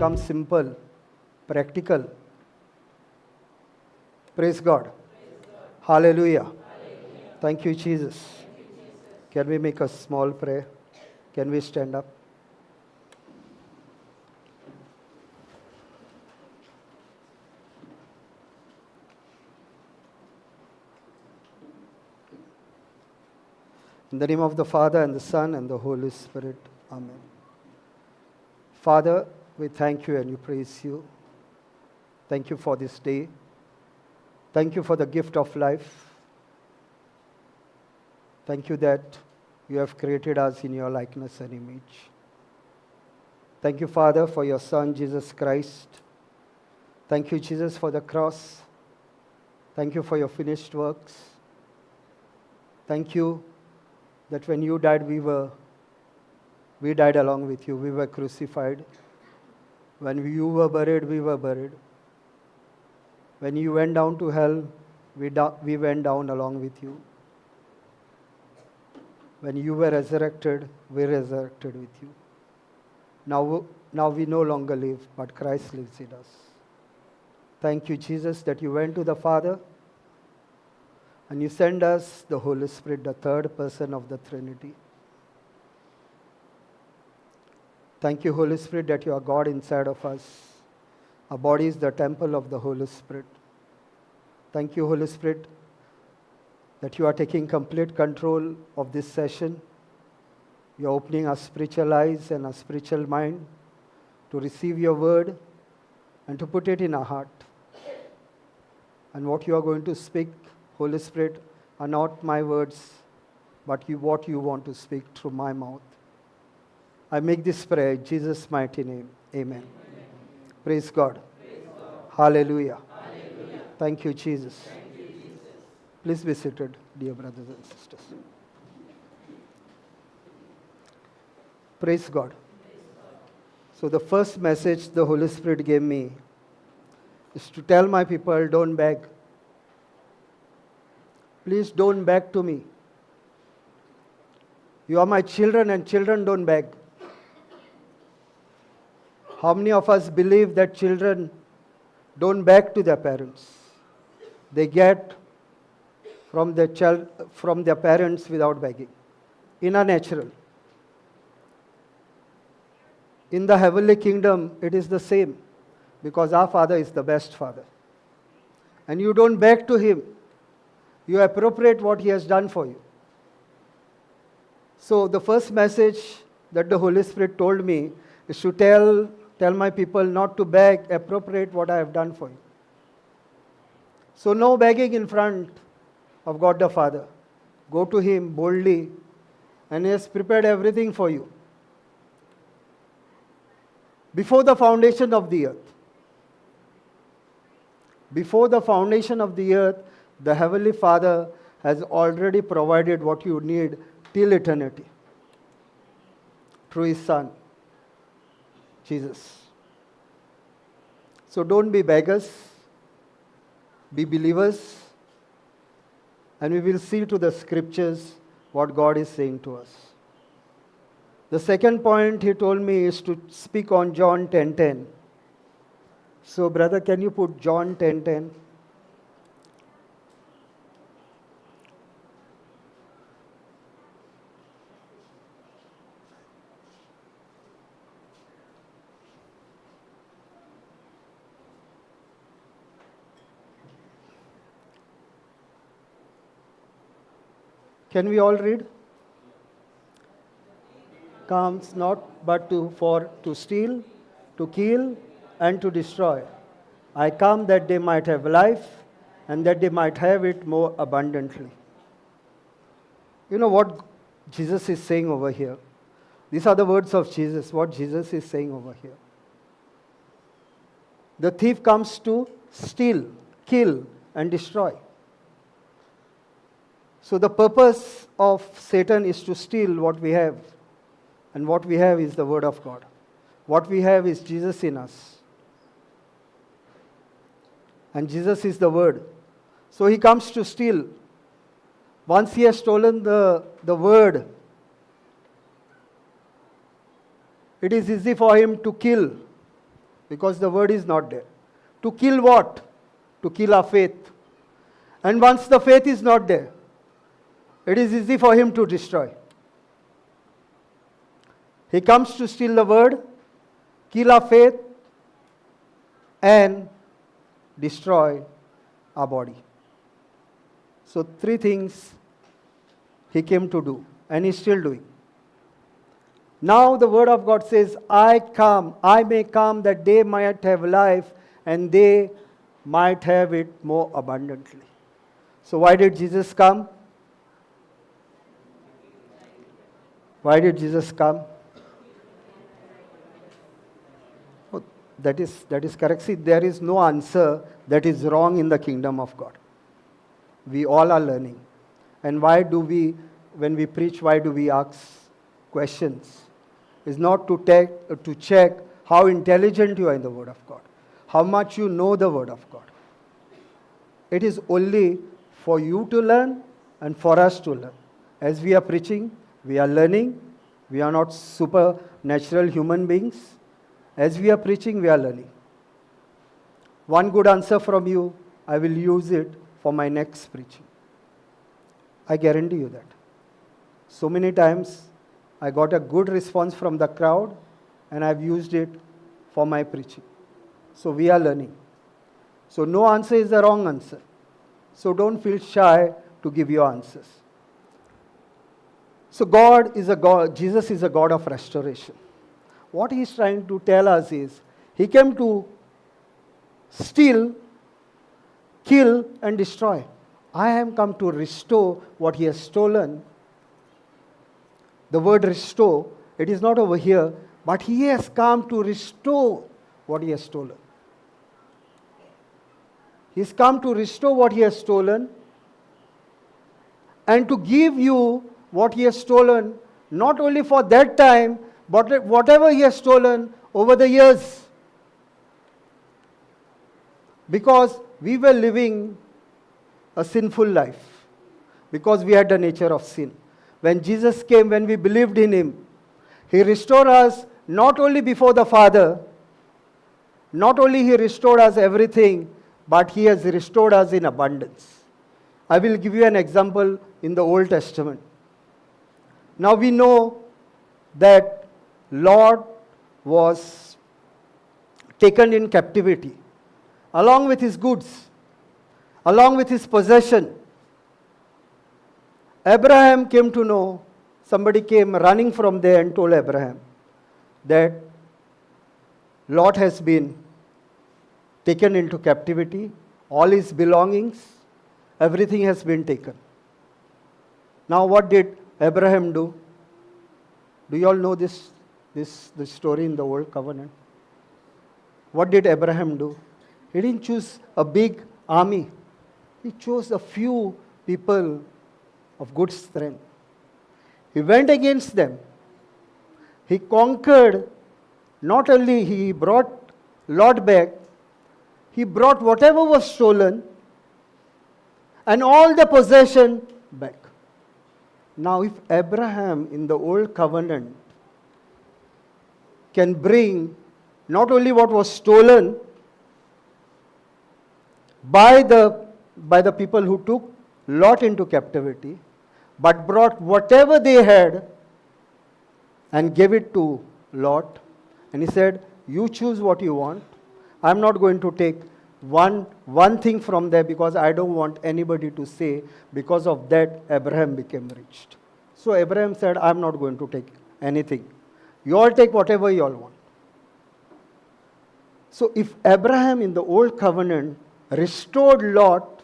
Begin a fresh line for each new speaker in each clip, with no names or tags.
become simple, practical. Praise God. Hallelujah. Thank you, Jesus. Can we make a small prayer? Can we stand up? In the name of the Father, and the Son, and the Holy Spirit. Amen. Father, we thank you and we praise you. Thank you for this day. Thank you for the gift of life. Thank you that you have created us in your likeness and image. Thank you, Father, for your Son, Jesus Christ. Thank you, Jesus, for the cross. Thank you for your finished works. Thank you that when you died, we died along with you. We were crucified. When you were buried, we were buried. When you went down to hell, we went down along with you. When you were resurrected, we resurrected with you. Now we no longer live, but Christ lives in us. Thank you, Jesus, that you went to the Father and you send us the Holy Spirit, the third person of the Trinity. Thank you, Holy Spirit, that you are God inside of us. Our body is the temple of the Holy Spirit. Thank you, Holy Spirit, that you are taking complete control of this session. You are opening our spiritual eyes and our spiritual mind to receive your word and to put it in our heart. And what you are going to speak, Holy Spirit, are not my words, but what you want to speak through my mouth. I make this prayer in Jesus' mighty name. Amen. Amen. Praise God. Praise God. Hallelujah. Hallelujah. Thank you, Jesus. Thank you, Jesus. Please be seated, dear brothers and sisters. Praise God. So the first message the Holy Spirit gave me is to tell my people, don't beg. Please don't beg to me. You are my children, and children don't beg. How many of us believe that children don't beg to their parents? They get from their parents without begging. Inner natural. In the heavenly kingdom, it is the same, because our Father is the best Father. And you don't beg to Him. You appropriate what He has done for you. So the first message that the Holy Spirit told me is to tell my people not to beg, appropriate what I have done for you. So no begging in front of God the Father. Go to Him boldly, and He has prepared everything for you. Before the foundation of the earth. Before the foundation of the earth, the Heavenly Father has already provided what you need till eternity through His Son, Jesus. So don't be beggars, be believers, and we will see to the scriptures what God is saying to us. The second point He told me is to speak on John 10:10. So brother, can you put John 10:10? Can we all read? Comes not but to steal, to kill, and to destroy. I come that they might have life, and that they might have it more abundantly. You know what Jesus is saying over here? These are the words of Jesus, what Jesus is saying over here. The thief comes to steal, kill, and destroy. So the purpose of Satan is to steal what we have. And what we have is the Word of God. What we have is Jesus in us. And Jesus is the Word. So he comes to steal. Once he has stolen the Word, it is easy for him to kill. because the word is not there. To kill what? To kill our faith. And once the faith is not there, it is easy for him to destroy. He comes to steal the word, kill our faith, and destroy our body. So 3 things he came to do, and he's still doing. Now the word of God says, I may come that they might have life, and they might have it more abundantly. So why did Jesus come? Why did Jesus come? Oh, that is correct. See, there is no answer that is wrong in the kingdom of God. We all are learning. And why do we, when we preach, why do we ask questions? It's not to check how intelligent you are in the Word of God, how much you know the Word of God. It is only for you to learn and for us to learn. As we are preaching, we are learning. We are not supernatural human beings. As we are preaching, we are learning. One good answer from you, I will use it for my next preaching. I guarantee you that. So many times, I got a good response from the crowd, and I've used it for my preaching. So we are learning. So no answer is the wrong answer. So don't feel shy to give your answers. So Jesus is a God of restoration. What he is trying to tell us is, he came to steal, kill, and destroy. I am come to restore what he has stolen. The word restore, it is not over here, but he has come to restore what he has stolen. He has come to restore what he has stolen and to give you what he has stolen, not only for that time, but whatever he has stolen over the years. Because we were living a sinful life, because we had the nature of sin. When Jesus came, when we believed in him, he restored us not only before the Father, not only he restored us everything, but he has restored us in abundance. I will give you an example in the Old Testament. Now we know that Lot was taken in captivity, along with his goods, along with his possession. Abraham came to know, somebody came running from there and told Abraham that Lot has been taken into captivity, all his belongings, everything has been taken. Now what did Abraham do? Do you all know this story in the Old Covenant? What did Abraham do? He didn't choose a big army. He chose a few people of good strength. He went against them. He conquered. Not only he brought Lot back, he brought whatever was stolen and all the possession back. Now if Abraham in the Old Covenant can bring not only what was stolen by the people who took Lot into captivity, but brought whatever they had and gave it to Lot, and he said, you choose what you want. I'm not going to take one thing from there, because I don't want anybody to say, because of that Abraham became rich. So Abraham said, I'm not going to take anything. You all take whatever you all want. So if Abraham in the Old Covenant restored Lot,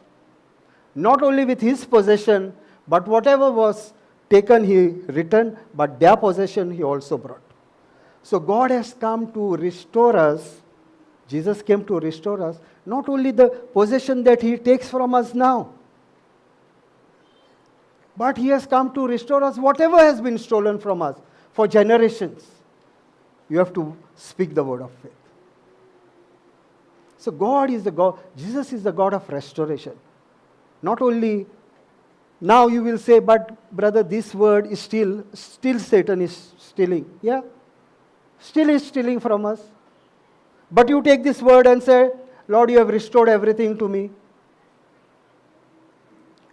not only with his possession, but whatever was taken he returned, but their possession he also brought. So God has come to restore us. Jesus came to restore us, not only the possession that he takes from us now, but he has come to restore us whatever has been stolen from us for generations. You have to speak the word of faith. So God is the God, Jesus is the God of restoration. Not only, now you will say, but brother, this word is still Satan is stealing. Yeah, still is stealing from us. But you take this word and say, Lord, you have restored everything to me.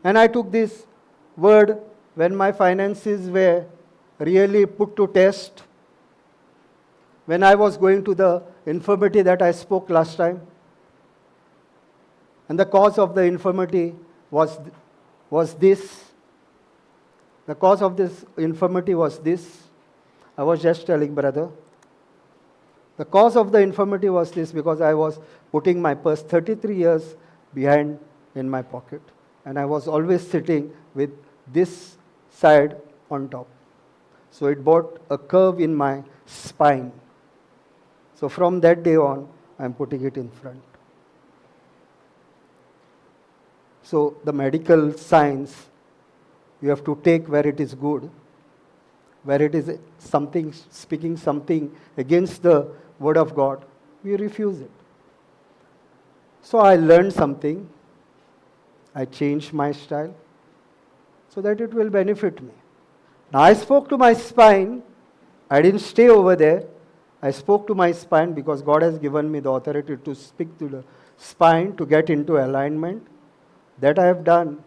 And I took this word when my finances were really put to test, when I was going to the infirmity that I spoke last time. And the cause of the infirmity was this. The cause of this infirmity was this. I was just telling brother. The cause of the infirmity was this, because I was putting my purse 33 years behind in my pocket. And I was always sitting with this side on top. So it brought a curve in my spine. So from that day on, I'm putting it in front. So the medical science, you have to take where it is good, where it is something, speaking something against the word of God, we refuse it. So I learned something. I changed my style so that it will benefit me. Now I spoke to my spine. I didn't stay over there. I spoke to my spine because God has given me the authority to speak to the spine to get into alignment. That I have done.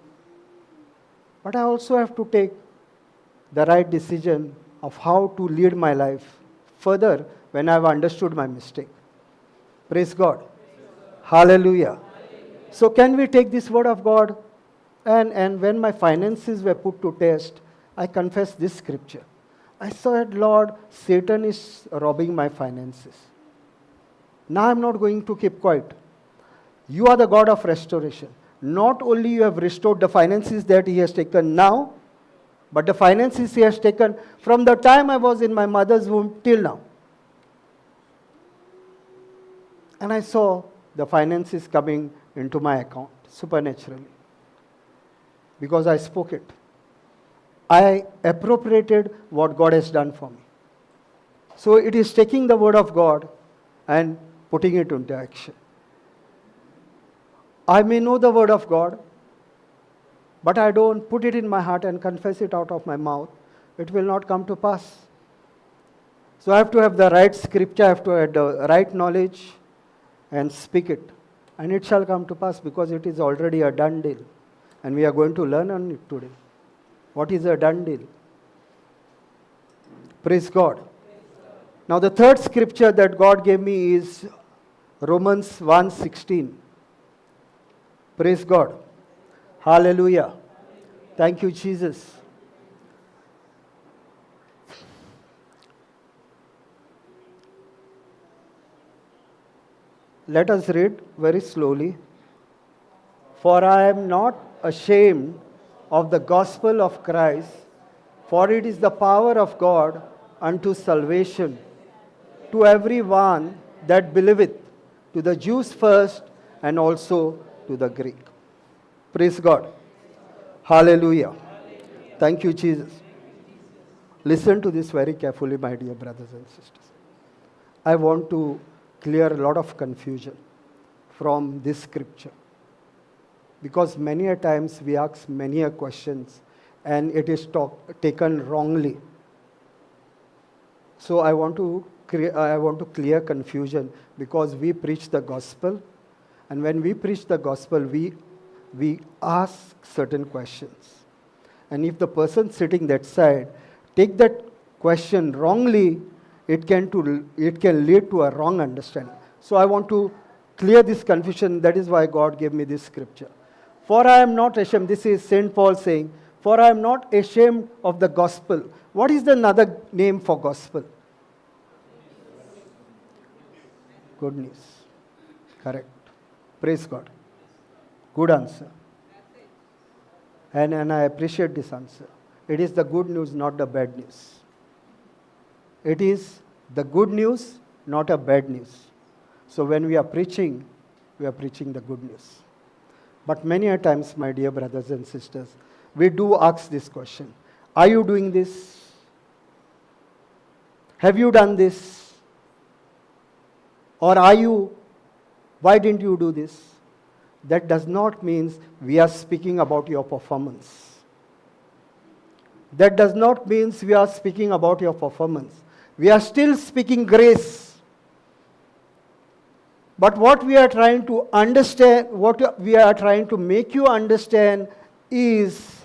But I also have to take the right decision of how to lead my life further when I have understood my mistake. Praise God. Hallelujah. So can we take this word of God? And when my finances were put to test, I confessed this scripture. I said, Lord, Satan is robbing my finances. Now I'm not going to keep quiet. You are the God of restoration. Not only you have restored the finances that he has taken now, but the finances he has taken from the time I was in my mother's womb till now. And I saw the finances coming into my account supernaturally because I spoke it. I appropriated what God has done for me. So it is taking the word of God and putting it into action. I may know the word of God, but I don't put it in my heart and confess it out of my mouth. It will not come to pass. So I have to have the right scripture, I have to have the right knowledge and speak it. And it shall come to pass because it is already a done deal. And we are going to learn on it today. What is a done deal? Praise God. Now the third scripture that God gave me is Romans 1:16. Praise God. Hallelujah. Thank you, Jesus. Let us read very slowly. For I am not ashamed of the gospel of Christ, for it is the power of God unto salvation to every one that believeth, to the Jews first and also to the Greek. Praise God. Hallelujah. Thank you, Jesus. Listen to this very carefully, my dear brothers and sisters. I want to clear a lot of confusion from this scripture. Because many a times we ask many a questions and it is taken wrongly. So I want to clear confusion because we preach the gospel, and when we preach the gospel, we ask certain questions. And if the person sitting that side take that question wrongly, it can lead to a wrong understanding. So I want to clear this confusion. That is why God gave me this scripture. For I am not ashamed. This is St. Paul saying, for I am not ashamed of the gospel. What is the another name for gospel? Good news. Correct. Praise God. Good answer. And I appreciate this answer. It is the good news, not the bad news. It is the good news, not a bad news. So when we are preaching the good news. But many a times, my dear brothers and sisters, we do ask this question. Are you doing this? Have you done this? Or why didn't you do this? That does not mean we are speaking about your performance. That does not mean we are speaking about your performance. We are still speaking grace. But what we are trying to understand, what we are trying to make you understand is,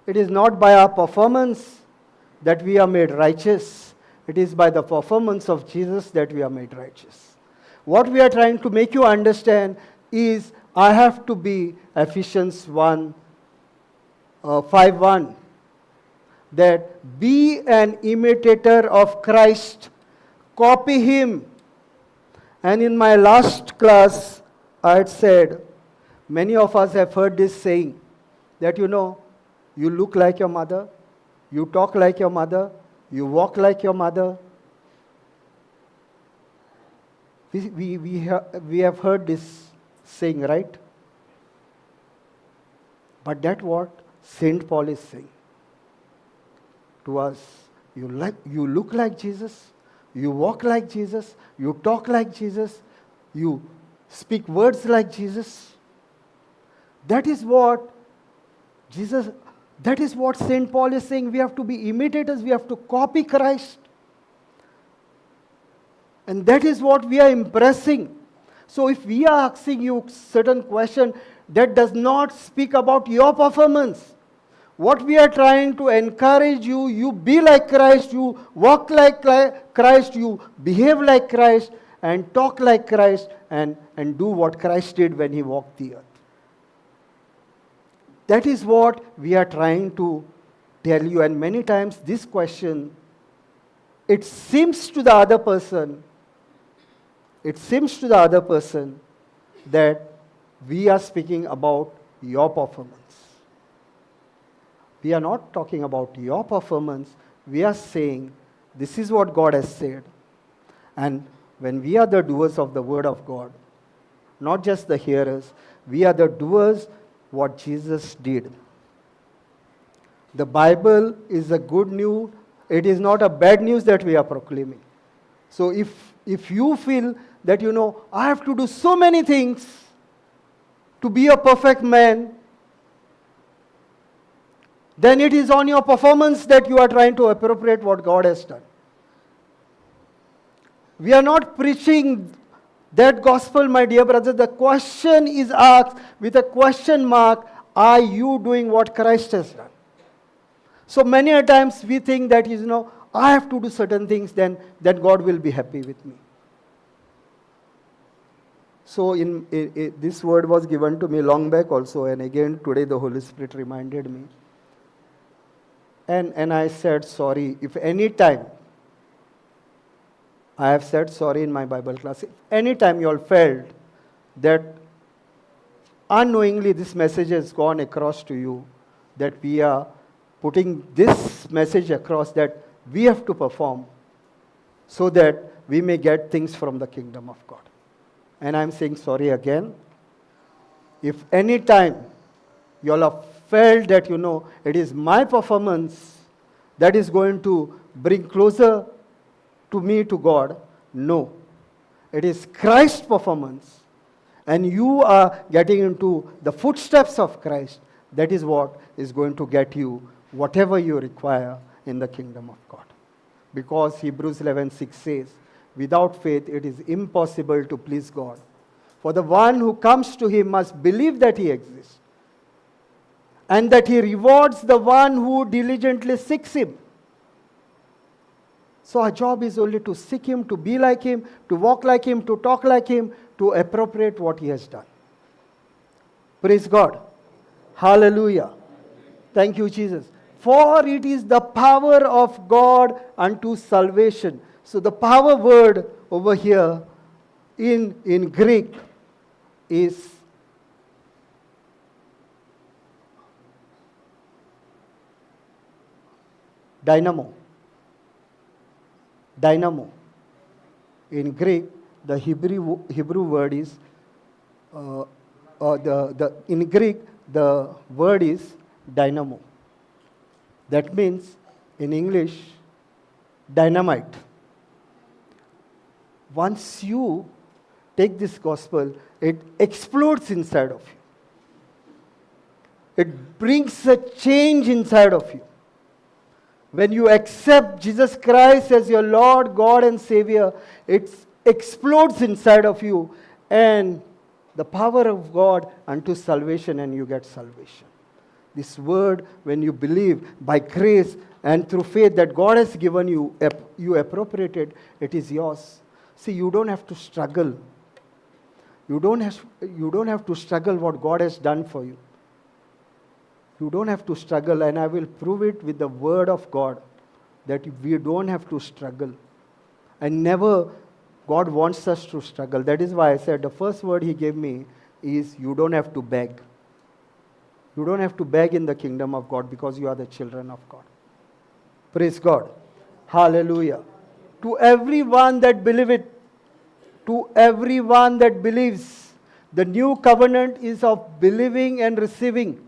it is not by our performance that we are made righteous. It is by the performance of Jesus that we are made righteous. What we are trying to make you understand is, I have to be Ephesians 5:1, that be an imitator of Christ, copy him. And in my last class, I had said, many of us have heard this saying, that you look like your mother, you talk like your mother, you walk like your mother. We have heard this saying, right? But that's what St. Paul is saying to us. You look like Jesus, you walk like Jesus, you talk like Jesus, you speak words like Jesus. That is what St. Paul is saying. We have to be imitators, we have to copy Christ. And that is what we are impressing. So if we are asking you certain question, that does not speak about your performance. What we are trying to encourage you, you be like Christ, you walk like Christ, you behave like Christ, and talk like Christ, and do what Christ did when he walked the earth. That is what we are trying to tell you. And many times this question, it seems to the other person that we are speaking about your performance. We are not talking about your performance. We are saying, this is what God has said. And when we are the doers of the word of God, not just the hearers, we are the doers what Jesus did. The Bible is a good news. It is not a bad news that we are proclaiming. So if you feel that, I have to do so many things to be a perfect man, then it is on your performance that you are trying to appropriate what God has done. We are not preaching that gospel, my dear brother. The question is asked with a question mark, are you doing what Christ has done? So many a times we think that, I have to do certain things, then God will be happy with me. So this word was given to me long back also, and again today the Holy Spirit reminded me. And I said sorry. If any time, I have said sorry in my Bible class, if any time you all felt that unknowingly this message has gone across to you, that we are putting this message across, that we have to perform so that we may get things from the kingdom of God. And I'm saying sorry again. If any time you all have felt that, it is my performance that is going to bring closer to me, to God, no. It is Christ's performance. And you are getting into the footsteps of Christ. That is what is going to get you whatever you require in the kingdom of God. Because Hebrews 11:6 says, without faith it is impossible to please God. For the one who comes to him must believe that he exists, and that he rewards the one who diligently seeks him. So our job is only to seek him, to be like him, to walk like him, to talk like him, to appropriate what he has done. Praise God. Hallelujah. Thank you, Jesus. For it is the power of God unto salvation. So the power word over here in Greek is dynamo. Dynamo. In Greek, the Hebrew word is in Greek the word is dynamo. That means in English dynamite. Once you take this gospel, it explodes inside of you. It brings a change inside of you. When you accept Jesus Christ as your Lord, God and Savior, it explodes inside of you. and the power of God unto salvation, and you get salvation. This word, when you believe by grace and through faith that God has given you, you appropriate it, it is yours. See, you don't have to struggle. You don't have to struggle what God has done for you. You don't have to struggle, and I will prove it with the word of God that we don't have to struggle. And never God wants us to struggle. That is why I said the first word He gave me is you don't have to beg. You don't have to beg in the kingdom of God because you are the children of God. Praise God. Hallelujah. To everyone that believeth, to everyone that believes, the new covenant is of believing and receiving.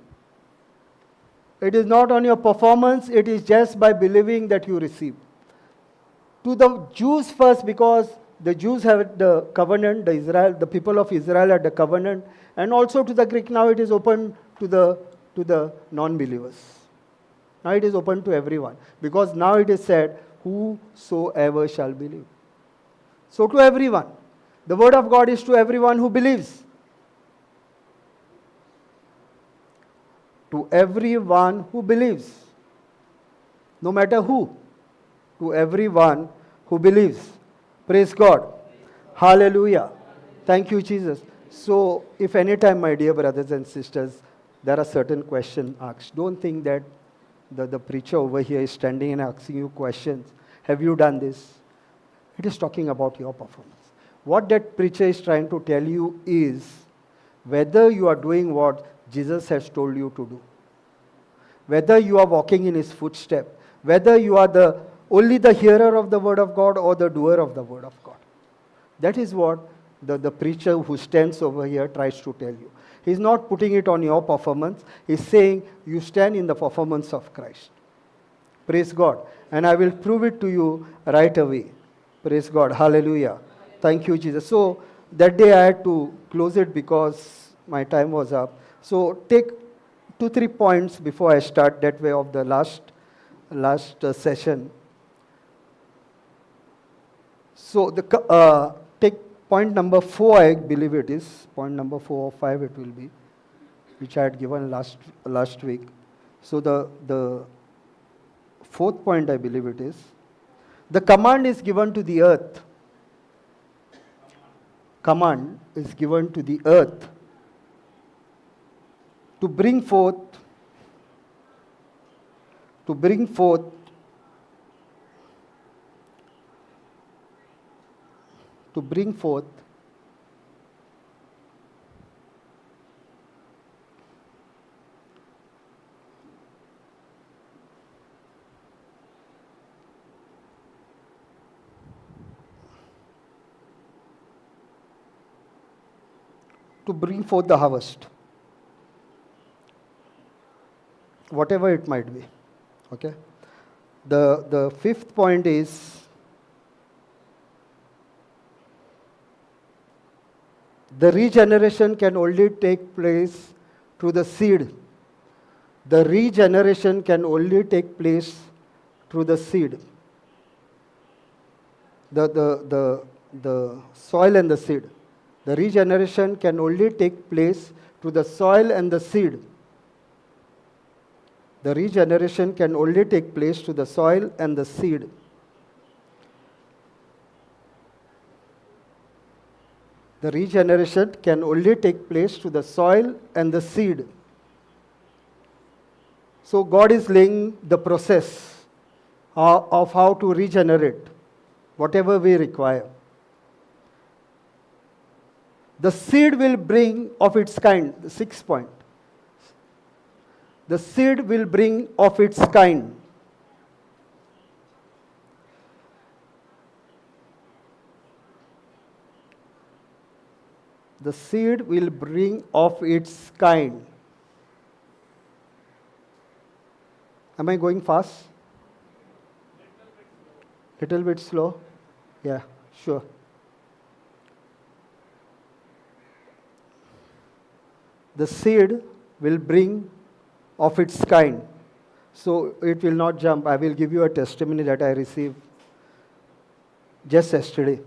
It is not on your performance, it is just by believing that you receive. To the Jews first, because the Jews have the covenant, the people of Israel had the covenant, and also to the Greek. Now it is open to the non-believers. Now it is open to everyone, because now it is said, whosoever shall believe. So to everyone. The word of God is to everyone who believes. To everyone who believes. No matter who. To everyone who believes. Praise God. Hallelujah. Thank you, Jesus. So, if any time, my dear brothers and sisters, there are certain questions asked, don't think that the preacher over here is standing and asking you questions. Have you done this? It is talking about your performance. What that preacher is trying to tell you is whether you are doing what Jesus has told you to do, whether you are walking in His footsteps, whether you are only the hearer of the word of God or the doer of the word of God. That is what the preacher who stands over here tries to tell you. He's not putting it on your performance. He's saying you stand in the performance of Christ. Praise God. And I will prove it to you right away. Praise God. Hallelujah. Thank you, Jesus. So that day I had to close it because my time was up. So take 2-3 points before I start that way of the last session. So take point number 4, I believe it is. Point number 4 or 5 it will be, which I had given last week. So the 4th point, I believe it is. The command is given to the earth. Command is given to the earth to bring forth to bring forth the harvest, whatever it might be. Okay. The 5th point is the regeneration can only take place through the seed. The regeneration can only take place through the seed. The soil and the seed. The regeneration can only take place through the soil and the seed. The regeneration can only take place through the soil and the seed. The regeneration can only take place through the soil and the seed. So God is laying the process of how to regenerate, whatever we require. The seed will bring of its kind, the 6th point. The seed will bring of its kind. The seed will bring of its kind. Am I going fast? Little bit slow? Yeah, sure. The seed will bring of its kind. So it will not jump. I will give you a testimony that I received just yesterday.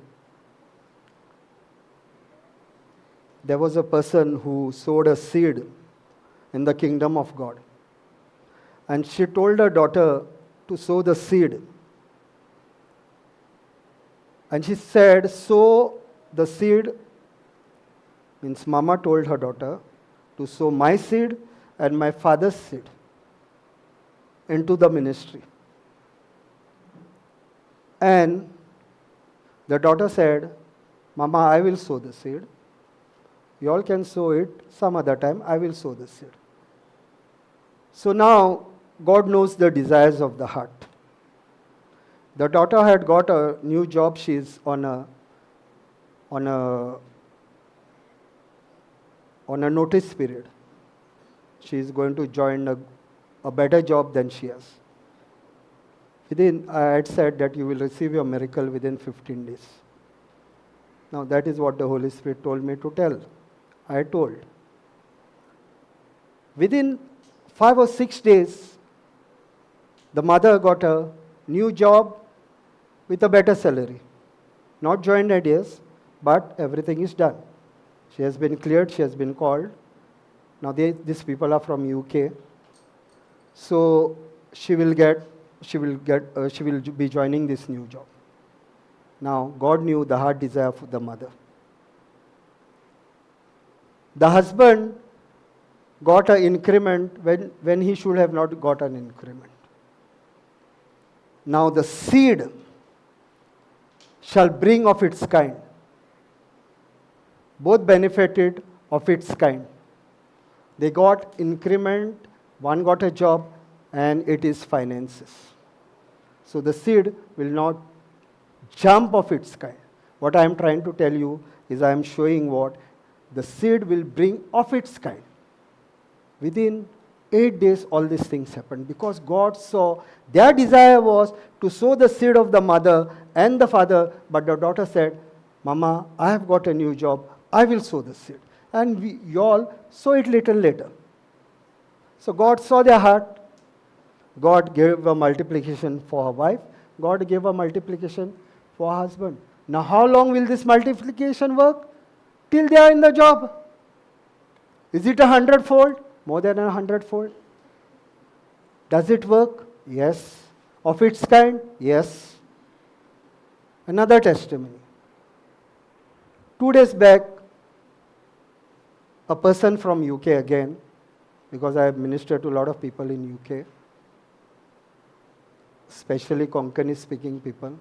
there was a person who sowed a seed in the kingdom of God. And she told her daughter to sow the seed. And she said, sow the seed, means mama told her daughter to sow my seed and my father's seed into the ministry. And the daughter said, Mama, I will sow the seed. You all can sow it some other time. I will sow the seed. So now, God knows the desires of the heart. The daughter had got a new job. She is on a notice period. She is going to join a better job than she has. I had said that you will receive your miracle within 15 days. Now that is what the Holy Spirit told me to tell. I told. Within 5 or 6 days, the mother got a new job with a better salary. Not joined at years, but everything is done. She has been cleared, she has been called. Now these people are from UK. So she will be joining this new job. Now God knew the heart desire of the mother. The husband got an increment when he should have not got an increment. Now the seed shall bring of its kind. Both benefited of its kind. They got increment, one got a job, and it is finances. So the seed will not jump of its kind. What I am trying to tell you is I am showing what the seed will bring of its kind. Within 8 days, all these things happened because God saw their desire was to sow the seed of the mother and the father, but the daughter said, Mama, I have got a new job, I will sow the seed. And you all sow it little later. So God saw their heart. God gave a multiplication for her wife. God gave a multiplication for her husband. Now how long will this multiplication work? Till they are in the job. Is it 100-fold? More than 100-fold? Does it work? Yes. Of its kind? Yes. Another testimony. 2 days back, a person from UK again, because I have ministered to a lot of people in UK, especially Konkani speaking people.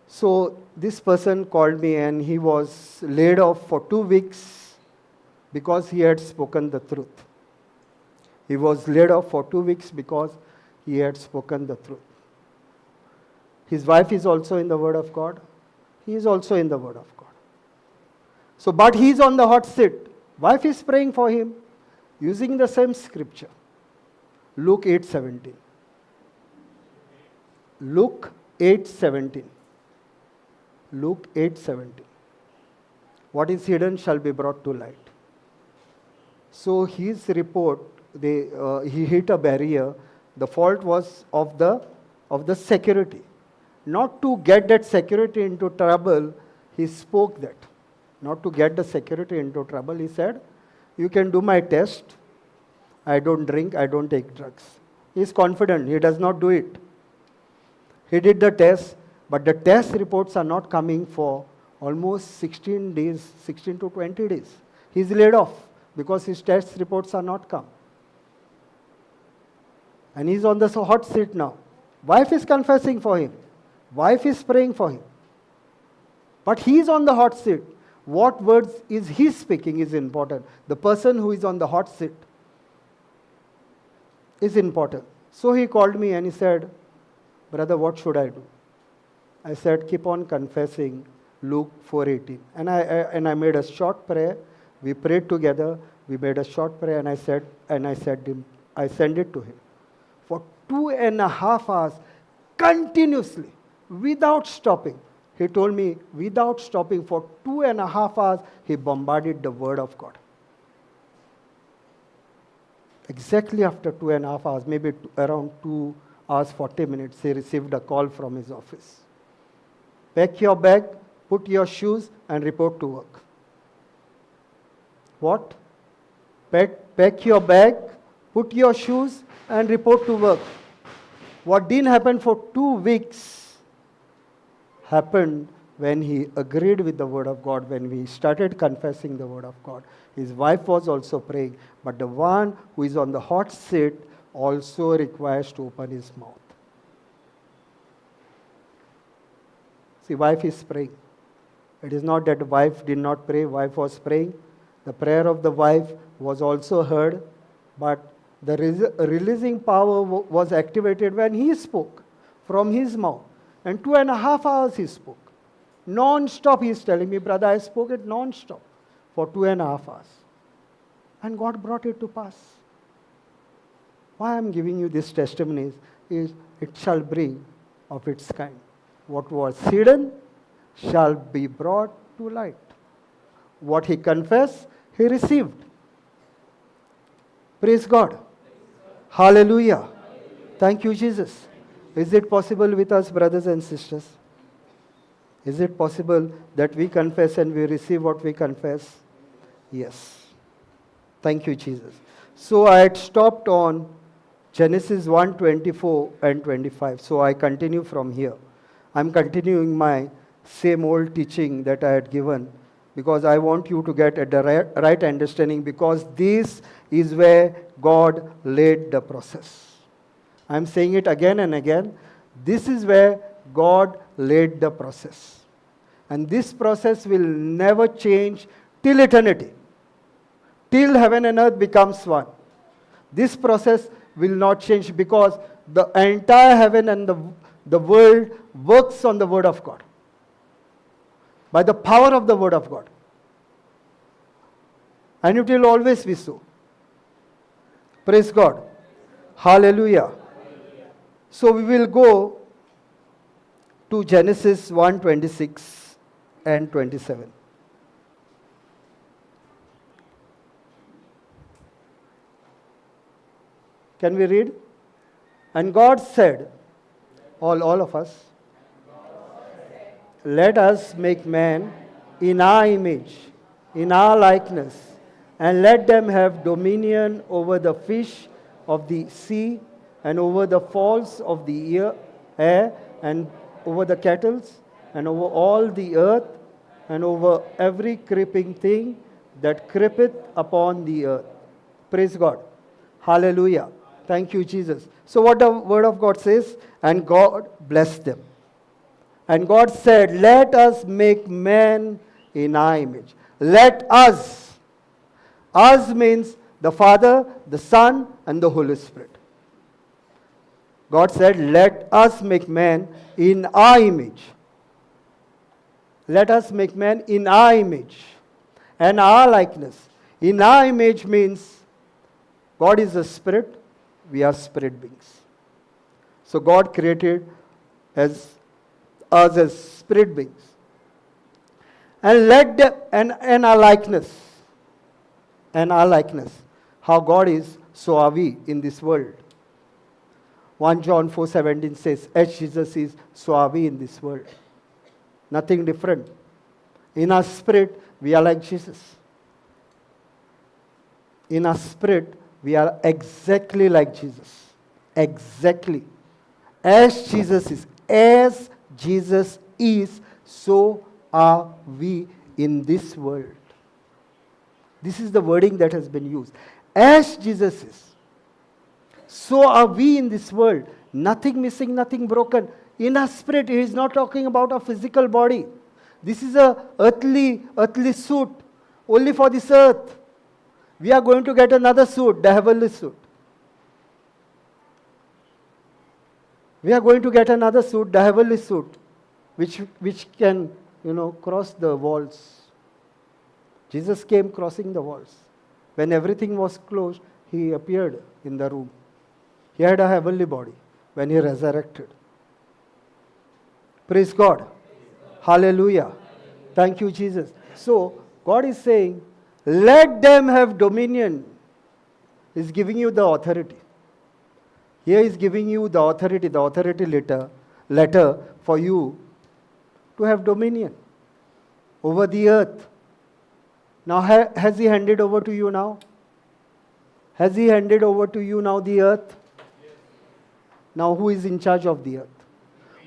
So this person called me and he was laid off for 2 weeks because he had spoken the truth. He was laid off for 2 weeks because he had spoken the truth. His wife is also in the Word of God. He is also in the Word of God. So, but he is on the hot seat. Wife is praying for him using the same scripture. Luke 8:17. Luke 8:17. Luke 8:17. What is hidden shall be brought to light. So his report, he hit a barrier. The fault was of the security. Not to get that security into trouble, he spoke that. Not to get the security into trouble, he said, you can do my test. I don't drink, I don't take drugs. He is confident, he does not do it. He did the test, but the test reports are not coming for almost 16 days, 16 to 20 days. He is laid off because his test reports are not come. And he is on the hot seat now. Wife is confessing for him. Wife is praying for him. But he is on the hot seat. What words is he speaking is important. The person who is on the hot seat is important. So he called me and he said, Brother, what should I do? I said, keep on confessing Luke 4:18. And I made a short prayer. We prayed together. We made a short prayer and I sent it to him. For 2.5 hours, continuously, without stopping. He told me, without stopping, for 2.5 hours, he bombarded the Word of God. Exactly after 2.5 hours, maybe around 2 hours, 40 minutes, he received a call from his office. Pack your bag, put your shoes and report to work. What? Pack your bag, put your shoes and report to work. What didn't happen for 2 weeks happened when he agreed with the word of God, when we started confessing the word of God. His wife was also praying, but the one who is on the hot seat also requires to open his mouth. See, wife is praying. It is not that the wife did not pray, wife was praying. The prayer of the wife was also heard, but the releasing power was activated when he spoke from his mouth. And 2.5 hours he spoke. Non-stop he is telling me, brother, I spoke it non-stop for 2.5 hours. And God brought it to pass. Why I am giving you these testimonies is it shall bring of its kind. What was hidden shall be brought to light. What he confessed, he received. Praise God. Hallelujah. Thank you, Jesus. Is it possible with us, brothers and sisters? Is it possible that we confess and we receive what we confess? Yes. Thank you, Jesus. So I had stopped on Genesis 1:24 and 25. So I continue from here. I'm continuing my same old teaching that I had given because I want you to get at the right understanding, because this is where God led the process. I'm saying it again and again. This is where God led the process. And this process will never change till eternity. Till heaven and earth becomes one. This process will not change because the entire heaven and the world works on the word of God. By the power of the word of God. And it will always be so. Praise God. Hallelujah. So we will go to Genesis 1:26 and 27. Can we read? And God said, all of us, let us make man in our image, in our likeness, and let them have dominion over the fish of the sea, and over the fowls of the air, and over the cattle, and over all the earth, and over every creeping thing that creepeth upon the earth. Praise God. Hallelujah. Thank you, Jesus. So what the word of God says, and God blessed them. And God said, let us make man in our image. Let us. Us means the Father, the Son, and the Holy Spirit. God said, let us make man in our image. Let us make man in our image and our likeness. In our image means God is a spirit, we are spirit beings. So God created us as spirit beings. And let them, and our likeness. And our likeness. How God is, so are we in this world. 1 John 4:17 says, as Jesus is, so are we in this world. Nothing different. In our spirit, we are like Jesus. In our spirit, we are exactly like Jesus. Exactly. As Jesus is. As Jesus is, so are we in this world. This is the wording that has been used. As Jesus is, so are we in this world. Nothing missing, nothing broken. In our spirit, he is not talking about a physical body. This is a earthly suit, only for this earth. We are going to get another suit, the heavenly suit. We are going to get another suit, the heavenly suit, which can, cross the walls. Jesus came crossing the walls. When everything was closed, he appeared in the room. He had a heavenly body when he resurrected. Praise God. Hallelujah. Thank you, Jesus. So, God is saying, let them have dominion. He's giving you the authority. Here He's giving you the authority letter for you to have dominion. over the earth. Now, has He handed over to you now? Has He handed over to you now the earth? Now, who is in charge of the earth?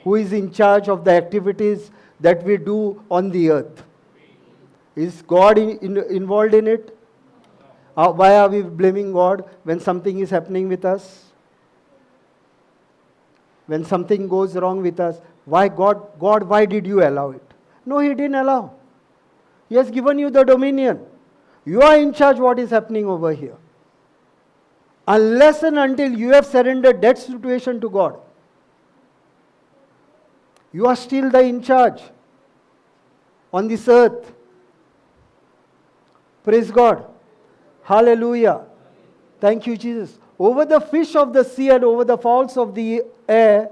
Who is in charge of the activities that we do on the earth? Is God involved in it? Why are we blaming God when something is happening with us? When something goes wrong with us, why God, why did you allow it? No, He didn't allow. He has given you the dominion. You are in charge what is happening over here. Unless and until you have surrendered that situation to God, you are still the in charge on this earth. Praise God. Hallelujah. Thank you, Jesus. Over the fish of the sea and over the fowls of the air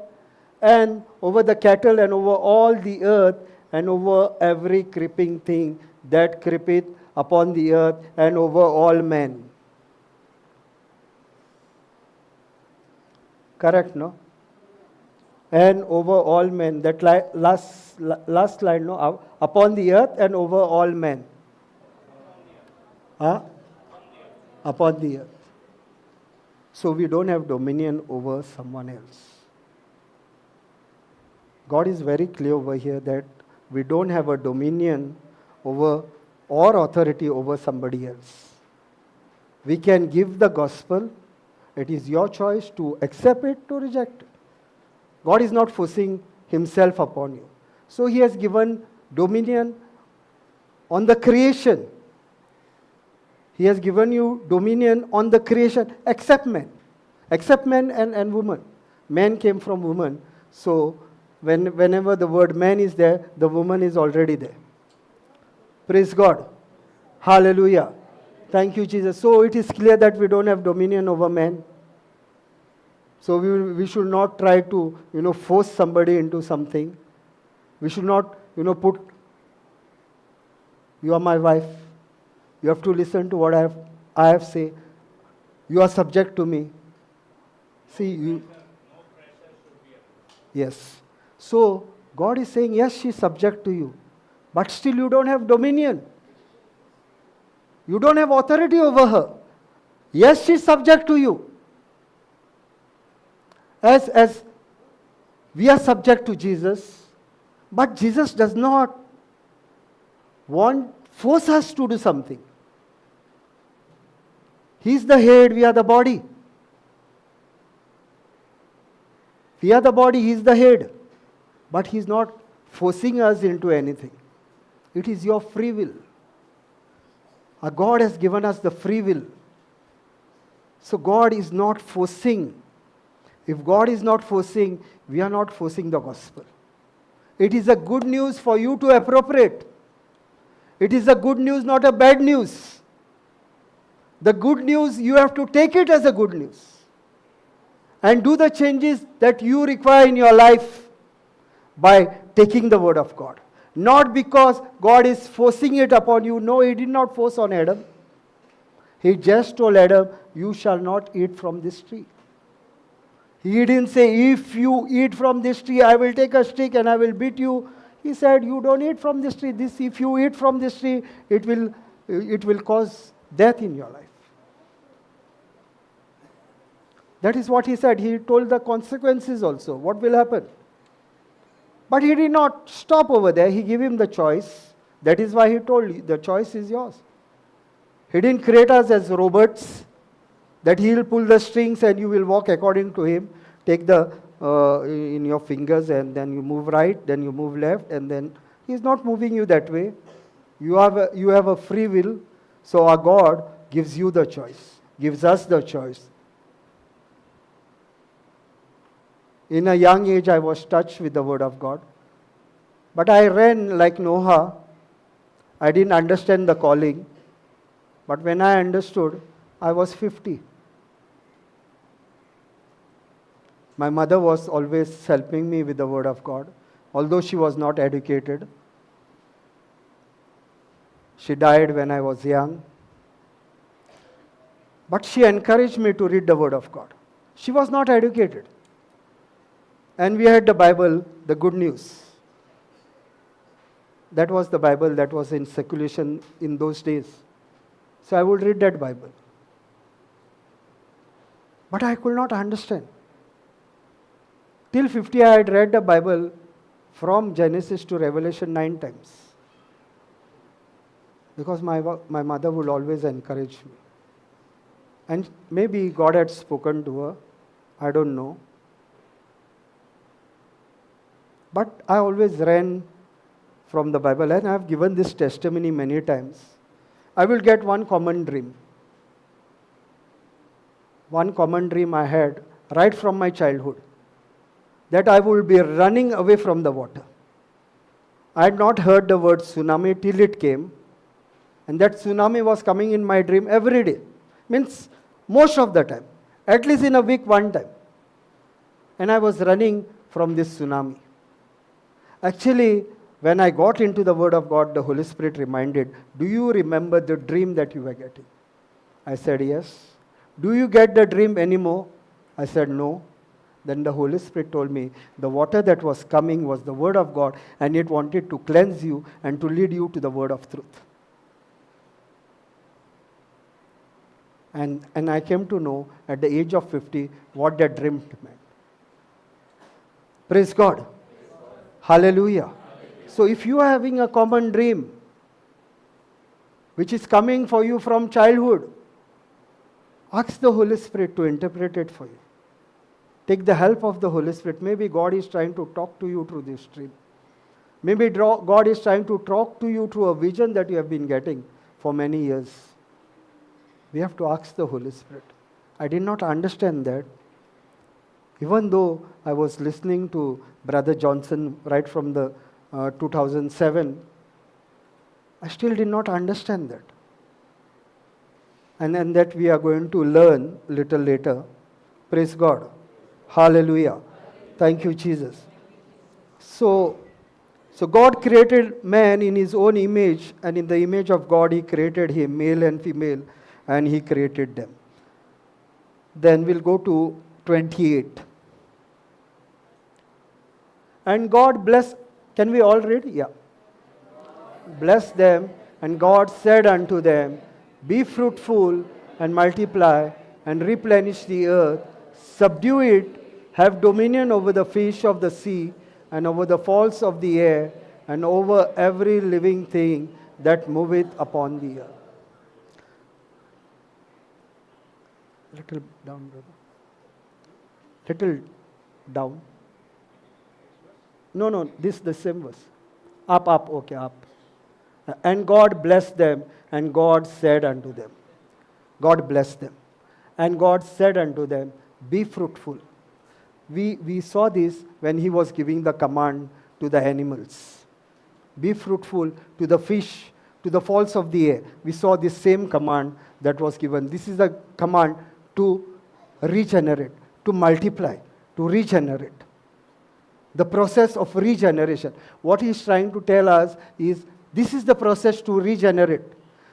and over the cattle and over all the earth and over every creeping thing that creepeth upon the earth and over all men. Correct, no? And over all men. That last line, no? Upon the earth and over all men. Upon the earth. So we don't have dominion over someone else. God is very clear over here that we don't have a dominion over or authority over somebody else. We can give the gospel. It is your choice to accept it, to reject it. God is not forcing Himself upon you. So He has given dominion on the creation. He has given you dominion on the creation, except men. Except men and women. Man came from woman. So whenever the word man is there, the woman is already there. Praise God. Hallelujah. Thank you, Jesus. So it is clear that we don't have dominion over men. So we should not try to, force somebody into something. We should not, put, you are my wife. You have to listen to what I have say. You are subject to me. See, you. Yes. So God is saying, yes, she is subject to you. But still you don't have dominion. You don't have authority over her. Yes, she is subject to you. As we are subject to Jesus, but Jesus does not force us to do something. He is the head, we are the body. We are the body, He is the head. But He is not forcing us into anything. It is your free will. Our God has given us the free will. So God is not forcing. If God is not forcing, we are not forcing the gospel. It is a good news for you to appropriate. It is a good news, not a bad news. The good news, you have to take it as a good news. And do the changes that you require in your life by taking the word of God. Not because God is forcing it upon you. No, He did not force on Adam. He just told Adam, you shall not eat from this tree. He didn't say, if you eat from this tree, I will take a stick and I will beat you. He said, you don't eat from this tree. If you eat from this tree, it will cause death in your life. That is what He said. He told the consequences also. What will happen? But He did not stop over there. He gave him the choice. That is why He told you, the choice is yours. He didn't create us as robots, that He will pull the strings and you will walk according to Him. Take the in your fingers and then you move right, then you move left, and then He's not moving you that way. You have a free will. So our God gives you the choice, gives us the choice. In a young age, I was touched with the word of God. But I ran like Noah. I didn't understand the calling. But when I understood, I was 50. My mother was always helping me with the word of God, although she was not educated. She died when I was young. But she encouraged me to read the word of God. She was not educated. And we had the Bible, the good news. That was the Bible that was in circulation in those days. So I would read that Bible. But I could not understand. Till 50, I had read the Bible from Genesis to Revelation 9 times. Because my mother would always encourage me. And maybe God had spoken to her. I don't know. But I always ran from the Bible, and I have given this testimony many times. I will get one common dream. One common dream I had right from my childhood, that I would be running away from the water. I had not heard the word tsunami till it came, and that tsunami was coming in my dream every day. Means most of the time, at least in a week one time. And I was running from this tsunami. Actually, when I got into the Word of God, the Holy Spirit reminded, do you remember the dream that you were getting? I said, yes. Do you get the dream anymore? I said, no. Then the Holy Spirit told me, the water that was coming was the Word of God, and it wanted to cleanse you and to lead you to the Word of truth. And I came to know at the age of 50 what that dream meant. Praise God. Hallelujah. So if you are having a common dream, which is coming for you from childhood, ask the Holy Spirit to interpret it for you. Take the help of the Holy Spirit. Maybe God is trying to talk to you through this dream. Maybe God is trying to talk to you through a vision that you have been getting for many years. We have to ask the Holy Spirit. I did not understand that. Even though I was listening to Brother Johnson right from the 2007, I still did not understand that. And that we are going to learn a little later. Praise God. Hallelujah. Thank you, Jesus. So God created man in his own image, and in the image of God he created him, male and female, and he created them. Then we'll go to 28. And God blessed, can we all read? Yeah. Bless them, and God said unto them, be fruitful and multiply and replenish the earth, subdue it, have dominion over the fish of the sea and over the fowls of the air and over every living thing that moveth upon the earth. Little down, brother. Little down. No, this the same verse. Up, okay, up. And God blessed them, and God said unto them. God blessed them. And God said unto them, be fruitful. We saw this when he was giving the command to the animals. Be fruitful to the fish, to the fowls of the air. We saw this same command that was given. This is the command to regenerate, to multiply, to regenerate. The process of regeneration. What he is trying to tell us is, this is the process to regenerate.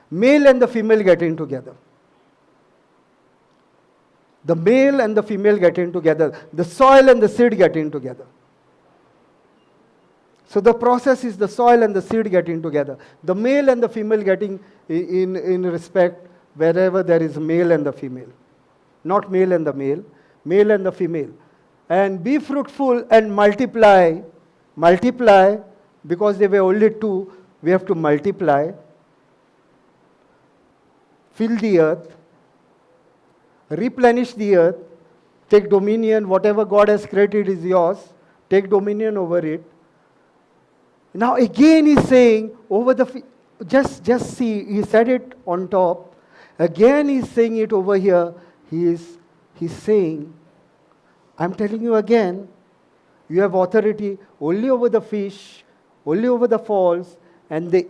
Male and the female getting together. The male and the female getting together. The soil and the seed getting together. So the process is the soil and the seed getting together. The male and the female getting in respect wherever there is male and the female. Not male and the male and the female. And be fruitful and multiply. Multiply, because there were only two, we have to multiply. Fill the earth. Replenish the earth. Take dominion. Whatever God has created is yours. Take dominion over it. Now again he's saying, over the, just see, he said it on top. Again he's saying it over here. He's saying, I'm telling you again, you have authority only over the fish, only over the fowls, and the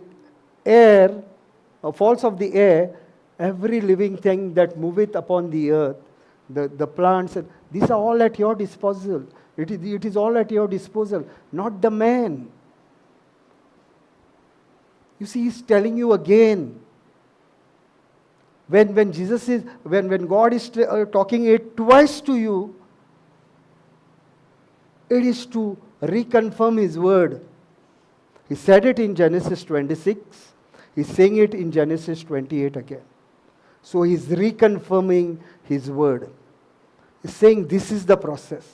air, fowls of the air, every living thing that moveth upon the earth, the plants, these are all at your disposal. It is all at your disposal, not the man. You see, he's telling you again. When God is talking it twice to you, it is to reconfirm his word. He said it in Genesis 26. He's saying it in Genesis 28 again. So he's reconfirming his word. He's saying this is the process.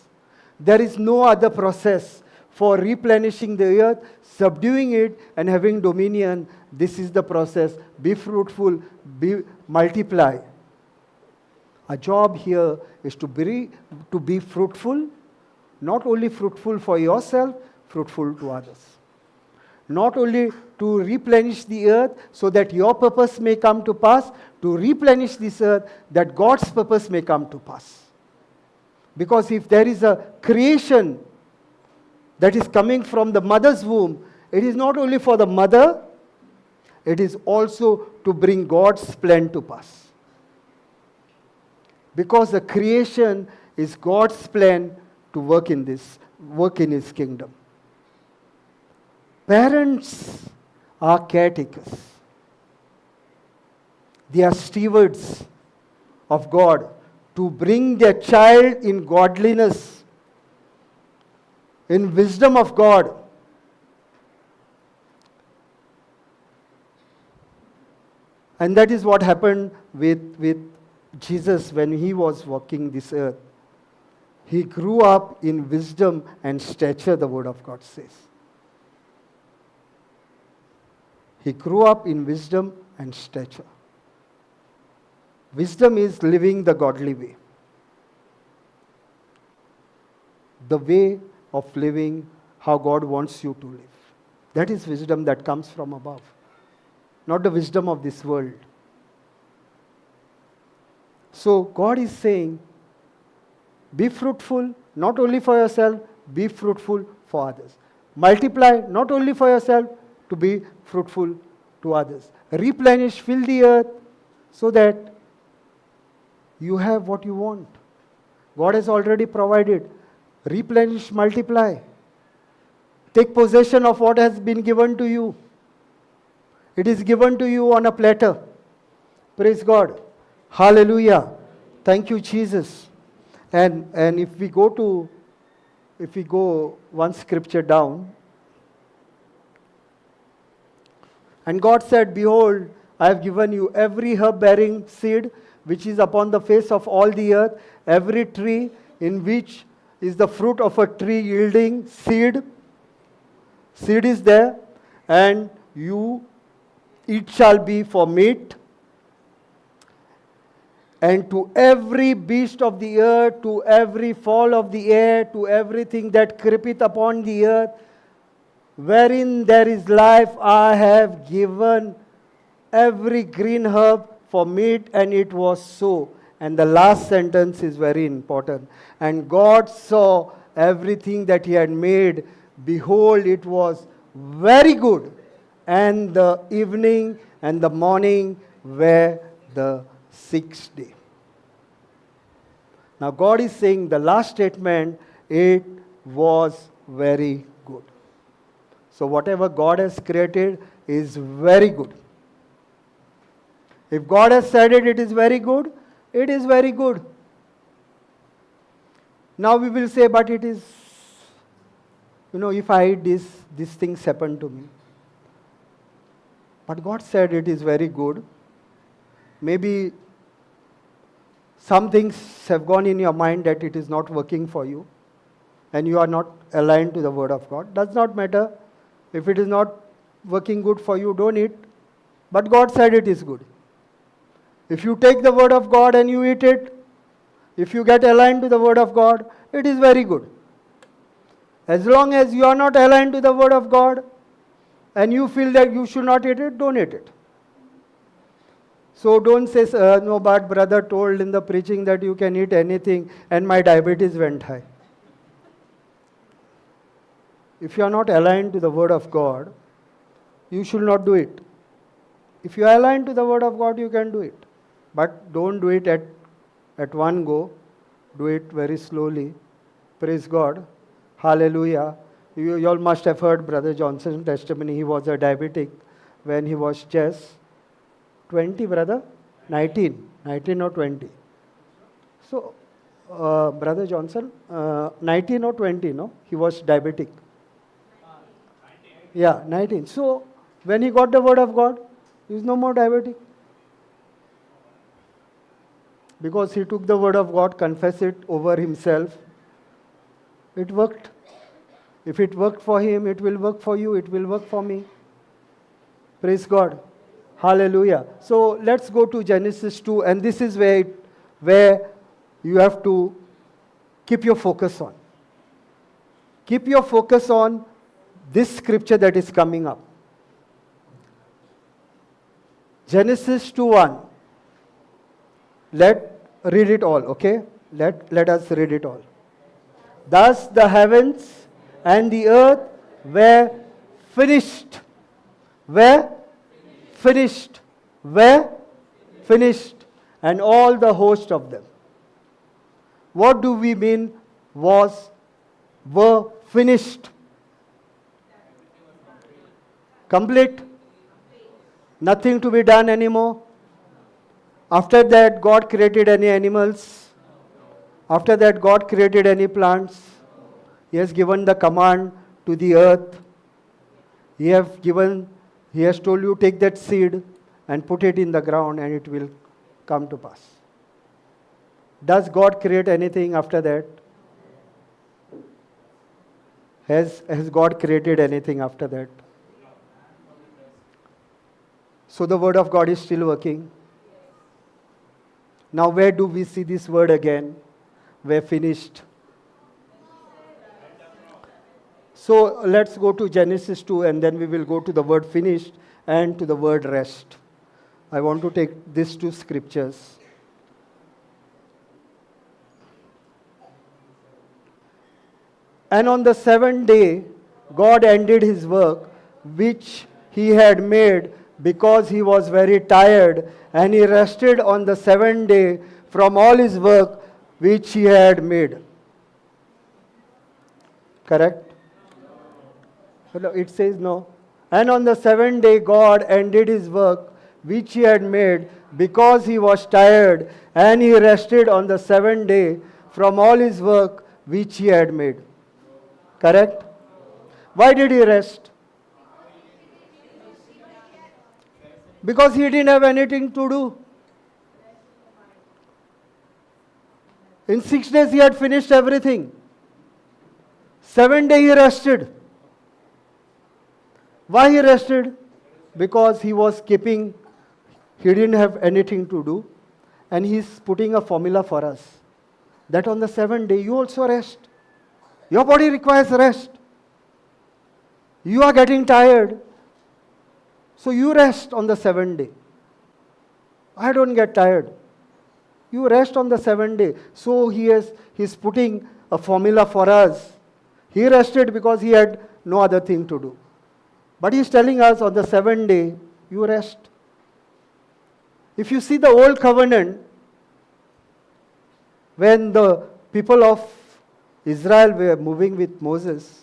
There is no other process for replenishing the earth, subduing it, and having dominion. This is the process. Be fruitful, multiply. Our job here is to be fruitful, not only fruitful for yourself, fruitful to others. Not only to replenish the earth so that your purpose may come to pass, to replenish this earth that God's purpose may come to pass. Because if there is a creation that is coming from the mother's womb, it is not only for the mother, it is also to bring God's plan to pass. Because the creation is God's plan to work in His kingdom. Parents are caretakers. They are stewards of God to bring their child in godliness, in wisdom of God. And that is what happened with Jesus when he was walking this earth. He grew up in wisdom and stature, the word of God says. He grew up in wisdom and stature. Wisdom is living the godly way. The way of living how God wants you to live. That is wisdom that comes from above, not the wisdom of this world. So God is saying, be fruitful, not only for yourself, be fruitful for others. Multiply, not only for yourself, to be fruitful to others. Replenish, fill the earth, so that you have what you want. God has already provided. Replenish, multiply. Take possession of what has been given to you. It is given to you on a platter. Praise God. Hallelujah. Thank you, Jesus. And if we go one scripture down, and God said, behold, I have given you every herb bearing seed which is upon the face of all the earth, every tree in which is the fruit of a tree yielding seed. Seed is there, and it shall be for meat. And to every beast of the earth, to every fowl of the air, to everything that creepeth upon the earth, wherein there is life, I have given every green herb for meat, and it was so. And the last sentence is very important. And God saw everything that He had made. Behold, it was very good. And the evening and the morning were the sixth day. Now God is saying the last statement, it was very good. So whatever God has created is very good. If God has said it is very good, it is very good. Now we will say, but it is, if I eat this, these things happen to me. But God said it is very good. Maybe some things have gone in your mind that it is not working for you, and you are not aligned to the Word of God. Does not matter. If it is not working good for you, don't eat. But God said it is good. If you take the Word of God and you eat it, if you get aligned to the Word of God, it is very good. As long as you are not aligned to the Word of God, and you feel that you should not eat it, don't eat it. So don't say, no, but brother told in the preaching that you can eat anything, and my diabetes went high. If you are not aligned to the Word of God, you should not do it. If you are aligned to the Word of God, you can do it. But don't do it at one go. Do it very slowly. Praise God. Hallelujah. You all must have heard Brother Johnson's testimony. He was a diabetic when he was just 20, brother? 19 or 20. So, Brother Johnson, 19 or 20, no? He was diabetic. Yeah, 19. So, when he got the word of God, he is no more diabetic. Because he took the word of God, confessed it over himself. It worked. If it worked for him, it will work for you, it will work for me. Praise God. Hallelujah. So let's go to Genesis 2, and this is where you have to keep your focus on. Keep your focus on this scripture that is coming up. Genesis 2:1. Let read it all, okay? Let us read it all. Thus the heavens and the earth were finished. Were finished. Were finished. And all the host of them. What do we mean were finished? Complete? Nothing to be done anymore? After that, God created any animals? After that, God created any plants? He has given the command to the earth. He has told you, take that seed and put it in the ground and it will come to pass. Does God create anything after that? Has God created anything after that? So the word of God is still working. Now where do we see this word again? We're finished. So let's go to Genesis 2 and then we will go to the word finished and to the word rest. I want to take these two scriptures. And on the seventh day, God ended his work which he had made because he was very tired, and he rested on the seventh day from all his work which he had made. Correct? It says no. And on the seventh day God ended his work which he had made because he was tired, and he rested on the seventh day from all his work which he had made. Correct? Why did he rest? Because he didn't have anything to do. In 6 days he had finished everything. 7th day he rested. Why he rested? Because he didn't have anything to do. And he's putting a formula for us. That on the 7th day you also rest. Your body requires rest. You are getting tired. So you rest on the 7th day. I don't get tired. You rest on the 7th day. So he's putting a formula for us. He rested because he had no other thing to do. But he's telling us on the 7th day, you rest. If you see the old covenant, when the people of Israel were moving with Moses,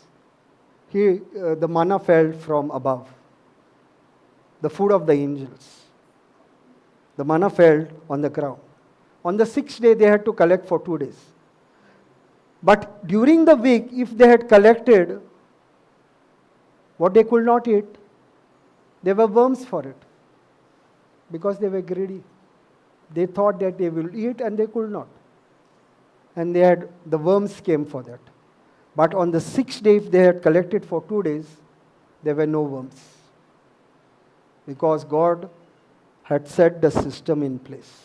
the manna fell from above. The food of the angels. The manna fell on the ground. On the 6th day, they had to collect for 2 days. But during the week, if they had collected what they could not eat, there were worms for it. Because they were greedy. They thought that they will eat and they could not. And the worms came for that. But on the 6th day, if they had collected for 2 days, there were no worms. Because God had set the system in place.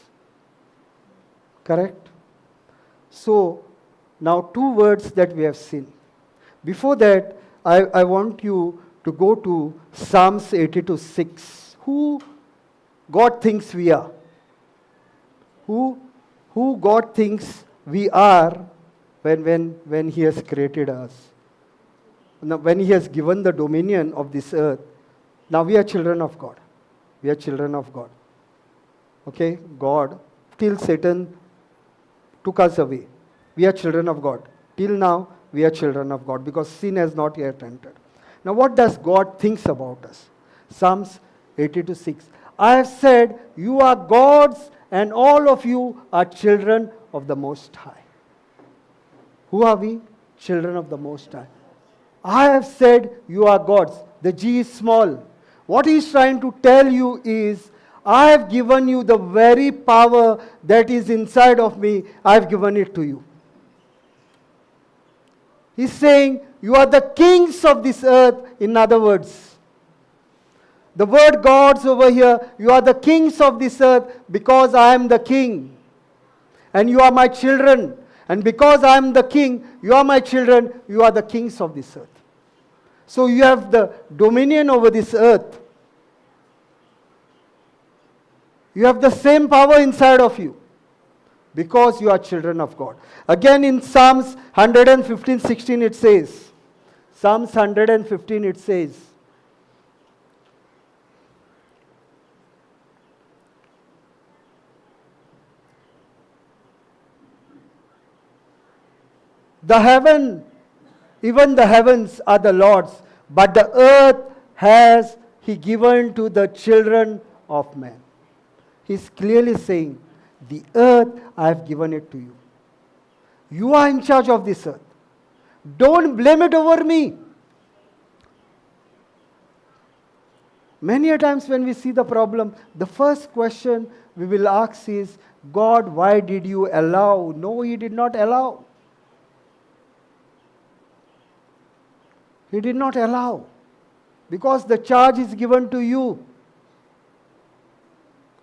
Correct? So, now 2 words that we have seen. Before that, I want you to go to Psalms 82:6. Who God thinks we are? Who God thinks we are when He has created us? Now, when He has given the dominion of this earth, now we are children of God. We are children of God. Okay? God, till Satan took us away. We are children of God. Till now, we are children of God because sin has not yet entered. Now, what does God thinks about us? Psalms 82:6. I have said, you are gods and all of you are children of the Most High. Who are we? Children of the Most High. I have said, you are gods. The G is small. What he's trying to tell you is, I have given you the very power that is inside of me. I have given it to you. He's saying, you are the kings of this earth, in other words. The word gods over here, you are the kings of this earth because I am the king. And you are my children. And because I am the king, you are my children, you are the kings of this earth. So you have the dominion over this earth. You have the same power inside of you because you are children of God. Again in Psalms 115:16 it says, Psalms 115 it says, even the heavens are the Lord's, but the earth has He given to the children of men. He's clearly saying, the earth, I have given it to you. You are in charge of this earth. Don't blame it over me. Many a times when we see the problem, the first question we will ask is, God, why did you allow? No, He did not allow. He did not allow. Because the charge is given to you.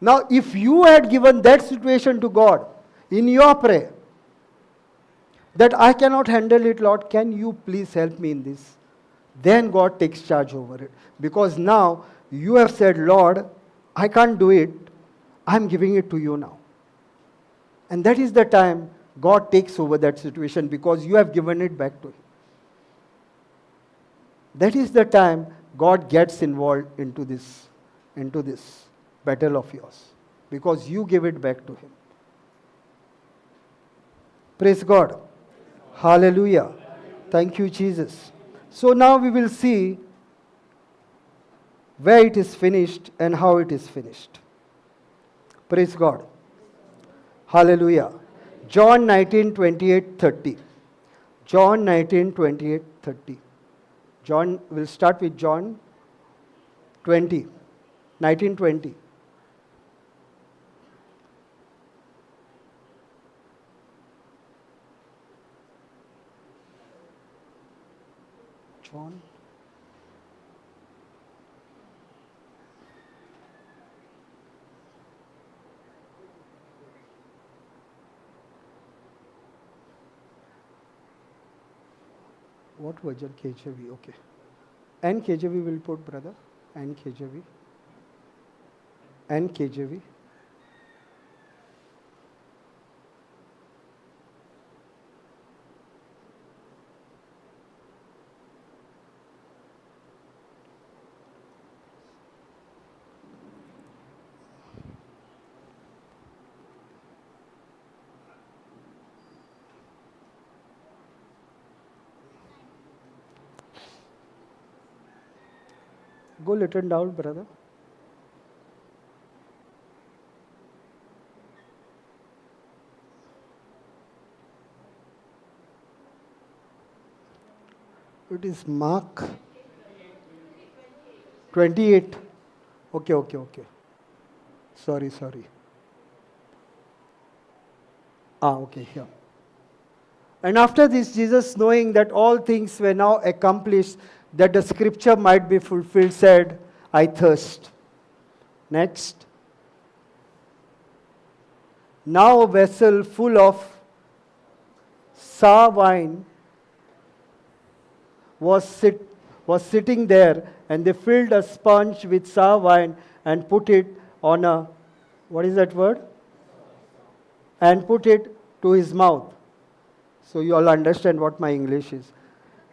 Now, if you had given that situation to God in your prayer, that I cannot handle it, Lord, can you please help me in this? Then God takes charge over it. Because now you have said, Lord, I can't do it. I'm giving it to you now. And that is the time God takes over that situation because you have given it back to Him. That is the time God gets involved into this battle of yours, because you give it back to Him. Praise God. Hallelujah. Thank you, Jesus. So now we will see where it is finished and how it is finished. Praise God. Hallelujah. John 19:28-30. John 19:28-30. John, we'll start with John 19:20. John. What version? KJV, okay. And KJV will put, brother. And KJV. And KJV. Go little down, brother. It is Mark 28. Okay. Sorry. Okay, here. And after this, Jesus, knowing that all things were now accomplished, that the scripture might be fulfilled, said, I thirst. Next. Now a vessel full of sour wine was sitting there, and they filled a sponge with sour wine and put it on a, what is that word? And put it to his mouth. So you all understand what my English is.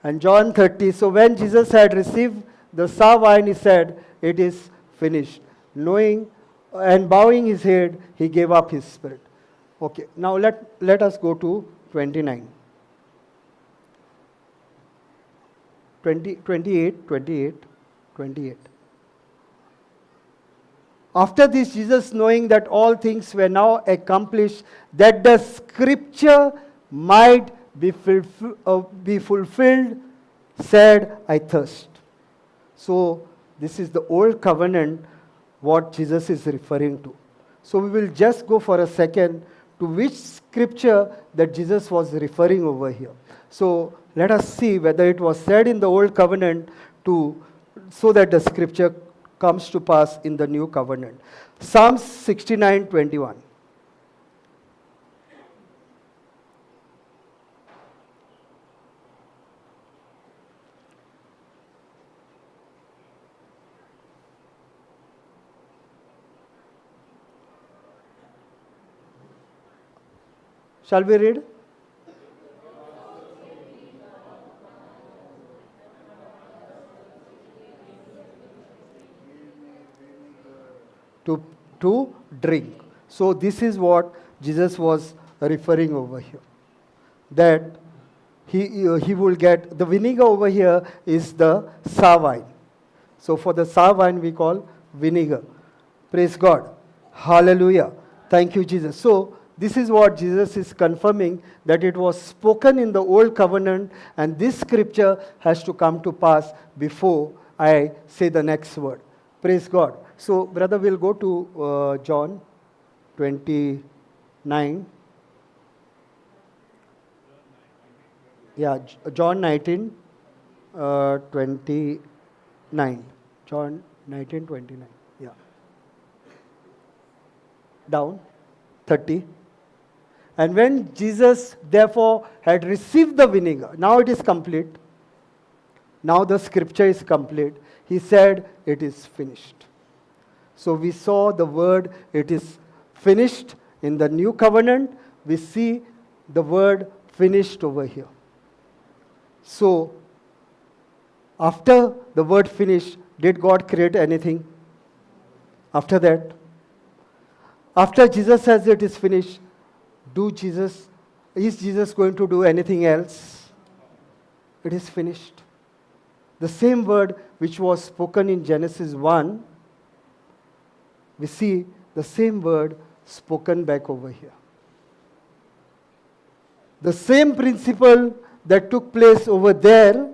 And John 30, so when Jesus had received the sour wine, he said, it is finished. Knowing and bowing his head, he gave up his spirit. Okay, now let us go to 29. 28. After this, Jesus, knowing that all things were now accomplished, that the scripture might be fulfilled, said, I thirst. So this is the old covenant what Jesus is referring to. So we will just go for a second to which scripture that Jesus was referring over here. So let us see whether it was said in the old covenant so that the scripture comes to pass in the new covenant. Psalms 69:21. Shall we read? To drink. So this is what Jesus was referring over here. That he will get, the vinegar over here is the sour wine. So for the sour wine we call vinegar. Praise God. Hallelujah. Thank you, Jesus. So this is what Jesus is confirming, that it was spoken in the old covenant, and this scripture has to come to pass before I say the next word. Praise God. So, brother, we'll go to John 29. Yeah, John 19, 29. John 19, 29. Yeah. Down, 30. And when Jesus, therefore, had received the vinegar, now it is complete. Now the scripture is complete. He said, it is finished. So we saw the word, it is finished in the new covenant. We see the word finished over here. So, after the word finished, did God create anything? After that? After Jesus says it is finished, is Jesus going to do anything else? It is finished. The same word which was spoken in Genesis 1, we see the same word spoken back over here. The same principle that took place over there,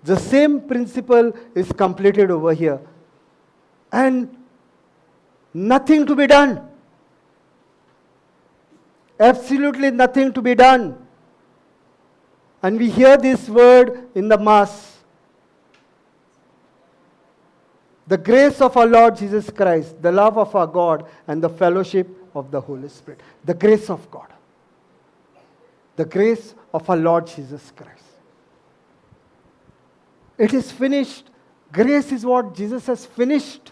the same principle is completed over here. And nothing to be done. Absolutely nothing to be done. And we hear this word in the Mass. The grace of our Lord Jesus Christ, the love of our God, and the fellowship of the Holy Spirit. The grace of God. The grace of our Lord Jesus Christ. It is finished. Grace is what Jesus has finished.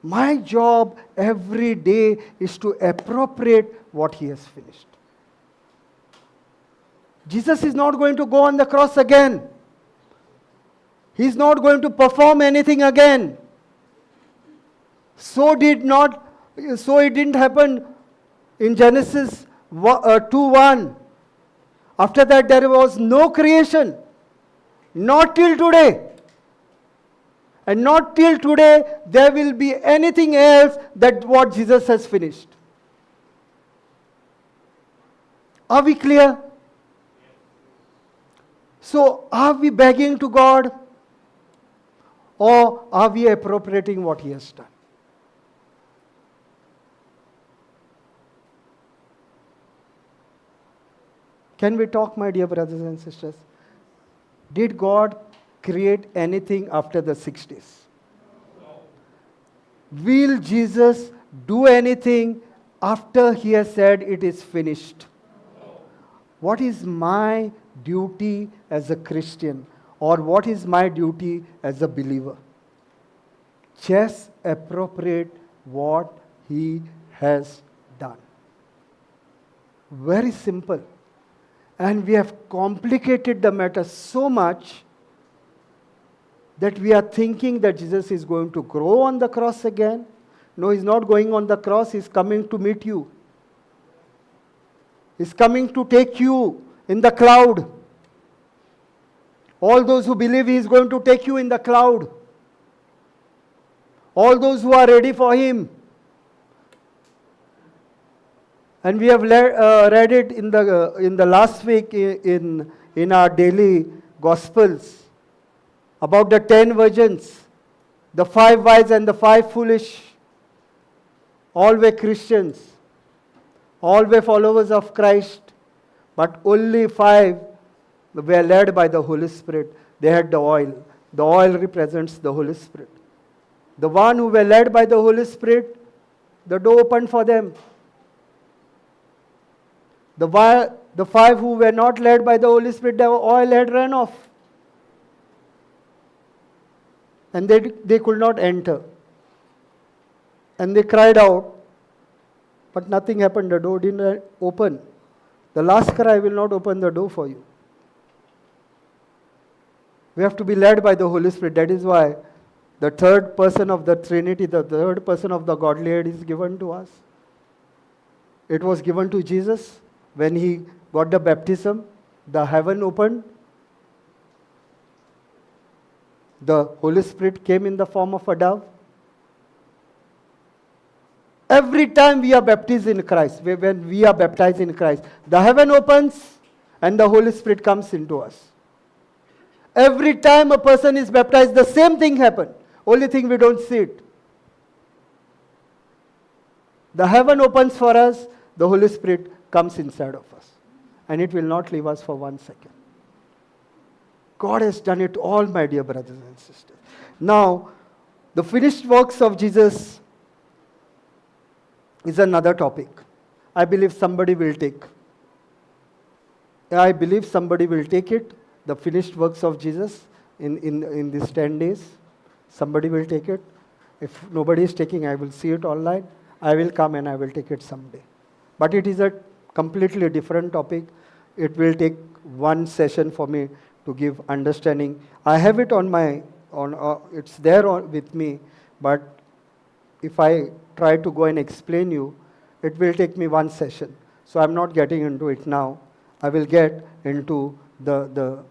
My job every day is to appropriate what He has finished. Jesus is not going to go on the cross again. He is not going to perform anything again. So it didn't happen in Genesis 2:1. After that there was no creation. Not till today. And not till today there will be anything else that what Jesus has finished. Are we clear? So are we begging to God? Or are we appropriating what He has done? Can we talk, my dear brothers and sisters? Did God create anything after the 6 days? No. Will Jesus do anything after He has said it is finished? No. What is my duty as a Christian? Or what is my duty as a believer? Just appropriate what He has done. Very simple. And we have complicated the matter so much that we are thinking that Jesus is going to grow on the cross again. No, He's not going on the cross. He's coming to meet you. He's coming to take you in the cloud. All those who believe He is going to take you in the cloud. All those who are ready for Him. And we have read it in the last week in our daily Gospels. about the 10 virgins, the 5 wise and the 5 foolish. All were Christians. All were followers of Christ. But only 5 were led by the Holy Spirit. They had the oil. The oil represents the Holy Spirit. The one who were led by the Holy Spirit, the door opened for them. The 5 who were not led by the Holy Spirit, the oil had run off. And they could not enter. And they cried out, but nothing happened. The door didn't open. The last cry will not open the door for you. We have to be led by the Holy Spirit. That is why the third person of the Trinity, the third person of the Godhead is given to us. It was given to Jesus when he got the baptism. The heaven opened. The Holy Spirit came in the form of a dove. Every time we are baptized in Christ, when we are baptized in Christ, the heaven opens and the Holy Spirit comes into us. Every time a person is baptized, the same thing happens. Only thing we don't see it. The heaven opens for us, the Holy Spirit comes inside of us. And it will not leave us for 1 second. God has done it all, my dear brothers and sisters. Now, the finished works of Jesus is another topic. I believe somebody will take. I believe somebody will take it, the finished works of Jesus in these 10 days. Somebody will take it. If nobody is taking, I will see it online. I will come and I will take it someday. But it is a completely different topic. It will take one session for me to give understanding. I have it it's there with me, but if I try to go and explain you, it will take me one session. So I'm not getting into it now. I will get into the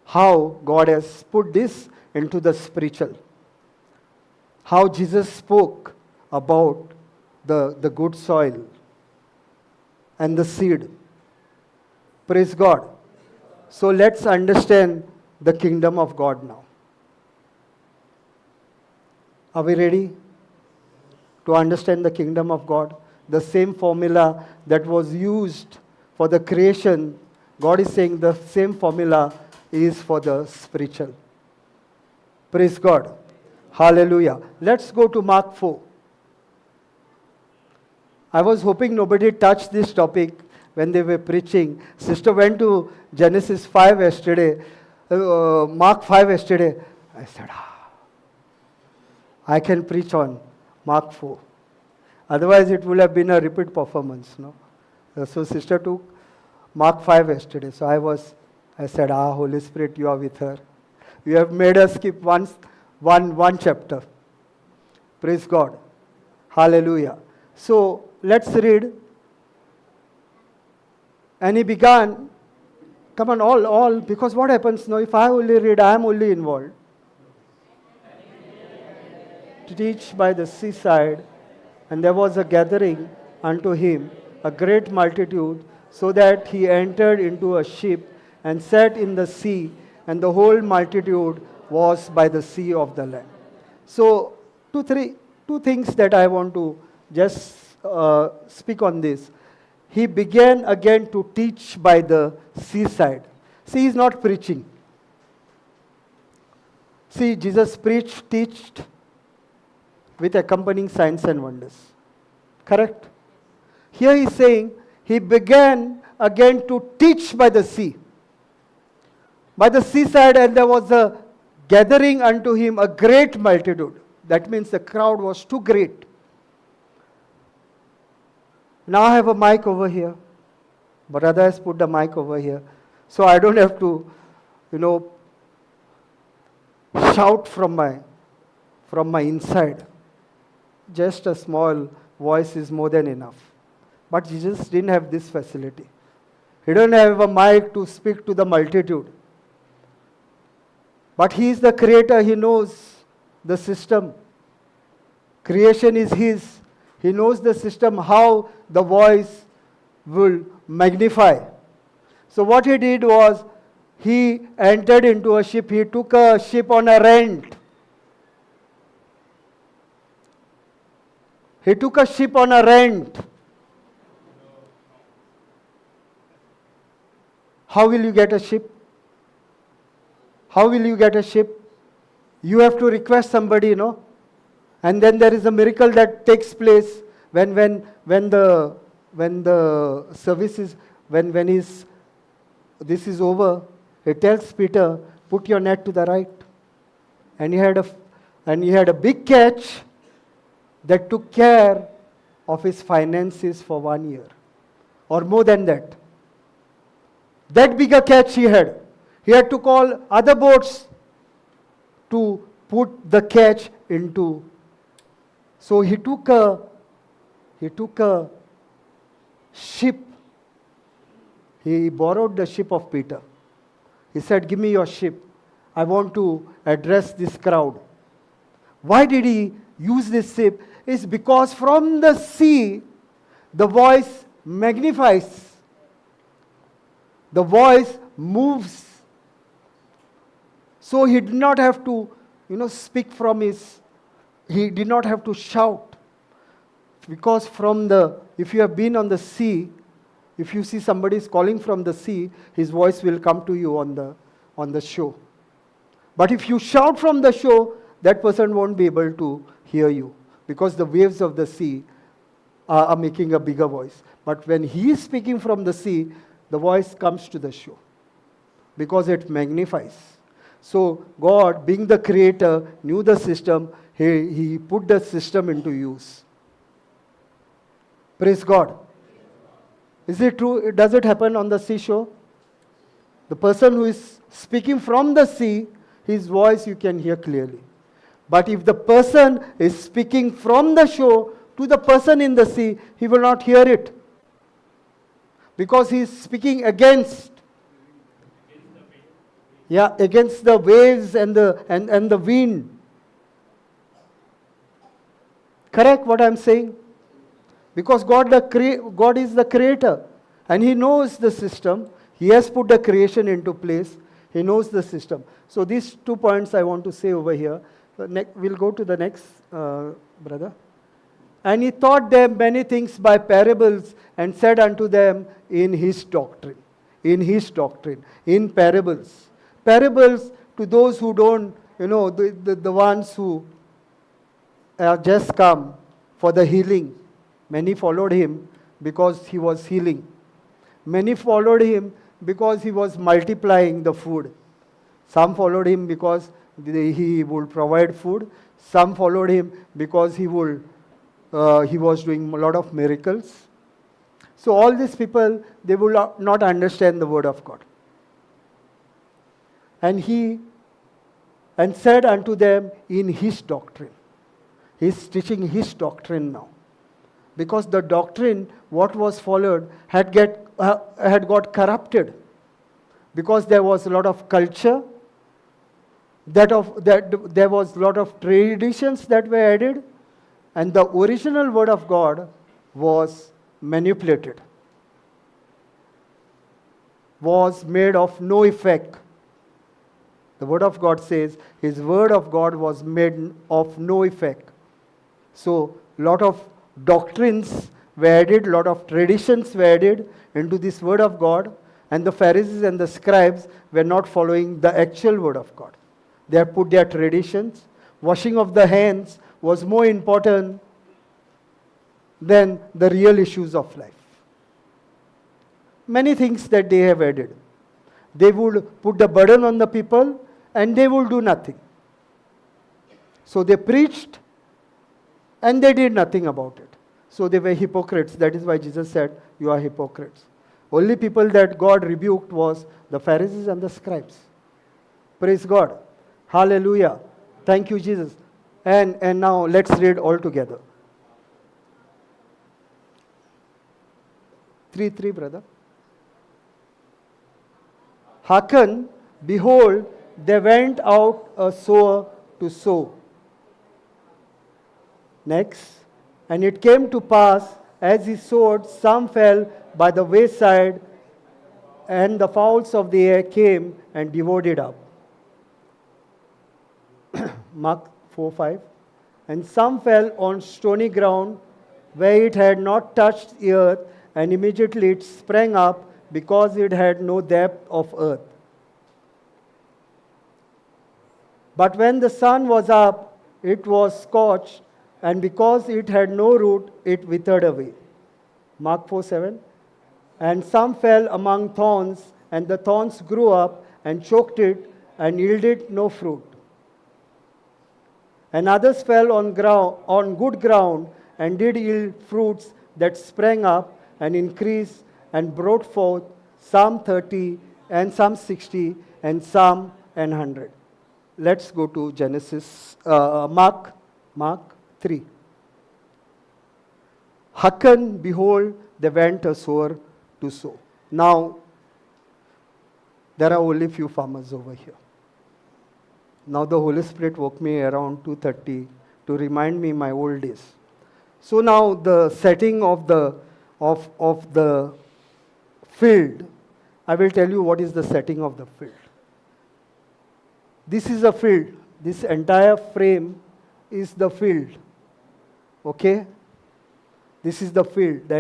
how God has put this into the spiritual. How Jesus spoke about the good soil and the seed. Praise God. So let's understand the kingdom of God now. Are we ready to understand the kingdom of God? The same formula that was used for the creation, God is saying the same formula is for the spiritual. Praise God. Hallelujah. Let's go to Mark 4. I was hoping nobody touched this topic when they were preaching. Sister went to Genesis 5 yesterday, Mark 5 yesterday. I said, I can preach on Mark 4. Otherwise, it would have been a repeat performance. No? So sister took Mark 5 yesterday. So I said, Holy Spirit, you are with her. You have made us skip one chapter. Praise God. Hallelujah. So let's read. And he began, come on, all, because what happens now, if I only read, I am only involved. To teach by the seaside, and there was a gathering unto him, a great multitude, so that he entered into a ship and sat in the sea, and the whole multitude was by the sea of the land. So, two things that I want to just speak on this. He began again to teach by the seaside. See, he's not preaching. See, Jesus teached with accompanying signs and wonders. Correct? Here he's saying, he began again to teach by the sea. By the seaside, and there was a gathering unto him a great multitude. That means the crowd was too great. Now I have a mic over here. Brother has put the mic over here. So I don't have to, shout from my inside. Just a small voice is more than enough. But Jesus didn't have this facility. He didn't have a mic to speak to the multitude. But he is the creator. He knows the system. Creation is his. He knows the system, how the voice will magnify. So what he did was, he entered into a ship. He took a ship on a rent. He took a ship on a rent. How will you get a ship? How will you get a ship? You have to request somebody, and then there is a miracle that takes place when the service is this is over. It tells Peter, put your net to the right, and he had a big catch that took care of his finances for 1 year, or more than that. That bigger catch he had. He had to call other boats to put the catch into. So he took a ship. He borrowed the ship of Peter. He said, give me your ship. I want to address this crowd. Why did he use this ship? It's because from the sea, the voice magnifies. The voice moves. So he did not have to, speak from he did not have to shout. Because if you have been on the sea, if you see somebody is calling from the sea, his voice will come to you on the shore. But if you shout from the shore, that person won't be able to hear you, because the waves of the sea are making a bigger voice. But when he is speaking from the sea, the voice comes to the shore, because it magnifies. So God, being the creator, knew the system. He put the system into use. Praise God. Is it true? Does it happen on the seashore? The person who is speaking from the sea, his voice you can hear clearly. But if the person is speaking from the shore to the person in the sea, he will not hear it. Because he is speaking against the waves and the wind. Correct what I am saying? Because God is the creator, and he knows the system. He has put the creation into place. He knows the system. So these 2 points I want to say over here. We'll go to the next, brother. And he taught them many things by parables, and said unto them in his doctrine, in parables. Parables, to those who don't, the ones who have just come for the healing. Many followed him because he was healing. Many followed him because he was multiplying the food. Some followed him because he would provide food. Some followed him because he was doing a lot of miracles. So all these people, they will not understand the word of God. And said unto them in his doctrine. He's teaching his doctrine now. Because the doctrine, what was followed, had got corrupted. Because there was a lot of culture, there was a lot of traditions that were added, and the original word of God was manipulated, was made of no effect. The word of God says his word of God was made of no effect. So a lot of doctrines were added, a lot of traditions were added into this word of God, and the Pharisees and the scribes were not following the actual word of God. They had put their traditions. Washing of the hands was more important than the real issues of life. Many things that they have added. They would put the burden on the people, and they would do nothing. So they preached, and they did nothing about it. So they were hypocrites. That is why Jesus said, you are hypocrites. Only people that God rebuked was the Pharisees and the scribes. Praise God. Hallelujah. Thank you, Jesus. And now let's read all together. 3:3, brother. Hearken, behold, there went out a sower to sow. Next. And it came to pass, as he sowed, some fell by the wayside, and the fowls of the air came and devoured it up. Mark 4:5. And some fell on stony ground where it had not touched the earth, and immediately it sprang up because it had no depth of earth. But when the sun was up, it was scorched, and because it had no root, it withered away. Mark 4:7. And some fell among thorns, and the thorns grew up and choked it, and yielded no fruit. And others fell on good ground, and did yield fruits that sprang up and increased, and brought forth some 30, and some 60, and some 100. Let's go to Mark 3. Hearken, behold, they went a sower to sow. Now, there are only few farmers over here. Now the Holy Spirit woke me around 2:30 to remind me my old days. So now the setting of the field, I will tell you what is the setting of the field. This is a field. This entire frame is the field. Okay? This is the field. The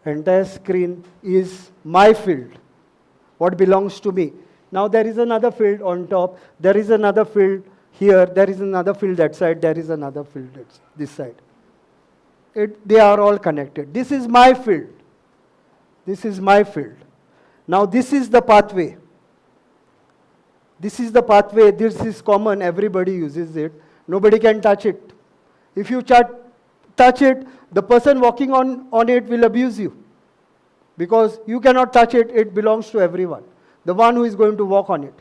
entire screen is my field. What belongs to me. Now there is another field on top. There is another field here. There is another field that side. There is another field this side. They are all connected. This is my field. This is my field. Now this is the pathway. This is the pathway. This is common. Everybody uses it. Nobody can touch it. If you touch it, the person walking on it will abuse you. Because you cannot touch it. It belongs to everyone. The one who is going to walk on it.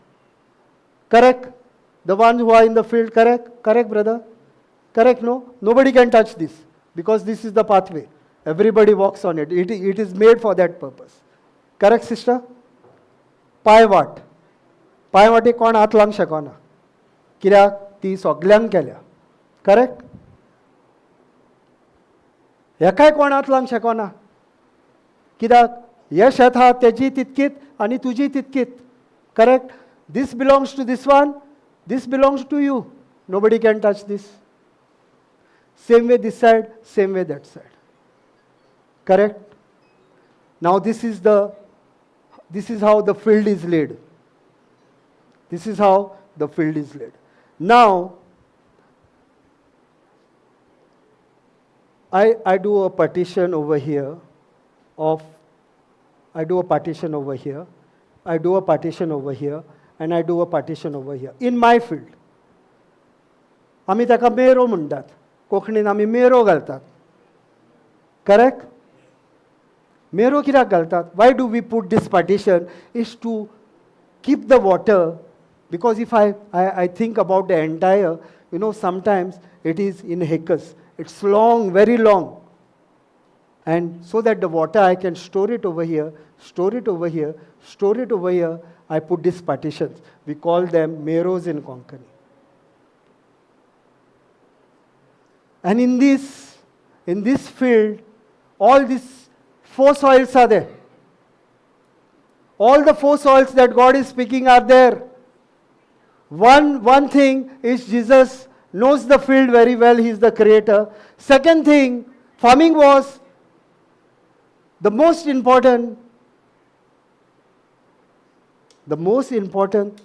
Correct? The ones who are in the field, correct? Correct, brother? Correct, no? Nobody can touch this. Because this is the pathway. Everybody walks on it. It is made for that purpose. Correct, sister? पायवाट. पायवाटी कोण हात लावंक शकना. कित्याक ती सगळ्यांक केल्या. Correct? हेकाय कोण हात लावंक शकना. कित्याक हे शेत आहा तेजी तितकीत आनी तुजी तितकीत. Correct? This belongs to this one. This belongs to you. Nobody can touch this. Same way this side, same way that side. Correct? Now this is how the field is laid. This is how the field is laid. Now, I do a partition over here I do a partition over here, I do a partition over here, and I do a partition over here. In my field. आमी ताका मेरो म्हणटात. कोंकणीन आमी मेरो घालतात. Correct? मेरो कित्याक घालतात? Why do we put this partition? Is to keep the water, because if I think about the entire, sometimes it is in acres. It's long, very long. And so that the water, I can store it over here, store it over here, store it over here. I put these partitions. We call them meros in Konkani. And in this field, all these 4 soils are there. All the 4 soils that God is speaking are there. One thing is Jesus knows the field very well. He is the creator. Second thing, farming was the most important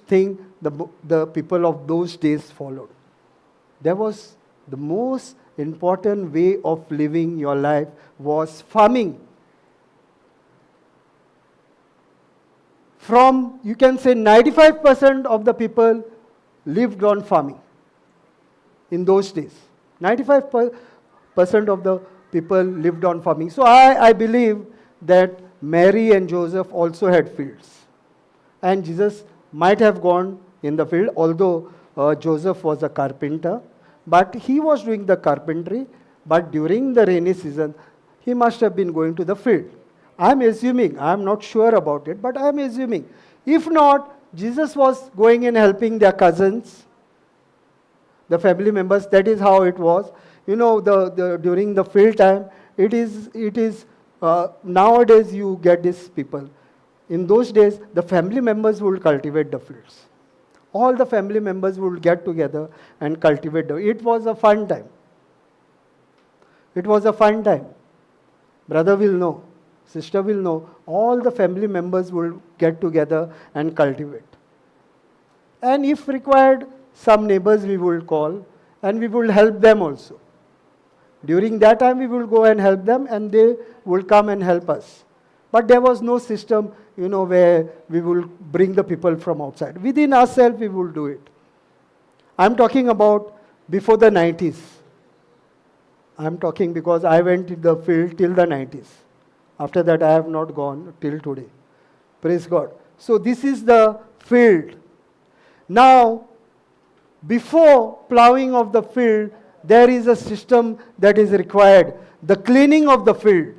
thing the people of those days followed. There was the most important way of living your life was farming. From, you can say, 95% of the people lived on farming in those days. 95% of the people lived on farming. So I believe that Mary and Joseph also had fields. And Jesus might have gone in the field, although Joseph was a carpenter. But he was doing the carpentry. But during the rainy season, he must have been going to the field. I'm assuming, I'm not sure about it, but I'm assuming. If not, Jesus was going and helping their cousins, the family members. That is how it was. During the field time, it is Nowadays you get these people. In those days, the family members would cultivate the fields. All the family members would get together and cultivate the. It was a fun time. It was a fun time. Brother will know, sister will know. All the family members will get together and cultivate. And if required, some neighbors we will call and we will help them also. During that time, we will go and help them and they will come and help us. But there was no system, where we will bring the people from outside. Within ourselves, we will do it. I'm talking about before the 90s. I'm talking because I went in the field till the 90s. After that, I have not gone till today. Praise God. So this is the field. Now, before plowing of the field, there is a system that is required. The cleaning of the field.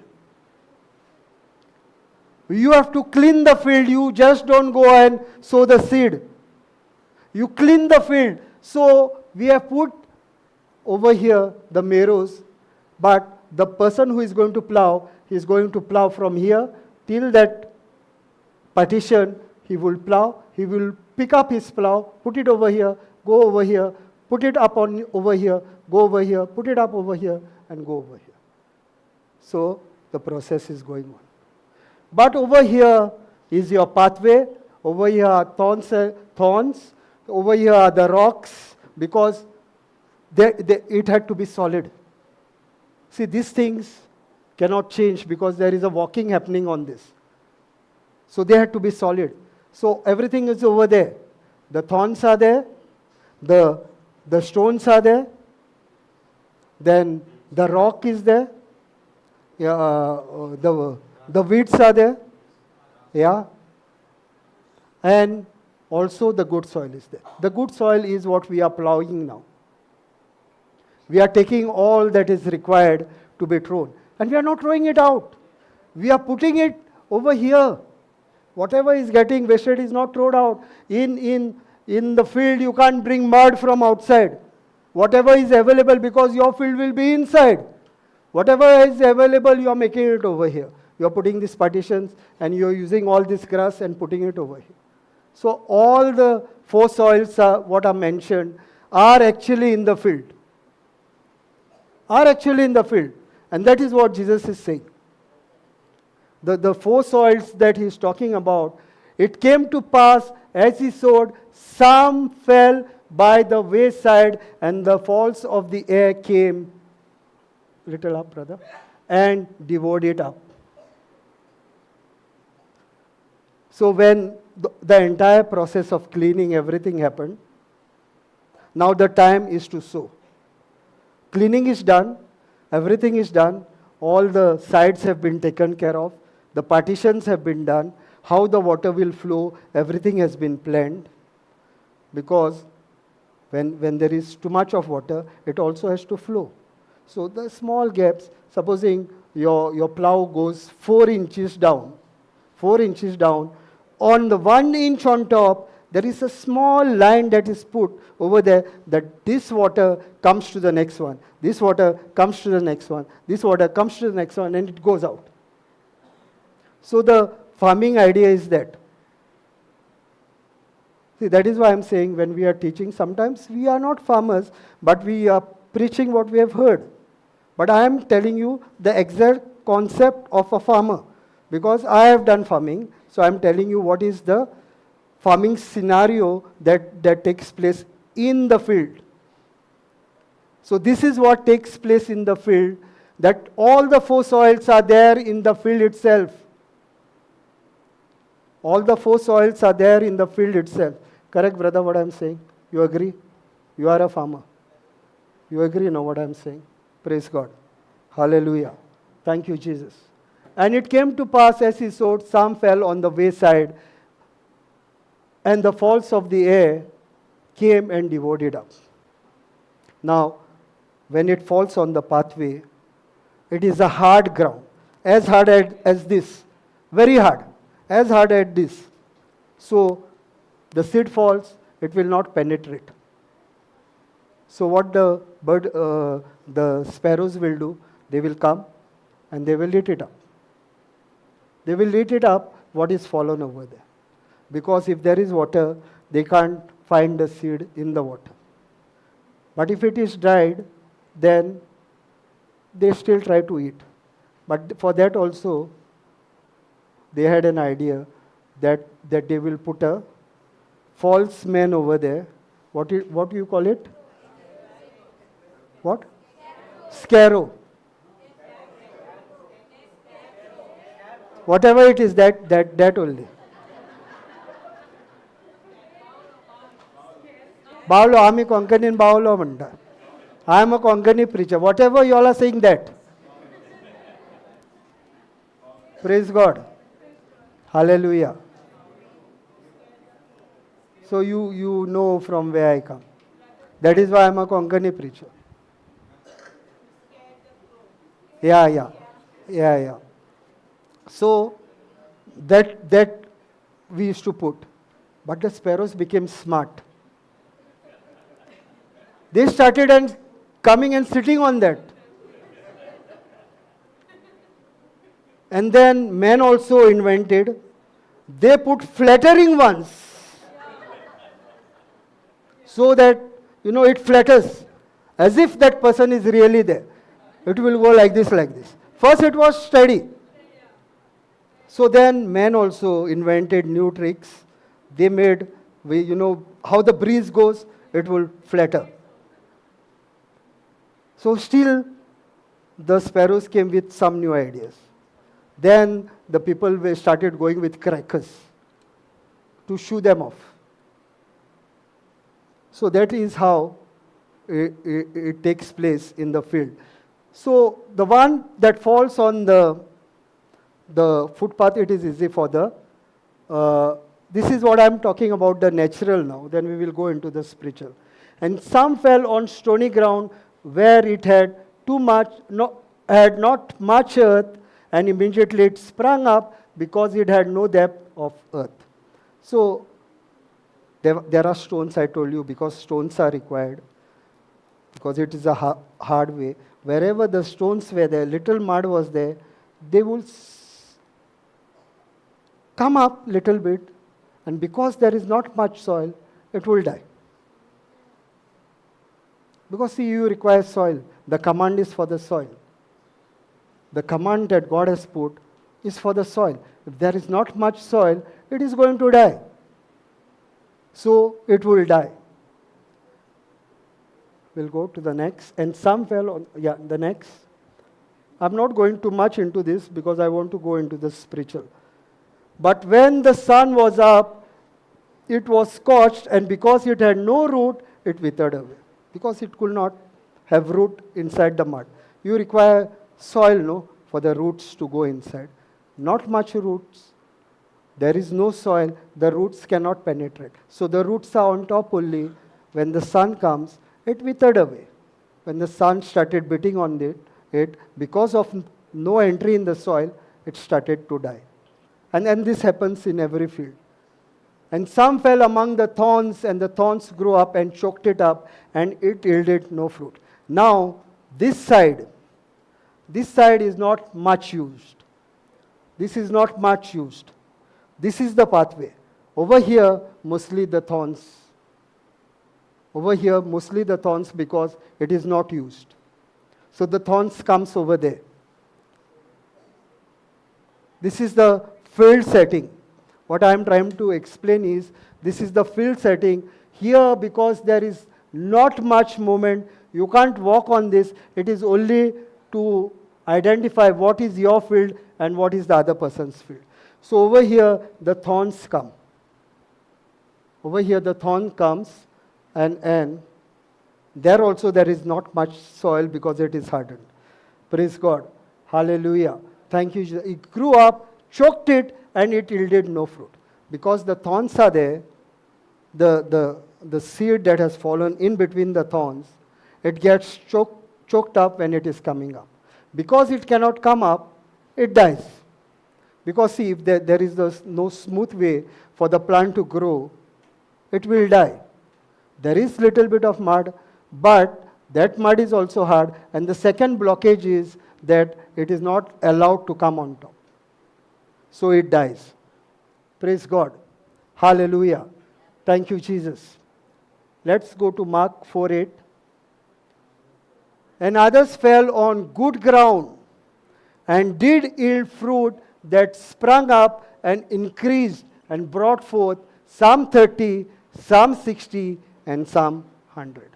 You have to clean the field. You just don't go and sow the seed. You clean the field. So we have put over here the marrows, but the person who is going to plow, he is going to plow from here till that partition. He will plow. He will pick up his plow, put it over here, go over here, put it up on over here, go over here, put it up over here, and go over here. So the process is going on. But over here is your pathway. Over here are thorns. Over here are the rocks, because it had to be solid. See, these things cannot change because there is a walking happening on this. So they had to be solid. So everything is over there. The thorns are there. The stones are there. Then the rock is there. The weeds are there. Yeah. And also the good soil is there. The good soil is what we are plowing now. We are taking all that is required to be thrown. And we are not throwing it out. We are putting it over here. Whatever is getting wasted is not thrown out. In the field, you can't bring mud from outside. Whatever is available, because your field will be inside. Whatever is available, you are making it over here. You are putting these partitions and you are using all this grass and putting it over here. So all the four soils what are mentioned are actually in the field. Are actually in the field. And that is what Jesus is saying. The four soils that he is talking about, it came to pass as he sowed, some fell by the wayside, and the fowls of the air came, little up, brother, and devoured it up. So when the entire process of cleaning everything happened, now the time is to sow. Cleaning is done, everything is done, all the sides have been taken care of, the partitions have been done, how the water will flow, everything has been planned. Because when there is too much of water, it also has to flow. So the small gaps, supposing your plow goes 4 inches down, on the 1 inch on top, there is a small line that is put over there, that this water comes to the next one, this water comes to the next one, this water comes to the next one, and it goes out. So the farming idea is that. See, that is why I'm saying when we are teaching, sometimes we are not farmers, but we are preaching what we have heard. But I am telling you the exact concept of a farmer, because I have done farming, so I am telling you what is the farming scenario that takes place in the field. So this is what takes place in the field, that all the four soils are there in the field itself. All the four soils are there in the field itself. Correct, brother, what I am saying? You agree? You are a farmer. You agree now what I am saying? Praise God. Hallelujah. Thank you, Jesus. And it came to pass as he sowed, some fell on the wayside, and the fowls of the air came and devoured it up. Now, when it falls on the pathway, it is a hard ground, as hard as this, very hard, as hard as this. So, the seed falls, it will not penetrate. So what the sparrows will do, they will come and they will eat it up. They will eat it up, what is fallen over there. Because if there is water, they can't find the seed in the water. But if it is dried, then they still try to eat. But for that also, they had an idea that they will put a false man over there. What do you call it? What? Sparrow. Whatever it is, that only. Bawlo, आम्ही कोंकणीन बावलो म्हणटा. I am a Konkani preacher. Whatever you all are saying that. Praise God. Hallelujah. So you know from where I come. That is why I am a Konkani preacher. Yeah. So that we used to put. But the sparrows became smart. They started coming and sitting on that. And then men also invented, they put flattering ones. So that, it flatters. As if that person is really there. It will go like this. First it was steady. So then men also invented new tricks. They made, how the breeze goes, it will flatter. So still, the sparrows came with some new ideas. Then the people started going with crackers to shoo them off. So that is how it takes place in the field. So the one that falls on the footpath, it is easy for this is what I am talking about, the natural now. Then we will go into the spiritual. And some fell on stony ground where it had not much earth, and immediately it sprang up because it had no depth of earth. So there are stones, I told you, because stones are required, because it is a hard way. Wherever the stones were there, little mud was there, they will come up little bit, and because there is not much soil, it will die. Because see, you require soil. The command is for the soil. The command that God has put is for the soil. If there is not much soil, it is going to die. So it will die. We'll go to the next. And some fell on, the next. I'm not going too much into this because I want to go into the spiritual. But when the sun was up, it was scorched, and because it had no root, it withered away. Because it could not have root inside the mud. You require soil, for the roots to go inside. Not much roots. There is no soil. The roots cannot penetrate. So the roots are on top only. When the sun comes, it withered away. When the sun started beating on it, because of no entry in the soil, it started to die. And this happens in every field. And some fell among the thorns, and the thorns grew up and choked it up, and it yielded no fruit. Now, this side is not much used. This is not much used. This is the pathway. Over here, mostly the thorns. Over here, mostly the thorns because it is not used. So the thorns comes over there. This is the field setting. What I am trying to explain is, this is the field setting. Here, because there is not much movement, you can't walk on this. It is only to identify what is your field and what is the other person's field. So over here, the thorns come. Over here, the thorn comes, and there also there is not much soil because it is hardened. Praise God. Hallelujah. Thank you, Jesus. It grew up, choked it, and it yielded no fruit. Because the thorns are there, the seed that has fallen in between the thorns, it gets choked up when it is coming up. Because it cannot come up, it dies. Because see, if there is no smooth way for the plant to grow, it will die. There is little bit of mud, but that mud is also hard. And the second blockage is that it is not allowed to come on top. so it dies. Praise God. Hallelujah. Thank you, Jesus. Let's go to Mark 4:8. And others fell on good ground and did yield fruit that sprung up and increased and brought forth some 30, some 60, and some 100.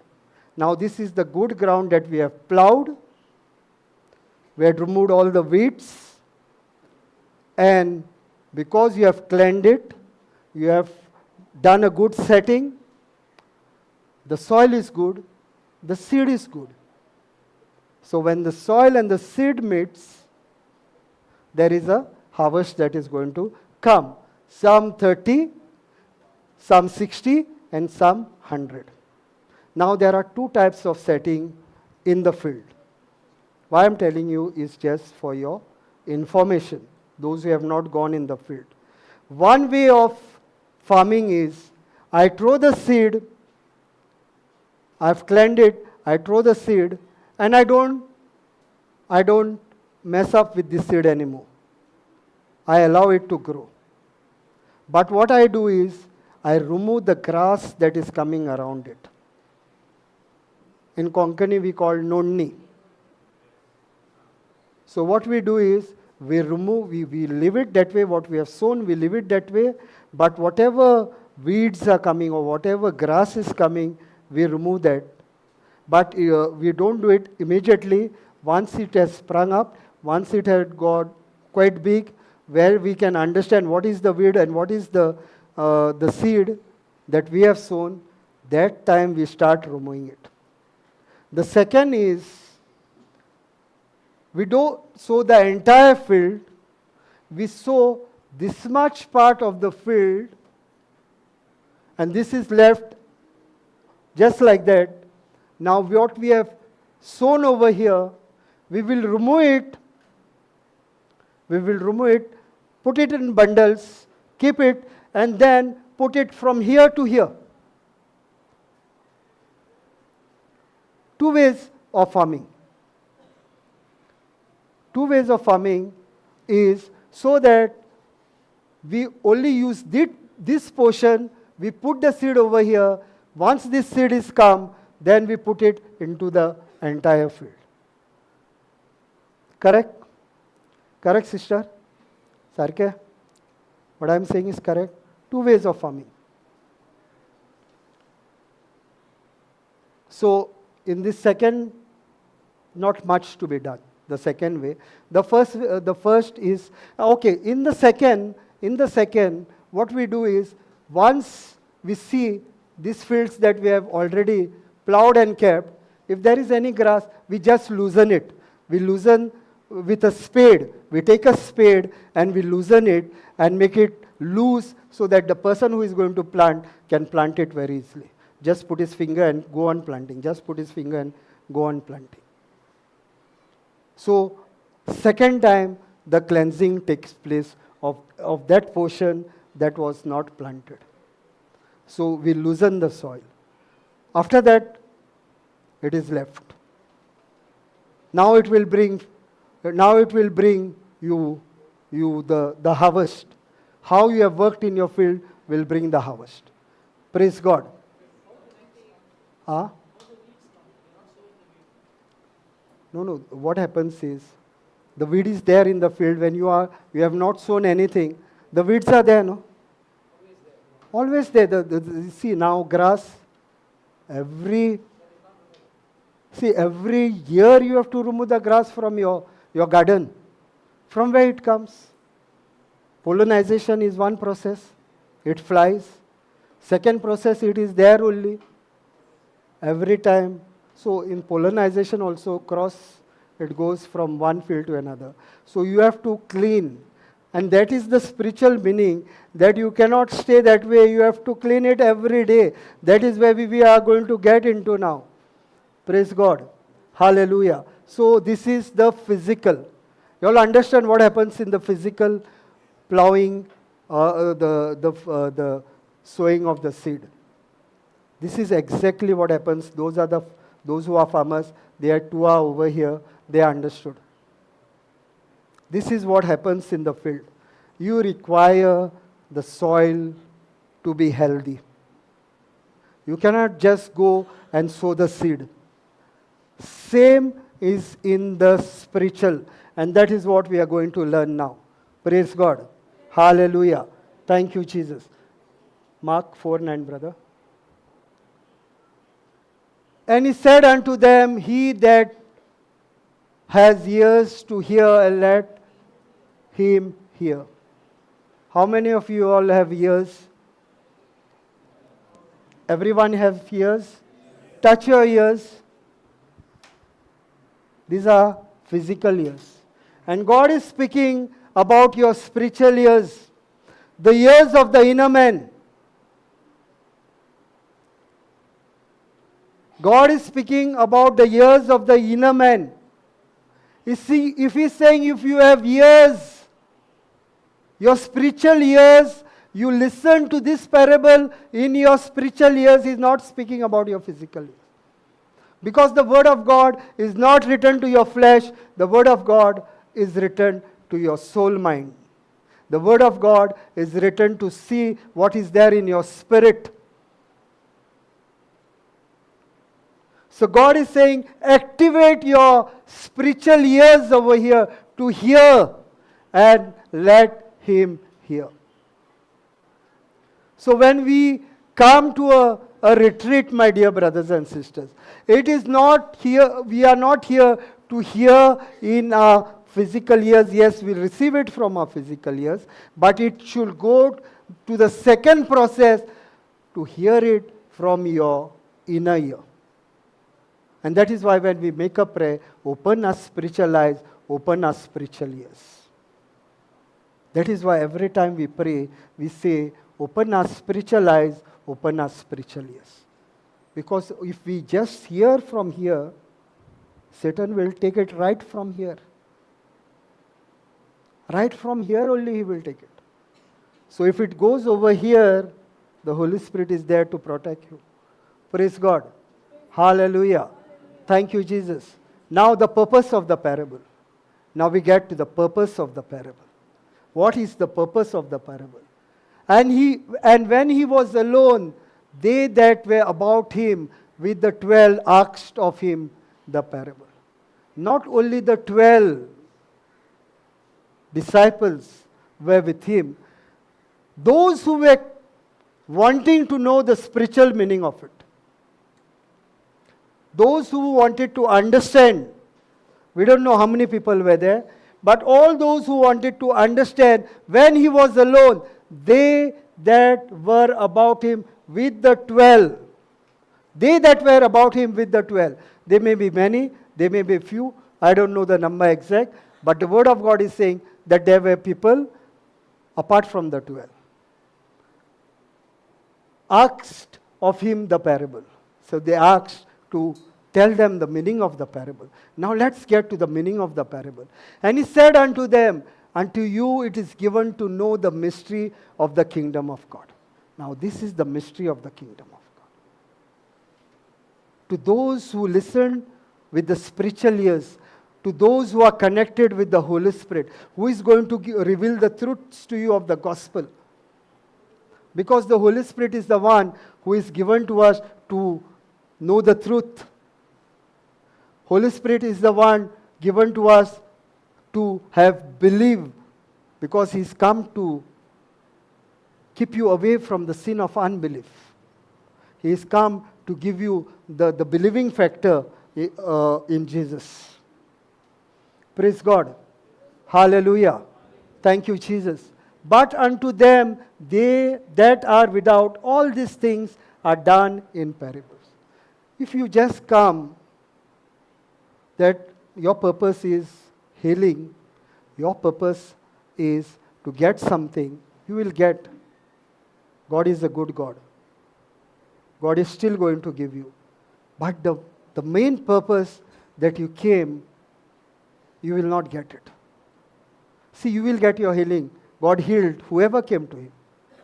Now this is the good ground that we have plowed. We had removed all the weeds. And because you have cleansed it, you have done a good setting, the soil is good, the seed is good. So when the soil and the seed meets, there is a harvest that is going to come. Some 30, some 60, and some 100. Now there are two types of setting in the field. Why I am telling you is just for your information, those who have not gone in the field. One way of farming is, I throw the seed, I've cleansed it, I throw the seed, and I don't mess up with the seed anymore. I allow it to grow. But what I do is, I remove the grass that is coming around it. In Konkani we call nonni. So what we do is, we leave it that way, what we have sown, we leave it that way, but whatever weeds are coming or whatever grass is coming, we remove that. But we don't do it immediately. Once it has sprung up, once it had got quite big, where we can understand what is the weed and what is the seed that we have sown, that time we start removing it. The second is, we don't sow the entire field, we sow this much part of the field, and this is left just like that. Now what we have sown over here, we will remove it, put it in bundles, keep it, and then put it from here to here. Two ways of farming. Two ways of farming is so that we only use this portion, we put the seed over here. Once this seed is come, then we put it into the entire field. Correct? Correct, sister? Sarke? What I am saying is correct. Two ways of farming. So, in this second, not much to be done. The second way. The first is, okay, in the second, what we do is, once we see these fields that we have already plowed and kept, if there is any grass, we just loosen it. We loosen with a spade. We take a spade and we loosen it and make it loose so that the person who is going to plant can plant it very easily. Just put his finger and go on planting. Just put his finger and go on planting. So, second time, the cleansing takes place of that portion that was not planted. So, we loosen the soil. After that, it is left. Now it will bring you the harvest. How you have worked in your field will bring the harvest. Praise God. No. What happens is, the weed is there in the field when you have not sown anything. The weeds are there, no? Always there. See now grass. Every year you have to remove the grass from your garden. From where it comes? Pollinization is one process. It flies. Second process, it is there only. Every time. So in pollinization also it goes from one field to another. So you have to clean. And that is the spiritual meaning, that you cannot stay that way. You have to clean it every day. That is where we are going to get into now. Praise God. Hallelujah. So this is the physical. You all understand what happens in the physical plowing, the sowing of the seed. This is exactly what happens. Those who are farmers, they are two are over here, they understood. This is what happens in the field. you require the soil to be healthy. You cannot just go and sow the seed. Same is in the spiritual, and that is what we are going to learn now. Praise God. Hallelujah. Thank you, Jesus. Mark 4:9, brother. And he said unto them, he that has ears to hear, let him hear. How many of you all have ears? Everyone have ears? Touch your ears. These are physical ears. And God is speaking about your spiritual ears, the ears of the inner man. God is speaking about the ears of the inner man. You see, if He's saying if you have ears, your spiritual ears, you listen to this parable in your spiritual ears, He's not speaking about your physical ears. Because the Word of God is not written to your flesh, the Word of God is written to your soul mind. The Word of God is written to see what is there in your spirit. So God is saying, activate your spiritual ears over here to hear and let Him hear. So when we come to a retreat, my dear brothers and sisters, it is not here, we are not here to hear in our physical ears. Yes, we receive it from our physical ears, but it should go to the second process to hear it from your inner ear. And that is why when we make a prayer, open our spiritual eyes, open our spiritual ears. That is why every time we pray, we say, open our spiritual eyes, open our spiritual ears. Because if we just hear from here, Satan will take it right from here. Right from here only he will take it. So if it goes over here, the Holy Spirit is there to protect you. Praise God. Hallelujah. Thank you, Jesus. Now the purpose of the parable. Now we get to the purpose of the parable. What is the purpose of the parable? And when he was alone, they that were about him with the 12 asked of him the parable. Not only the 12 disciples were with him, those who were wanting to know the spiritual meaning of it, those who wanted to understand, we don't know how many people were there, but all those who wanted to understand when he was alone, they that were about him with the 12. They that were about him with the 12. They may be many, they may be few, I don't know the number exact, but the Word of God is saying that there were people apart from the 12. Asked of him the parable. So they asked to tell them the meaning of the parable. Now let's get to the meaning of the parable. And he said unto them, unto you it is given to know the mystery of the kingdom of God. Now this is the mystery of the kingdom of God. To those who listen with the spiritual ears, to those who are connected with the Holy Spirit, who is going to reveal the truths to you of the gospel. Because the Holy Spirit is the one who is given to us to know the truth. Holy Spirit is the one given to us to have believed, because He's come to keep you away from the sin of unbelief. He has come to give you the believing factor in Jesus. Praise God. Hallelujah. Thank you, Jesus. But unto them, they that are without, all these things are done in parables. If you just come, that your purpose is healing, your purpose is to get something, you will get. God is a good God. God is still going to give you. But the main purpose that you came, you will not get it. See, you will get your healing. God healed whoever came to Him.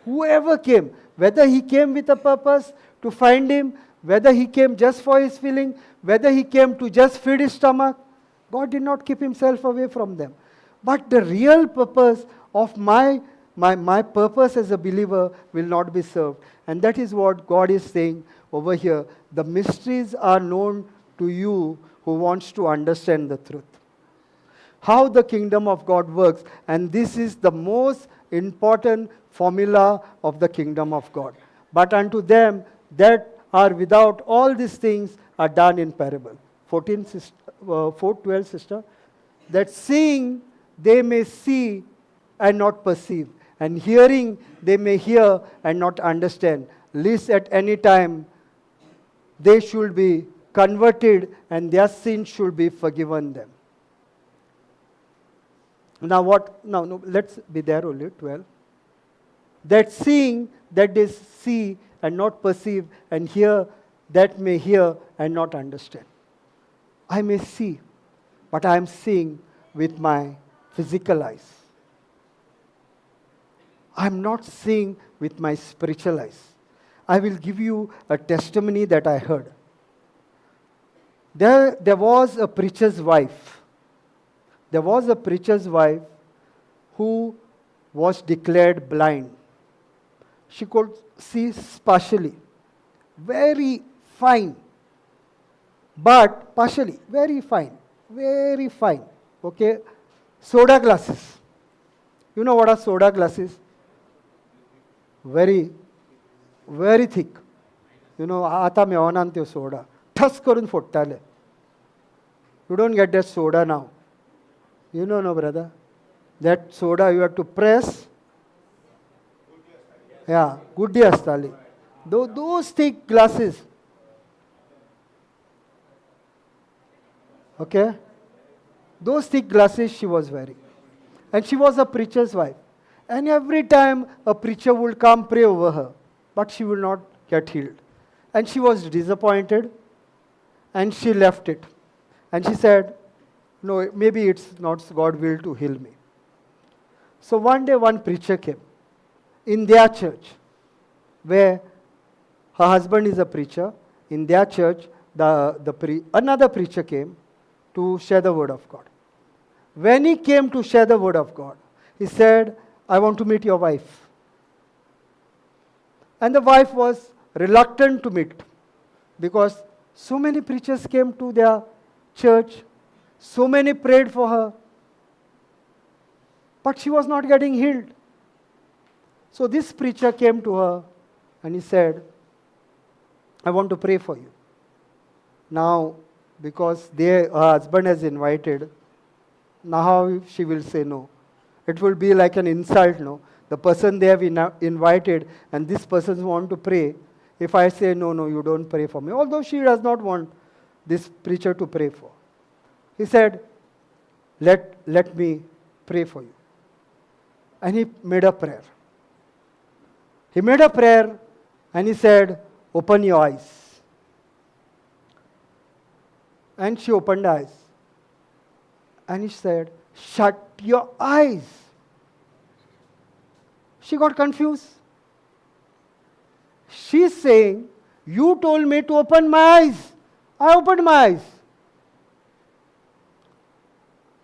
Whoever came, whether he came with a purpose to find Him, whether he came just for his feeling, whether he came to just feed his stomach, God did not keep Himself away from them. But the real purpose of my purpose as a believer will not be served. And that is what God is saying over here. The mysteries are known to you who wants to understand the truth. How the kingdom of God works. And this is the most important formula of the kingdom of God. But unto them that are without, all these things are done in parable. 4:12, sister. That seeing they may see and not perceive, and hearing they may hear and not understand, lest at any time they should be converted and their sins should be forgiven them. Now what? No, let's be there only, 12. That seeing that they see and not perceive, and hear that may hear and not understand. I may see, but I am seeing with my physical eyes. I am not seeing with my spiritual eyes. I will give you a testimony that I heard. There was a preacher's wife. There was a preacher's wife who was declared blind. She could see partially, very fine, but partially, very fine, okay? Soda glasses. You know what are soda glasses? Very, very thick. You know, आता मेवनान त्यो soda. ठस करून फोडटाले. You don't get that soda now. You know, no, brother. That soda you have to press. Yeah, goodie astali. Those thick glasses. Okay? Those thick glasses she was wearing. And she was a preacher's wife. And every time a preacher would come pray over her, but she will not get healed. And she was disappointed, and she left it. And she said, no, maybe it's not God's will to heal me. So one day one preacher came in their church, where her husband is a preacher. In their church, another preacher came to share the word of God. When he came to share the word of God, he said, I want to meet your wife. And the wife was reluctant to meet, because so many preachers came to their church, so many prayed for her, but she was not getting healed. So this preacher came to her and he said, I want to pray for you. Now, because her husband has invited, now how she will say no? It will be like an insult, no? The person they have invited and this person wants to pray. If I say, no, you don't pray for me, although she does not want this preacher to pray for. He said, let me pray for you. And he made a prayer. He made a prayer and he said, open your eyes. And she opened her eyes. And he said, shut your eyes. She got confused. She's saying, you told me to open my eyes. I opened my eyes.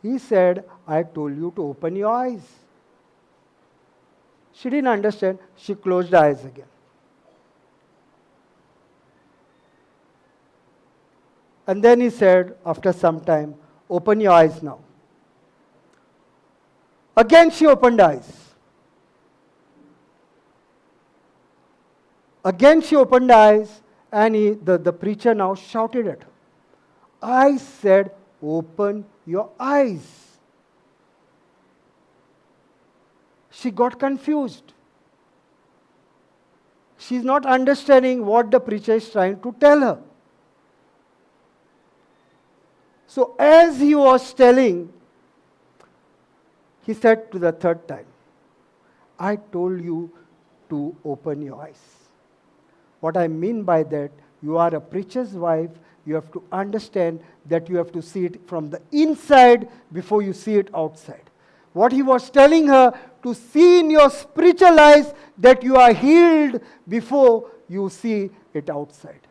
He said, I told you to open your eyes. She didn't understand. She closed her eyes again. And then he said, after some time, open your eyes now. Again she opened her eyes. Again she opened her eyes, and the preacher now shouted at her. I said, open your eyes. She got confused. She's not understanding what the preacher is trying to tell her. So as he was telling, he said to the third time, I told you to open your eyes. What I mean by that, you are a preacher's wife. You have to understand that you have to see it from the inside before you see it outside. What he was telling her, to see in your spiritual eyes that you are healed before you see it outside.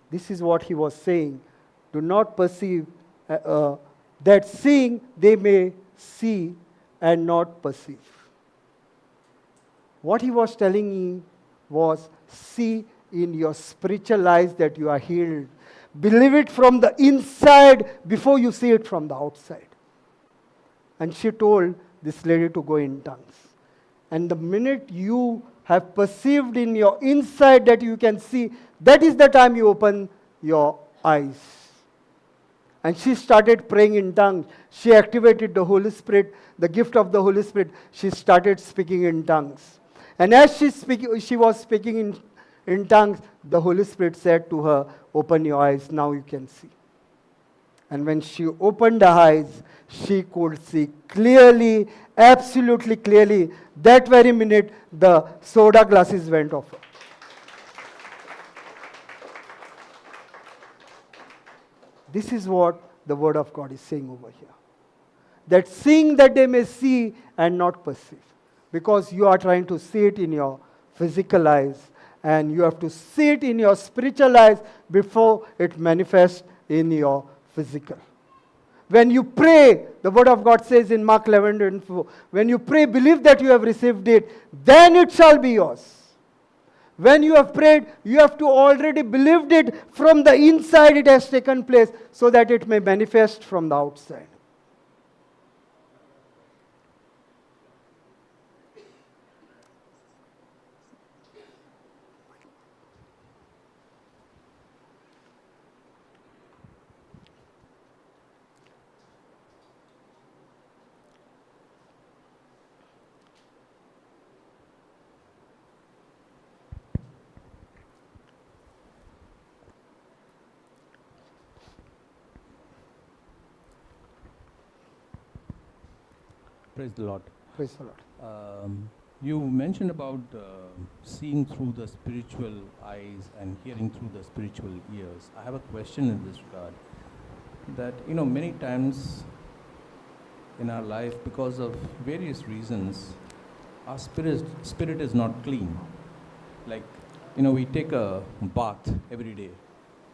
This is what he was saying. Do not perceive that seeing they may see and not perceive. What he was telling me was, see in your spiritual eyes that you are healed. Believe it from the inside before you see it from the outside. And she told this lady to go in tongues. And the minute you have perceived in your inside that you can see, that is the time you open your eyes. And she started praying in tongues. She activated the Holy Spirit, the gift of the Holy Spirit. She started speaking in tongues. And as she was speaking in tongues, the Holy Spirit said to her, open your eyes, now you can see. And when she opened her eyes, she could see clearly, absolutely clearly. That very minute, the soda glasses went off. This is what the Word of God is saying over here. That seeing that they may see and not perceive. Because you are trying to see it in your physical eyes, and you have to see it in your spiritual eyes before it manifests in your physical. When you pray, the Word of God says in Mark 11:4, when you pray, believe that you have received it, then it shall be yours. When you have prayed, you have to already believed it from the inside it has taken place so that it may manifest from the outside.
Praise the Lord.
Praise the Lord.
You mentioned about seeing through the spiritual eyes and hearing through the spiritual ears. I have a question in this regard. That, many times in our life, because of various reasons, our spirit is not clean. Like, we take a bath every day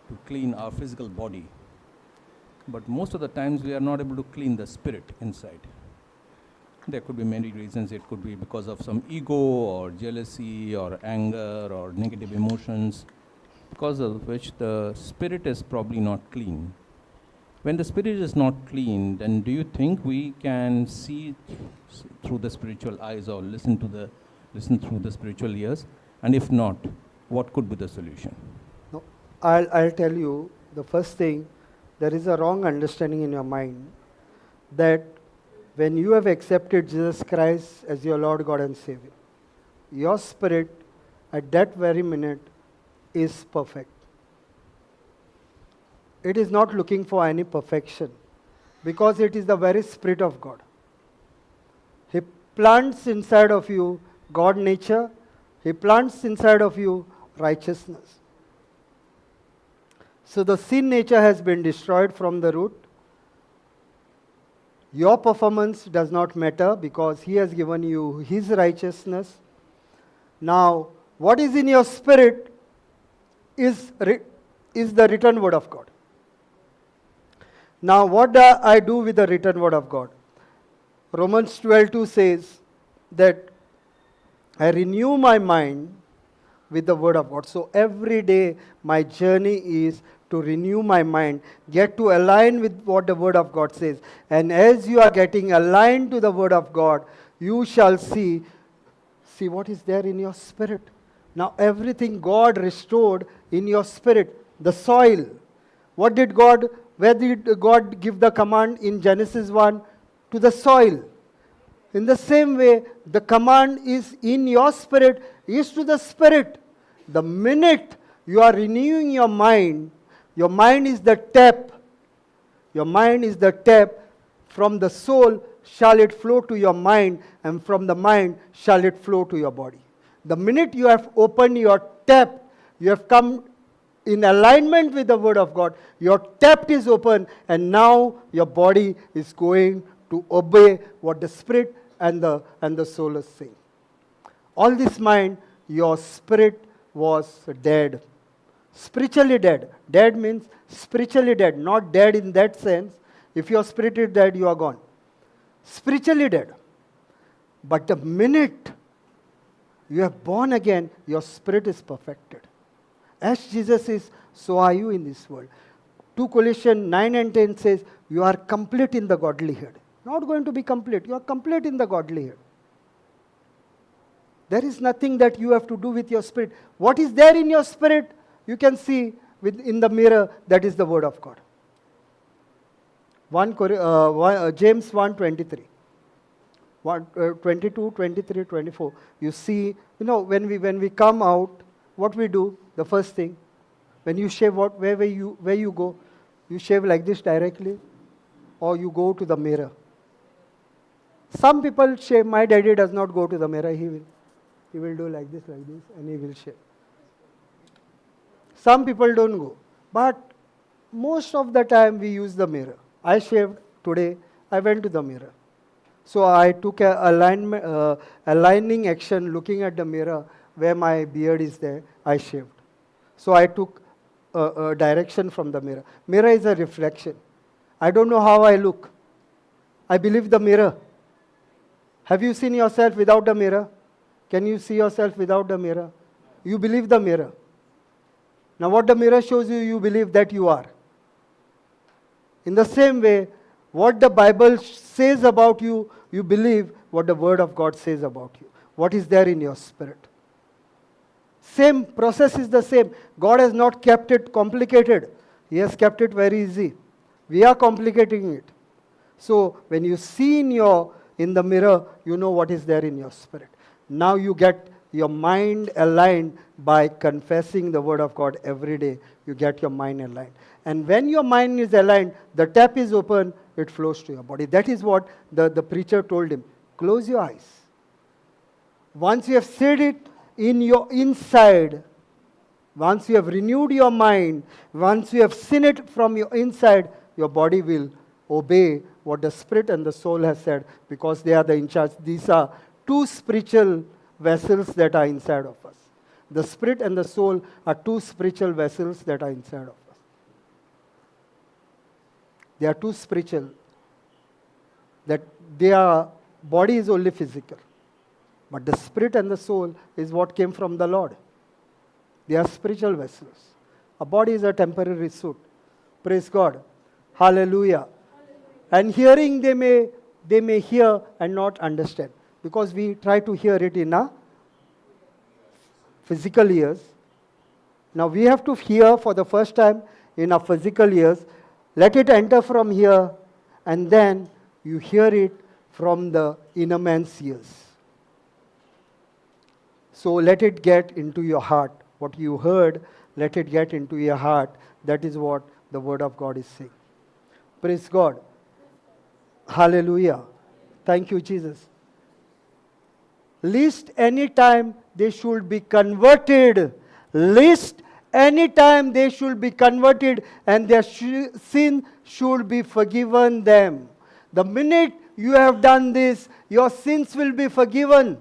to clean our physical body. But most of the times we are not able to clean the spirit inside. There could be many reasons. It could be because of some ego or jealousy or anger or negative emotions, because of which the spirit is probably not clean. When the spirit is not clean, then do you think we can see through the spiritual eyes or listen through the spiritual ears? And if not, what could be the solution?
No, I'll tell you, the first thing, there is a wrong understanding in your mind that when you have accepted Jesus Christ as your Lord, God and Savior, your spirit at that very minute is perfect. It is not looking for any perfection because it is the very Spirit of God. He plants inside of you God nature. He plants inside of you righteousness. So the sin nature has been destroyed from the root. Your performance does not matter because He has given you His righteousness. Now, what is in your spirit is the written word of God. Now, what do I do with the written word of God? Romans 12:2 says that I renew my mind with the word of God. So every day my journey is to renew my mind, get to align with what the Word of God says. And as you are getting aligned to the Word of God, you shall see what is there in your spirit. Now everything God restored in your spirit, the soil. Where did God give the command in Genesis 1? To the soil. In the same way, the command is in your spirit, is to the spirit. The minute you are renewing your mind is the tap. Your mind is the tap. From the soul shall it flow to your mind, and from the mind shall it flow to your body. The minute you have opened your tap, you have come in alignment with the Word of God. Your tap is open, and now your body is going to obey what the Spirit and the soul is saying. All this mind, your spirit was dead. Spiritually dead. Dead means spiritually dead, not dead in that sense. If your spirit is dead, you are gone. Spiritually dead. But the minute you have born again, your spirit is perfected. As Jesus is, so are you in this world. 2 Colossians 9 and 10 says, you are complete in the godlyhood. Not going to be complete, you are complete in the godlyhood. There is nothing that you have to do with your spirit. What is there in your spirit, you can see in the mirror, that is the word of God. James 1:23. 22, 23, 24. You see, when we come out, what we do, the first thing, when you shave, where you go, you shave like this directly, or you go to the mirror. Some people shave. My daddy does not go to the mirror. He will do like this, and he will shave. Some people don't go. But most of the time we use the mirror. I shaved today. I went to the mirror. So I took a aligning action looking at the mirror where my beard is there. I shaved. So I took a direction from the mirror. Mirror is a reflection. I don't know how I look. I believe the mirror. Have you seen yourself without the mirror? Can you see yourself without the mirror? You believe the mirror. Now what the mirror shows you, you believe that you are. In the same way, what the Bible says about you, you believe what the Word of God says about you. What is there in your spirit. Same process is the same. God has not kept it complicated. He has kept it very easy. We are complicating it. So when you see in the mirror, you know what is there in your spirit. Now you get your mind aligned by confessing the Word of God every day. You get your mind aligned. And when your mind is aligned, the tap is open, it flows to your body. That is what the preacher told him. Close your eyes. Once you have said it in your inside, once you have renewed your mind, once you have seen it from your inside, your body will obey what the spirit and the soul has said, because they are the in charge. These are two spiritual vessels that are inside of us. The spirit and the soul are two spiritual vessels that are inside of us. They are too spiritual. That their body is only physical. But the spirit and the soul is what came from the Lord. They are spiritual vessels. A body is a temporary suit. Praise God. Hallelujah. And hearing they may hear and not understand. Because we try to hear it in our physical ears. Now we have to hear for the first time in our physical ears. Let it enter from here, and then you hear it from the inner man's ears. So let it get into your heart. What you heard, let it get into your heart. That is what the Word of God is saying. Praise God. Hallelujah. Thank you, Jesus. Least any time they should be converted. Least any time they should be converted, and their sin should be forgiven them. The minute you have done this, your sins will be forgiven.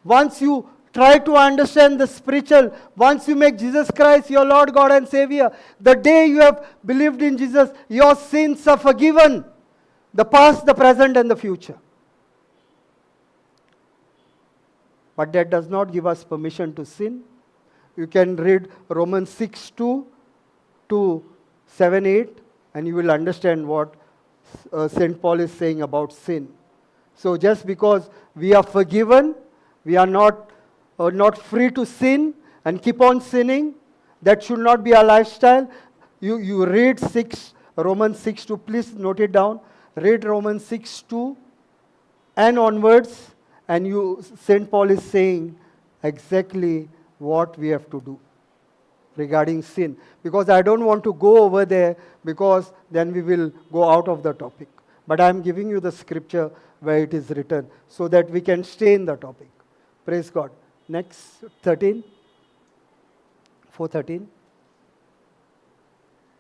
Once you try to understand the spiritual, once you make Jesus Christ your Lord, God and Savior, the day you have believed in Jesus, your sins are forgiven. The past, the present, and the future. But that does not give us permission to sin. You can read Romans 6:2 to 7:8, and you will understand what St. Paul is saying about sin. So just because we are forgiven, we are not free to sin and keep on sinning. That should not be our lifestyle. You read Romans 6:2. Please note it down. Read Romans 6:2 and onwards, and St. Paul is saying exactly what we have to do regarding sin. Because I don't want to go over there, because then we will go out of the topic. But I am giving you the scripture where it is written, so that we can stay in the topic. Praise God. Next, 13. 4:13.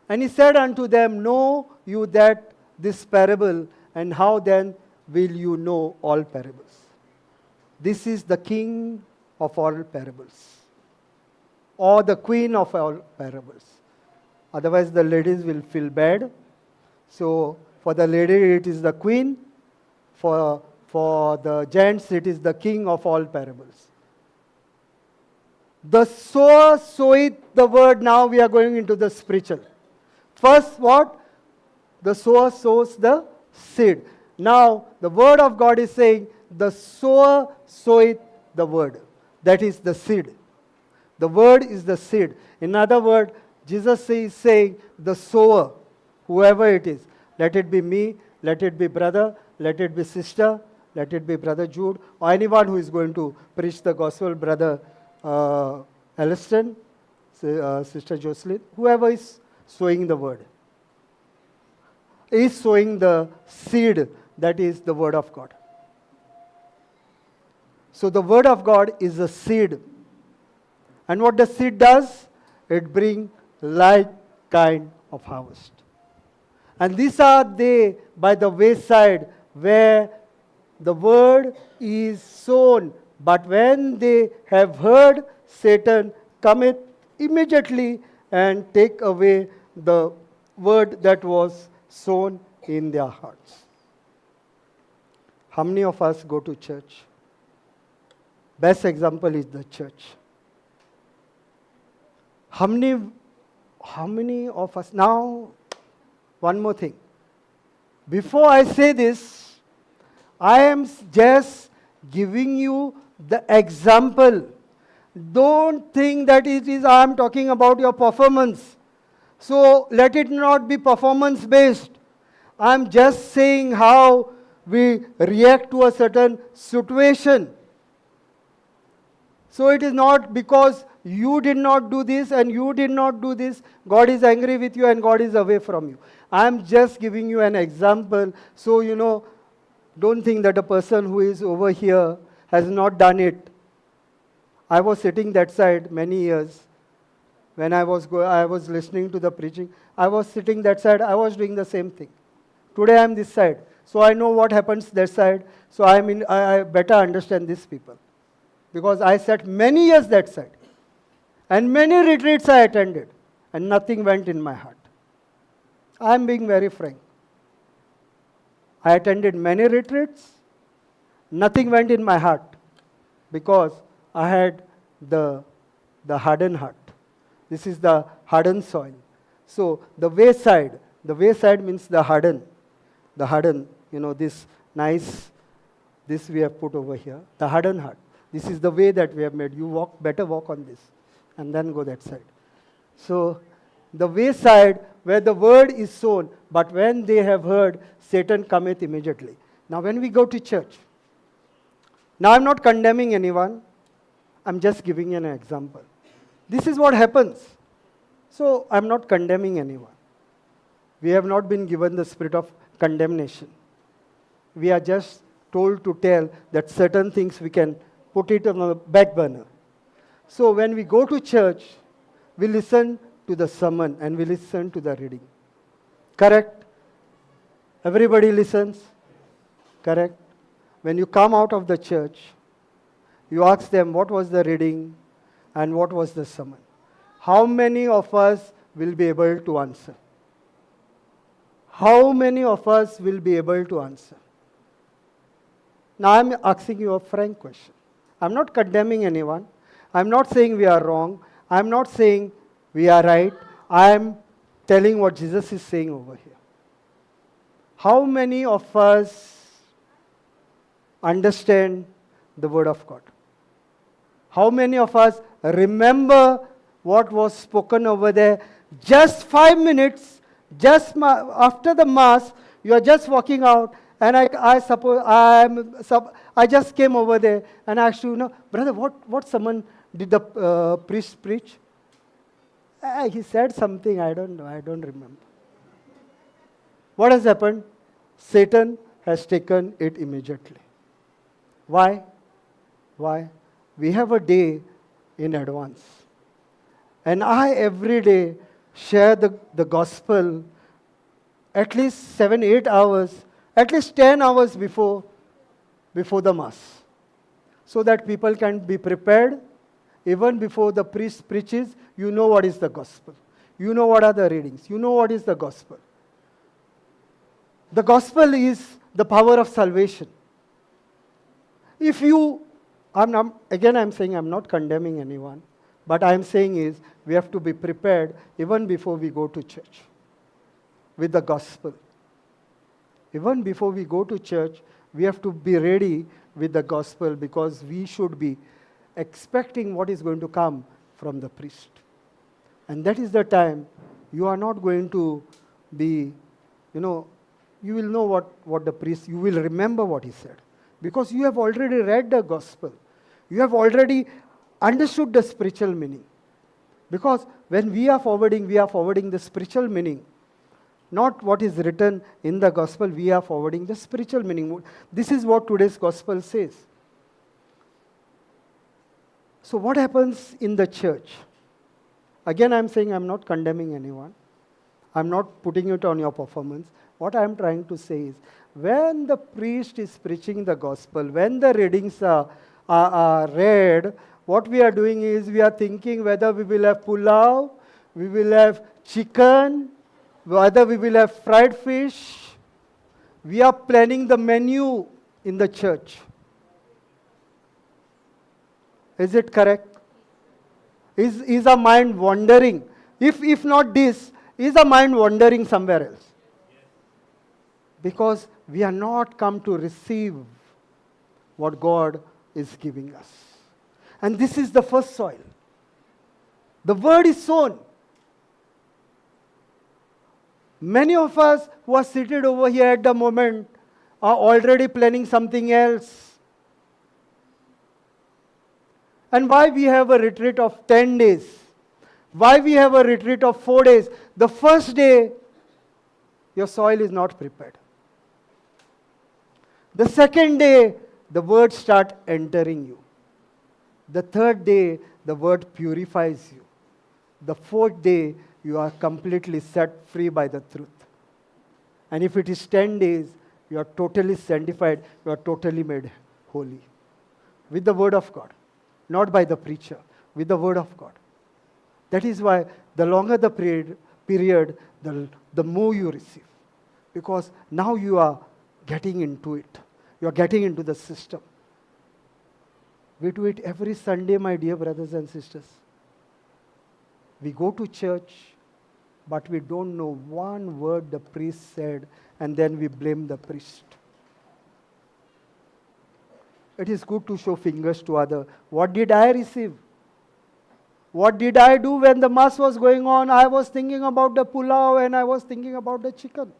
And he said unto them, know you that this parable, and how then will you know all parables? This is the king of all parables, or the queen of all parables. Otherwise the ladies will feel bad. So for the lady it is the queen, for For the gents, it is the king of all parables. The sower soweth the word. Now we are going into the spiritual. First, what? The sower sows the seed. Now, the word of God is saying, the sower soweth the word. That is the seed. The word is the seed. In other words, Jesus is saying, the sower, whoever it is, let it be me, let it be brother, let it be sister, let it be Brother Jude, or anyone who is going to preach the gospel, Brother Alliston, Sister Jocelyn, whoever is sowing the word, is sowing the seed, that is the word of God. So the word of God is a seed. And what the seed does? It brings like kind of harvest. And these are they by the wayside where the word is sown. But when they have heard, Satan cometh immediately and take away the word that was sown in their hearts. How many of us go to church? Best example is the church. How many of us? Now, one more thing. Before I say this, I am just giving you the example. Don't think that it is I am talking about your performance. So let it not be performance based. I am just saying how we react to a certain situation. So it is not because you did not do this and you did not do this, God is angry with you and God is away from you. I am just giving you an example. So, don't think that a person who is over here has not done it. I was sitting that side many years. When I was listening to the preaching, I was sitting that side, I was doing the same thing. Today I am this side. So I know what happens that side. So I better understand these people. Because I sat many years that side. And many retreats I attended. And nothing went in my heart. I am being very frank. I attended many retreats. Nothing went in my heart. Because I had the hardened heart. This is the hardened soil. So the wayside means the hardened. The hardened, this nice, this we have put over here. The hardened heart. This is the way that we have made. You better walk on this. And then go that side. So the wayside where the word is sown, but when they have heard, Satan cometh immediately. Now when we go to church, now I'm not condemning anyone. I'm just giving you an example. This is what happens. So I'm not condemning anyone. We have not been given the spirit of condemnation. We are just told to tell that certain things we can put it on the back burner. So when we go to church, we listen to the sermon and we listen to the reading. Correct? Everybody listens? Correct? When you come out of the church, you ask them what was the reading and what was the sermon. How many of us will be able to answer? How many of us will be able to answer? Now I'm asking you a frank question. I'm not condemning anyone. I'm not saying we are wrong. I'm not saying we are right. I'm telling what Jesus is saying over here. How many of us understand the Word of God? How many of us remember what was spoken over there? Just 5 minutes, after the Mass, you are just walking out, and I just came over there and asked you, brother, what sermon did the priest preach? He said something, I don't know, I don't remember. What has happened? Satan has taken it immediately. Why? Why? We have a day in advance. And I every day share the gospel at least 7-8 hours, at least 10 hours before the Mass. So that people can be prepared. Even before the priest preaches, you know what is the gospel. You know what are the readings. You know what is the gospel. The gospel is the power of salvation. If you, I'm saying I'm not condemning anyone, but I'm saying is we have to be prepared even before we go to church with the gospel. Even before we go to church, we have to be ready with the gospel because we should be expecting what is going to come from the priest. And that is the time you are not going to be, you will know what the priest, you will remember what he said. Because you have already read the gospel. You have already understood the spiritual meaning. Because when we are forwarding the spiritual meaning. Not what is written in the gospel, we are forwarding the spiritual meaning. This is what today's gospel says. So what happens in the church? Again, I'm saying I'm not condemning anyone. I'm not putting it on your performance. What I'm trying to say is, when the priest is preaching the gospel, when the readings are read, what we are doing is we are thinking whether we will have pulao, we will have chicken, whether we will have fried fish. We are planning the menu in the church. Is it correct? Is our mind wandering? If not this, is our mind wandering somewhere else? Because we are not come to receive what God is giving us. And this is the first soil. The word is sown. Many of us who are seated over here at the moment are already planning something else. And why we have a retreat of 10 days? Why we have a retreat of 4 days? The first day, your soil is not prepared. The second day, the word start entering you. The third day, the word purifies you. The fourth day, you are completely set free by the truth. And if it is 10 days, you are totally sanctified, you are totally made holy. With the word of God. Not by the preacher, with the word of God. That is why the longer the period, the more you receive. Because now you are getting into it. You are getting into the system. We do it every Sunday, my dear brothers and sisters. We go to church, but we don't know one word the priest said, and then we blame the priest. It is good to show fingers to others. What did I receive? What did I do when the mass was going on? I was thinking about the pulao and I was thinking about the chicken.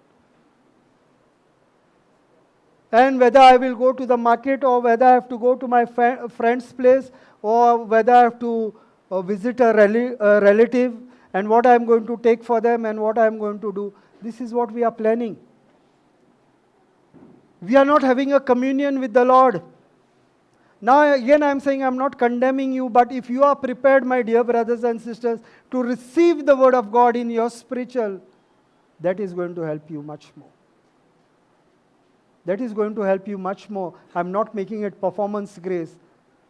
And whether I will go to the market or whether I have to go to my friend's place or whether I have to visit a relative and what I am going to take for them and what I am going to do. This is what we are planning. We are not having a communion with the Lord. Now again I am saying I am not condemning you, but if you are prepared, my dear brothers and sisters, to receive the word of God in your spiritual, that is going to help you much more. That is going to help you much more. I am not making it performance grace.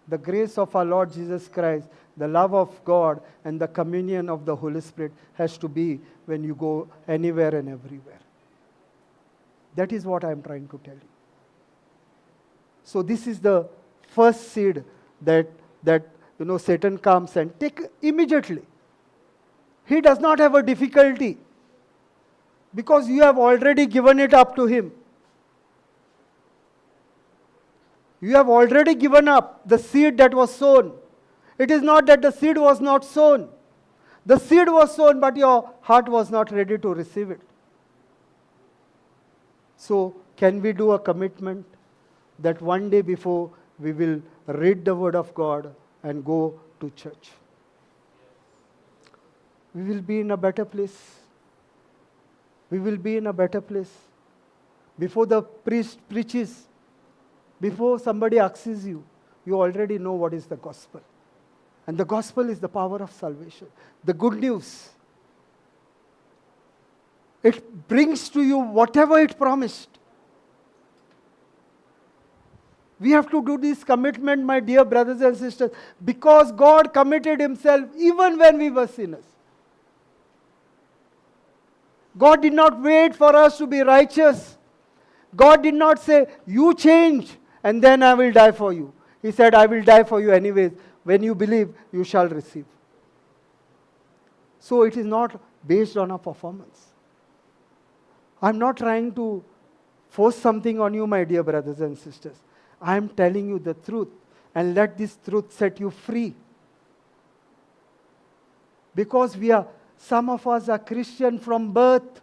The grace of our Lord Jesus Christ, the love of God, and the communion of the Holy Spirit has to be when you go anywhere and everywhere. That is what I am trying to tell you. So this is the first seed that Satan comes and take immediately. He does not have a difficulty because you have already given it up to him. You have already given up the seed that was sown. It is not that the seed was not sown. The seed was sown, but your heart was not ready to receive it. So, can we do a commitment that one day before we will read the word of God and go to church? We will be in a better place. We will be in a better place. Before the priest preaches, before somebody asks you, you already know what is the gospel. And the gospel is the power of salvation. The good news. It brings to you whatever it promised. We have to do this commitment, my dear brothers and sisters, because God committed himself even when we were sinners. God did not wait for us to be righteous. God did not say, you change and then I will die for you. He said, I will die for you anyways. When you believe, you shall receive. So it is not based on a performance. I'm not trying to force something on you, my dear brothers and sisters. I am telling you the truth, and let this truth set you free. Because some of us are Christian from birth,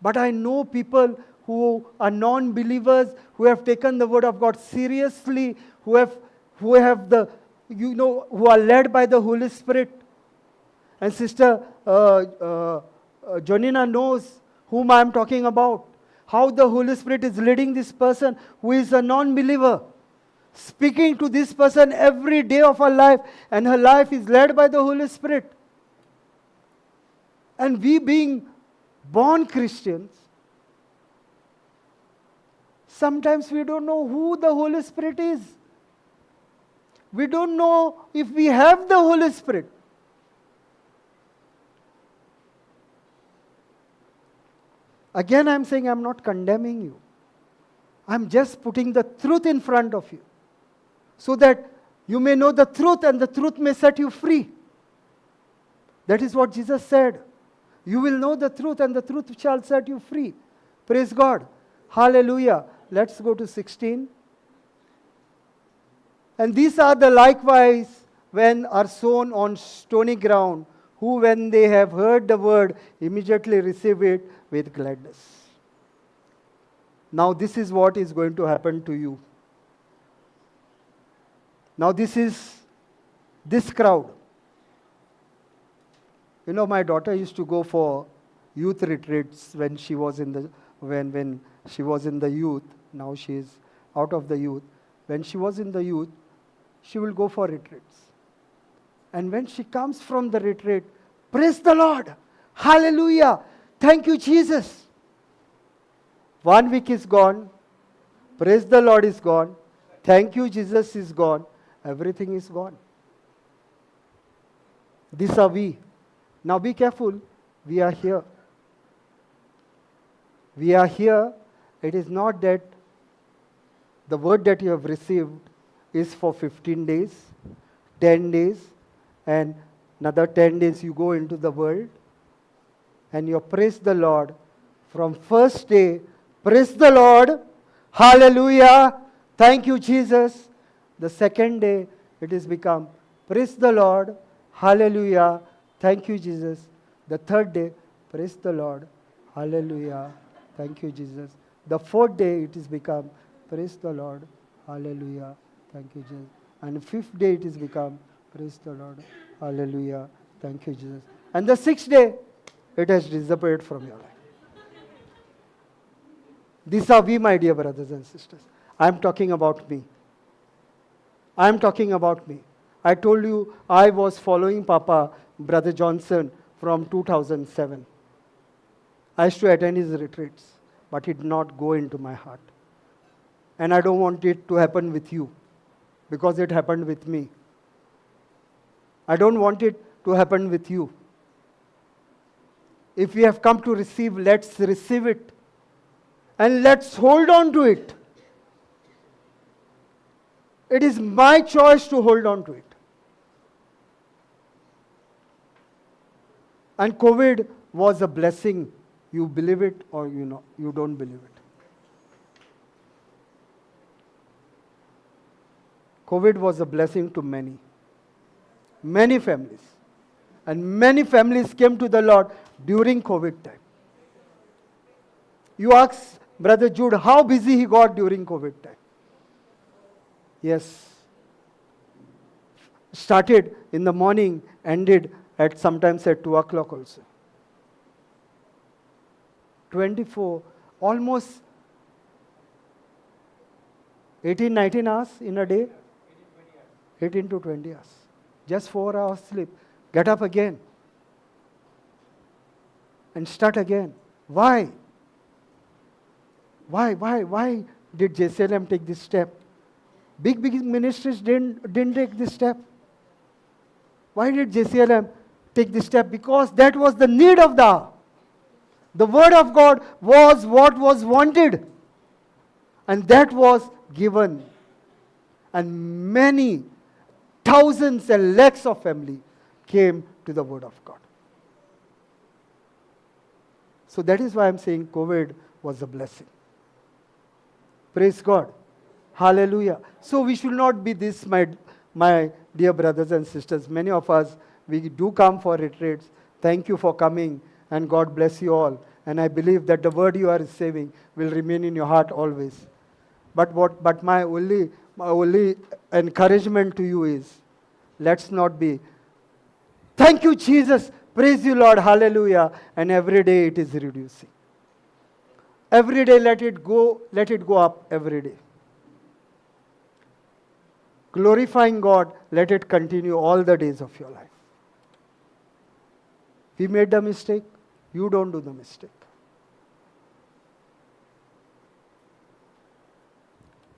but I know people who are non-believers, who have taken the word of God seriously, who are led by the Holy Spirit. And Sister Jonina knows whom I am talking about. How the Holy Spirit is leading this person who is a non-believer, speaking to this person every day of her life, and her life is led by the Holy Spirit. And we being born Christians, sometimes we don't know who the Holy Spirit is. We don't know if we have the Holy Spirit. Again, I'm saying I'm not condemning you. I'm just putting the truth in front of you, so that you may know the truth and the truth may set you free. That is what Jesus said. You will know the truth and the truth shall set you free. Praise God. Hallelujah. Let's go to 16. And these are the likewise when are sown on stony ground, who when they have heard the word, immediately receive it with gladness. Now this is what is going to happen to you. Now this crowd. You know, my daughter used to go for youth retreats when she was in the when she was in the youth. Now she is out of the youth. When she was in the youth, she will go for retreats. And when she comes from the retreat, praise the Lord. Hallelujah. Thank you, Jesus. 1 week is gone. Praise the Lord is gone. Thank you, Jesus is gone. Everything is gone. These are we. Now be careful. We are here. We are here. It is not that the word that you have received is for 15 days, 10 days, and another 10 days you go into the world and you praise the Lord. From first day, praise the Lord. Hallelujah. Thank you, Jesus. The second day, it is become, praise the Lord. Hallelujah. Thank you, Jesus. The third day, praise the Lord. Hallelujah. Thank you, Jesus. The fourth day, it is become, praise the Lord. Hallelujah. Thank you, Jesus. And the fifth day, it is become, praise the Lord. Hallelujah. Thank you, Jesus. And the sixth day, it has disappeared from your life. These are we, my dear brothers and sisters. I am talking about me. I am talking about me. I told you I was following Papa, Brother Johnson, from 2007. I used to attend his retreats, but it did not go into my heart. And I don't want it to happen with you, because it happened with me. I don't want it to happen with you. If we have come to receive, let's receive it. And let's hold on to it. It is my choice to hold on to it. And COVID was a blessing. You believe it or you don't believe it. COVID was a blessing to many. Many families. And many families came to the Lord during COVID time. You ask Brother Jude how busy he got during COVID time. Yes. Started in the morning, ended at sometimes at 2 o'clock also. 24, almost 18, 19 hours in a day. 18 to 20 hours. Just 4 hours sleep. Get up again. And start again. Why? Why did JCILM take this step? Big ministries didn't take this step. Why did JCILM take this step? Because that was the need of the hour. The word of God was what was wanted. And that was given. And many, thousands and lakhs of family came to the Word of God. So that is why I'm saying COVID was a blessing. Praise God. Hallelujah. So we should not be this, my dear brothers and sisters. Many of us, we do come for retreats. Thank you for coming, and God bless you all. And I believe that the word you are receiving will remain in your heart always. But my only encouragement to you is, let's not be, thank you, Jesus, praise you, Lord, hallelujah, and every day it is reducing. Every day let it go up every day. Glorifying God, let it continue all the days of your life. We made the mistake, you don't do the mistake.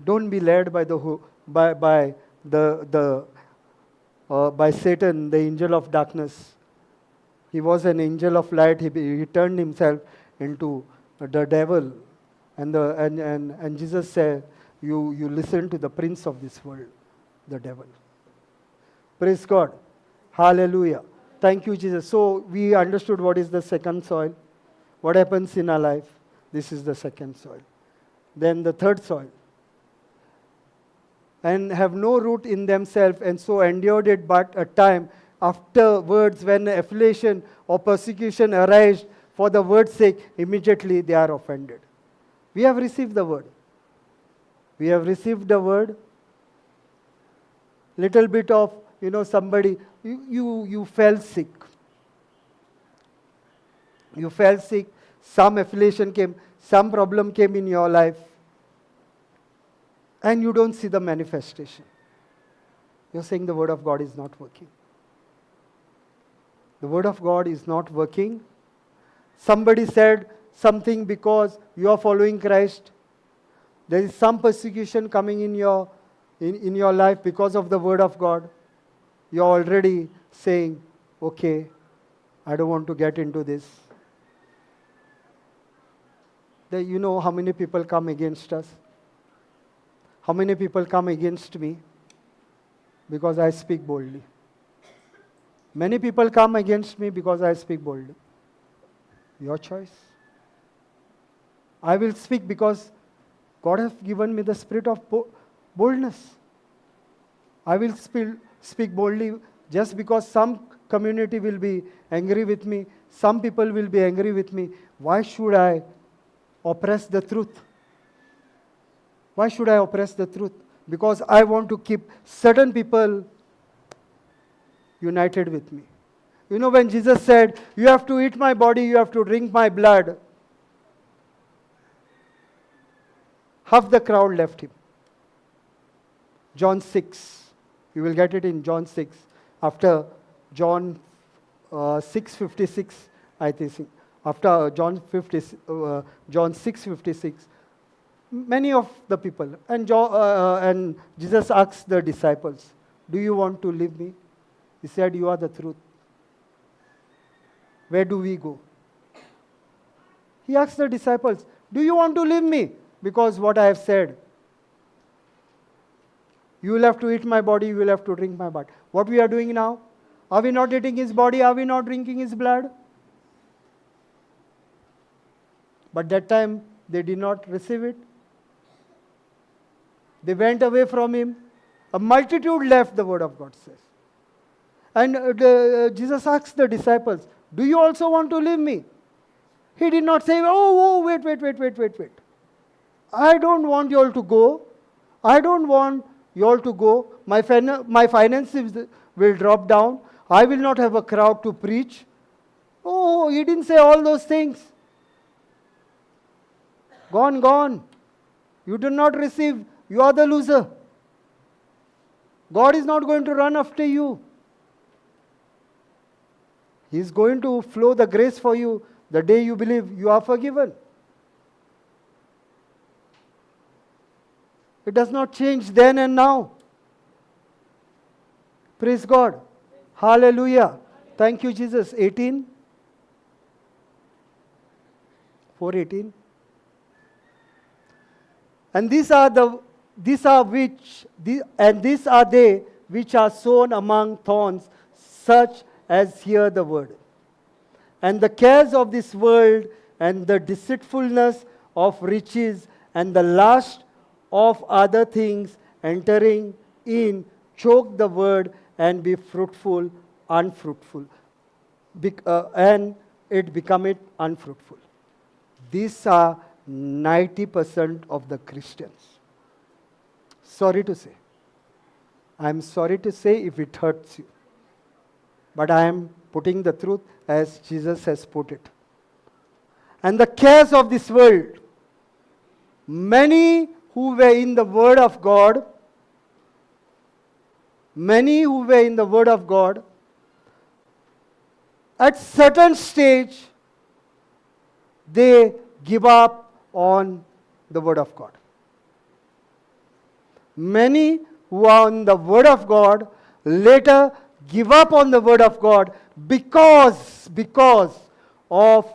Don't be led by by Satan, the angel of darkness. He was an angel of light. He turned himself into the devil, and Jesus said, "You listen to the prince of this world, the devil." Praise God, hallelujah. Thank you, Jesus. So we understood what is the second soil. What happens in our life? This is the second soil. Then the third soil. And have no root in themselves, and so endured it but a time. Afterwards, when affliction or persecution arise for the word's sake, immediately they are offended. We have received the word. We have received the word. Little bit of, somebody, you fell sick. You fell sick, some affliction came, some problem came in your life, and you don't see the manifestation. You're saying the word of God is not working. The word of God is not working. Somebody said something because you are following Christ. There is some persecution coming in your life because of the word of God. You're already saying, okay, I don't want to get into this. You know how many people come against us? How many people come against me? Because I speak boldly. Many people come against me because I speak boldly. Your choice. I will speak because God has given me the spirit of boldness. I will speak boldly just because some community will be angry with me, some people will be angry with me. Why should I oppress the truth? Why should I oppress the truth? Because I want to keep certain people united with me. When Jesus said, you have to eat my body, you have to drink my blood, half the crowd left him. John 6. You will get it in John 6. After John 6:56, I think. After John 6:56, many of the people, and Jesus asked the disciples, do you want to leave me? He said, you are the truth. Where do we go? He asked the disciples, do you want to leave me? Because what I have said, you will have to eat my body, you will have to drink my blood. What we are doing now? Are we not eating his body? Are we not drinking his blood? But that time, they did not receive it. They went away from him. A multitude left, the word of God says. And Jesus asked the disciples, do you also want to leave me? He did not say, wait. I don't want you all to go. I don't want you all to go. My finances will drop down. I will not have a crowd to preach. Oh, he didn't say all those things. Gone. You do not receive. You are the loser. God is not going to run after you. He is going to flow the grace for you the day you believe you are forgiven. It does not change then and now. Praise God. Hallelujah. Thank you, Jesus. 18. 4:18. And these are the these are these are they which are sown among thorns, such as hear the word. And the cares of this world, and the deceitfulness of riches, and the lust of other things entering in, choke the word, and be fruitful, unfruitful. And it becometh unfruitful. These are 90% of the Christians. Sorry to say. I'm sorry to say if it hurts you. But I am putting the truth as Jesus has put it. And the cares of this world. Many who were in the Word of God, at certain stage, they give up on the Word of God. Many who are on the Word of God later give up on the Word of God because of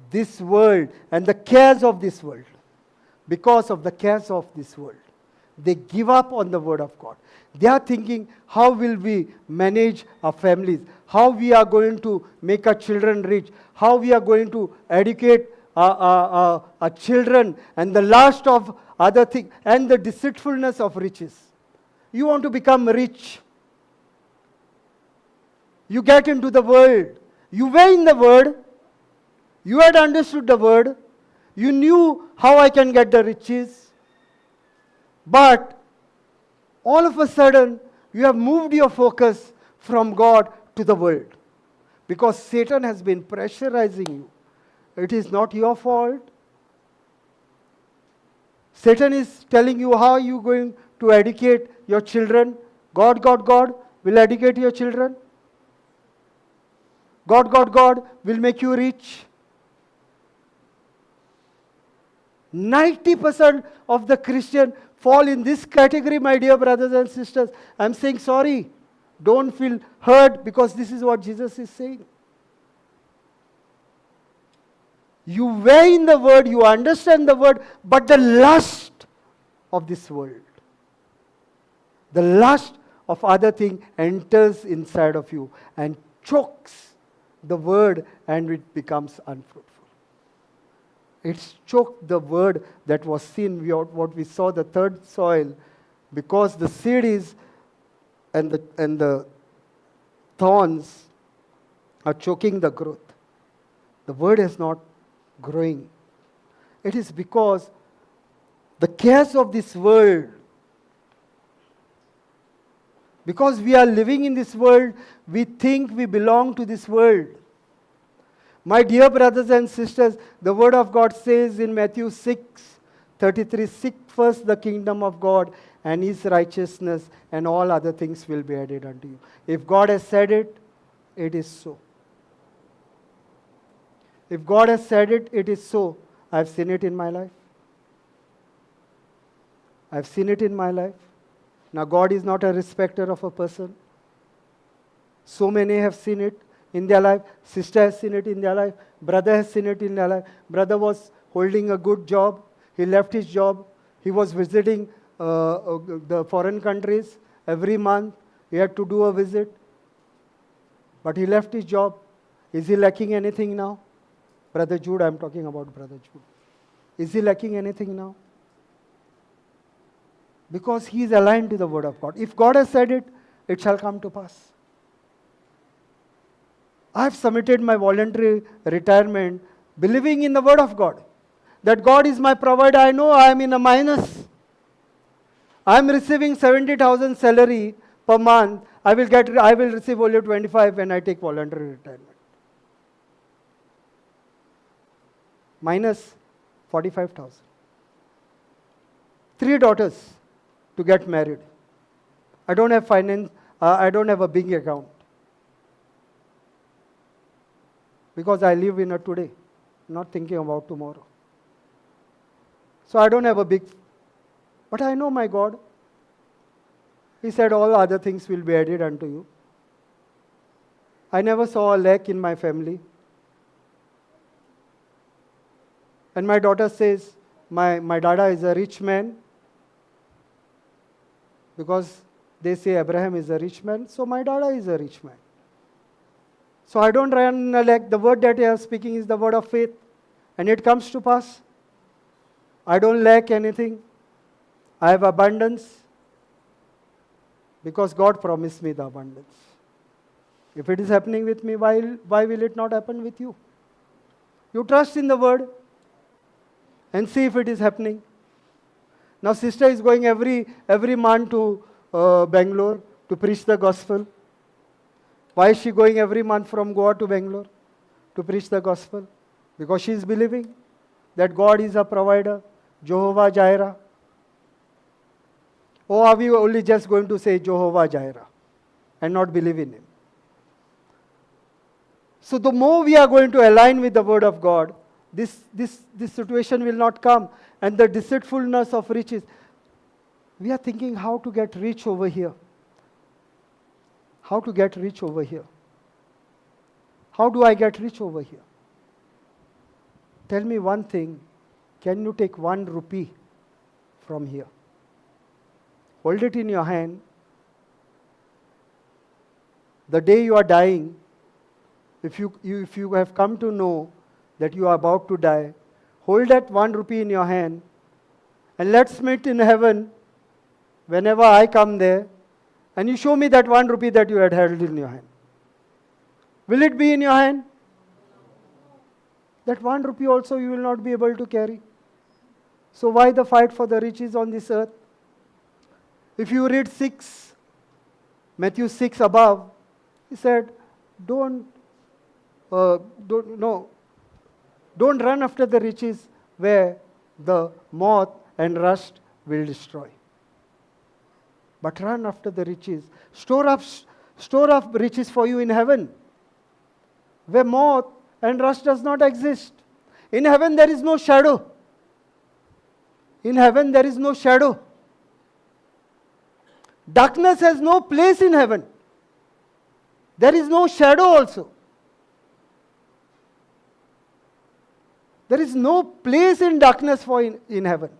this world and the cares of this world. Because of the cares of this world. They give up on the Word of God. They are thinking, how will we manage our families? How we are going to make our children rich? How we are going to educate our children? And the last of other things, and the deceitfulness of riches. You want to become rich. You get into the world. You were in the Word. You had understood the Word. You knew how I can get the riches. But all of a sudden, you have moved your focus from God to the world. Because Satan has been pressurizing you. It is not your fault. Satan is telling you how you are going to educate your children. God will educate your children. God will make you rich. 90% of the Christian fall in this category, my dear brothers and sisters. I'm saying sorry. Don't feel hurt, because this is what Jesus is saying. You were in the Word, you understand the Word, but the lust of this world, the lust of other things enters inside of you and chokes the Word, and it becomes unfruitful. It's choked the Word that was seen, what we saw, the third soil, because the seed is, and the thorns are choking the growth. The Word is not growing. It is because the cares of this world, because we are living in this world, we think we belong to this world. My dear brothers and sisters, the Word of God says in Matthew 6:33, seek first the kingdom of God and His righteousness, and all other things will be added unto you. If God has said it, it is so. If God has said it, it is so. I've seen it in my life. I've seen it in my life. Now, God is not a respecter of a person. So many have seen it in their life. Sister has seen it in their life. Brother has seen it in their life. Brother was holding a good job. He left his job. He was visiting the foreign countries every month. He had to do a visit. But he left his job. Is he lacking anything now? Brother Jude, I'm talking about Brother Jude. Is he lacking anything now? Because he is aligned to the Word of God. If God has said it, it shall come to pass. I have submitted my voluntary retirement believing in the Word of God. That God is my provider. I know I am in a minus. I am receiving 70,000 salary per month. I will receive only 25 when I take voluntary retirement. Minus 45,000. 3 daughters to get married. I don't have finance. I don't have a big account. Because I live in a today, not thinking about tomorrow. So I don't have a big, but I know my God. He said all other things will be added unto you. I never saw a lack in my family. And my daughter says, my dada is a rich man. Because they say Abraham is a rich man, so my dada is a rich man. So I don't run like the word that I am speaking is the word of faith, and it comes to pass. I don't lack anything. I have abundance because God promised me the abundance. If it is happening with me, why will it not happen with you? You trust in the word and see if it is happening. Now sister is going every month to Bangalore to preach the gospel. Why is she going every month from Goa to Bangalore to preach the gospel? Because she is believing that God is a provider, Jehovah Jireh. Or are we only just going to say Jehovah Jireh and not believe in Him? So the more we are going to align with the Word of God, this situation will not come. And the deceitfulness of riches, we are thinking how to get rich over here. How to get rich over here? How do I get rich over here? Tell me one thing. Can you take 1 rupee from here? Hold it in your hand. The day you are dying, if you have come to know that you are about to die, hold that 1 rupee in your hand and let's meet in heaven whenever I come there, and you show me that 1 rupee that you had held in your hand. Will it be in your hand? That 1 rupee also you will not be able to carry. So why the fight for the riches on this earth? If you read Matthew 6 above, he said, don't run after the riches where the moth and rust will destroy. But run after the riches. Store up riches for you in heaven, where moth and rust does not exist. In heaven there is no shadow. In heaven there is no shadow. Darkness has no place in heaven. There is no shadow also. There is no place in darkness for in heaven.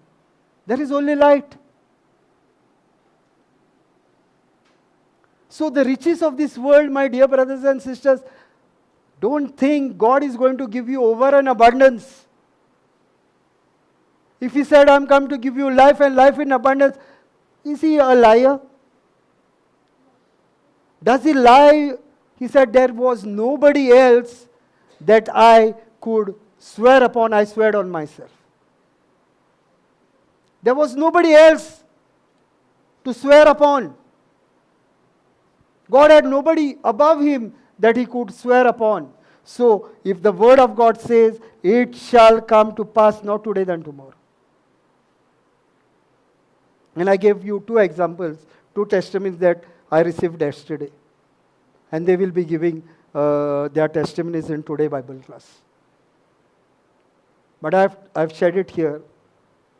There is only light. So the riches of this world, my dear brothers and sisters, don't think God is going to give you over an abundance. If He said, I'm come to give you life and life in abundance, is He a liar? Does He lie? He said, there was nobody else that I could swear upon. I swear on myself. There was nobody else to swear upon. God had nobody above Him that He could swear upon. So, if the word of God says, it shall come to pass, not today than tomorrow. And I gave you 2 examples, 2 testimonies that I received yesterday. And they will be giving their testimonies in today's Bible class. But I've shared it here.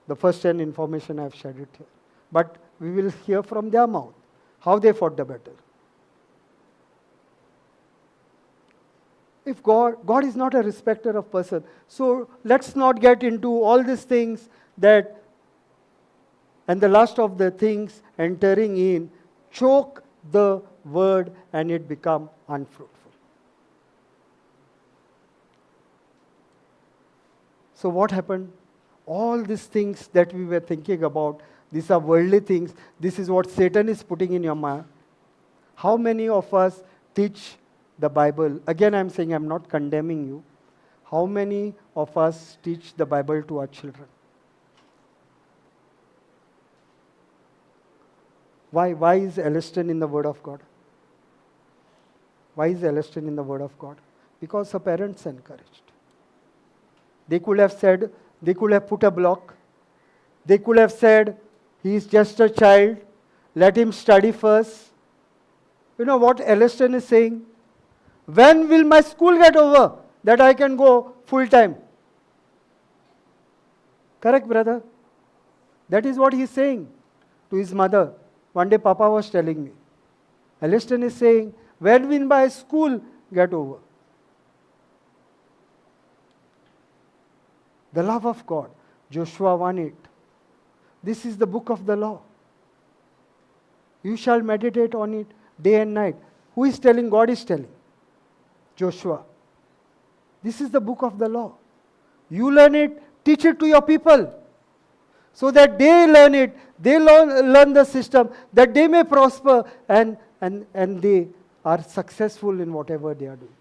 The first-hand information I've shared it here. But we will hear from their mouth how they fought the battle. If God is not a respecter of person, so let's not get into all these things that, and the last of the things entering in, choke the word and it become unfruitful. So what happened? All these things that we were thinking about, these are worldly things. This is what Satan is putting in your mind. How many of us teach the Bible? Again, I'm saying I'm not condemning you. How many of us teach the Bible to our children? Why is Elliston in the Word of God? Why is Elliston in the Word of God? Because her parents encouraged. They could have said, they could have put a block. They could have said, he is just a child, let him study first. You know what Elliston is saying? When will my school get over that I can go full time? Correct, brother? That is what he is saying to his mother. One day Papa was telling me. Elliston is saying, when will my school get over? The love of God. Joshua 1:8. This is the book of the law. You shall meditate on it day and night. Who is telling? God is telling. Joshua. This is the book of the law. You learn it, teach it to your people. So that they learn it, they learn the system, that they may prosper and they are successful in whatever they are doing.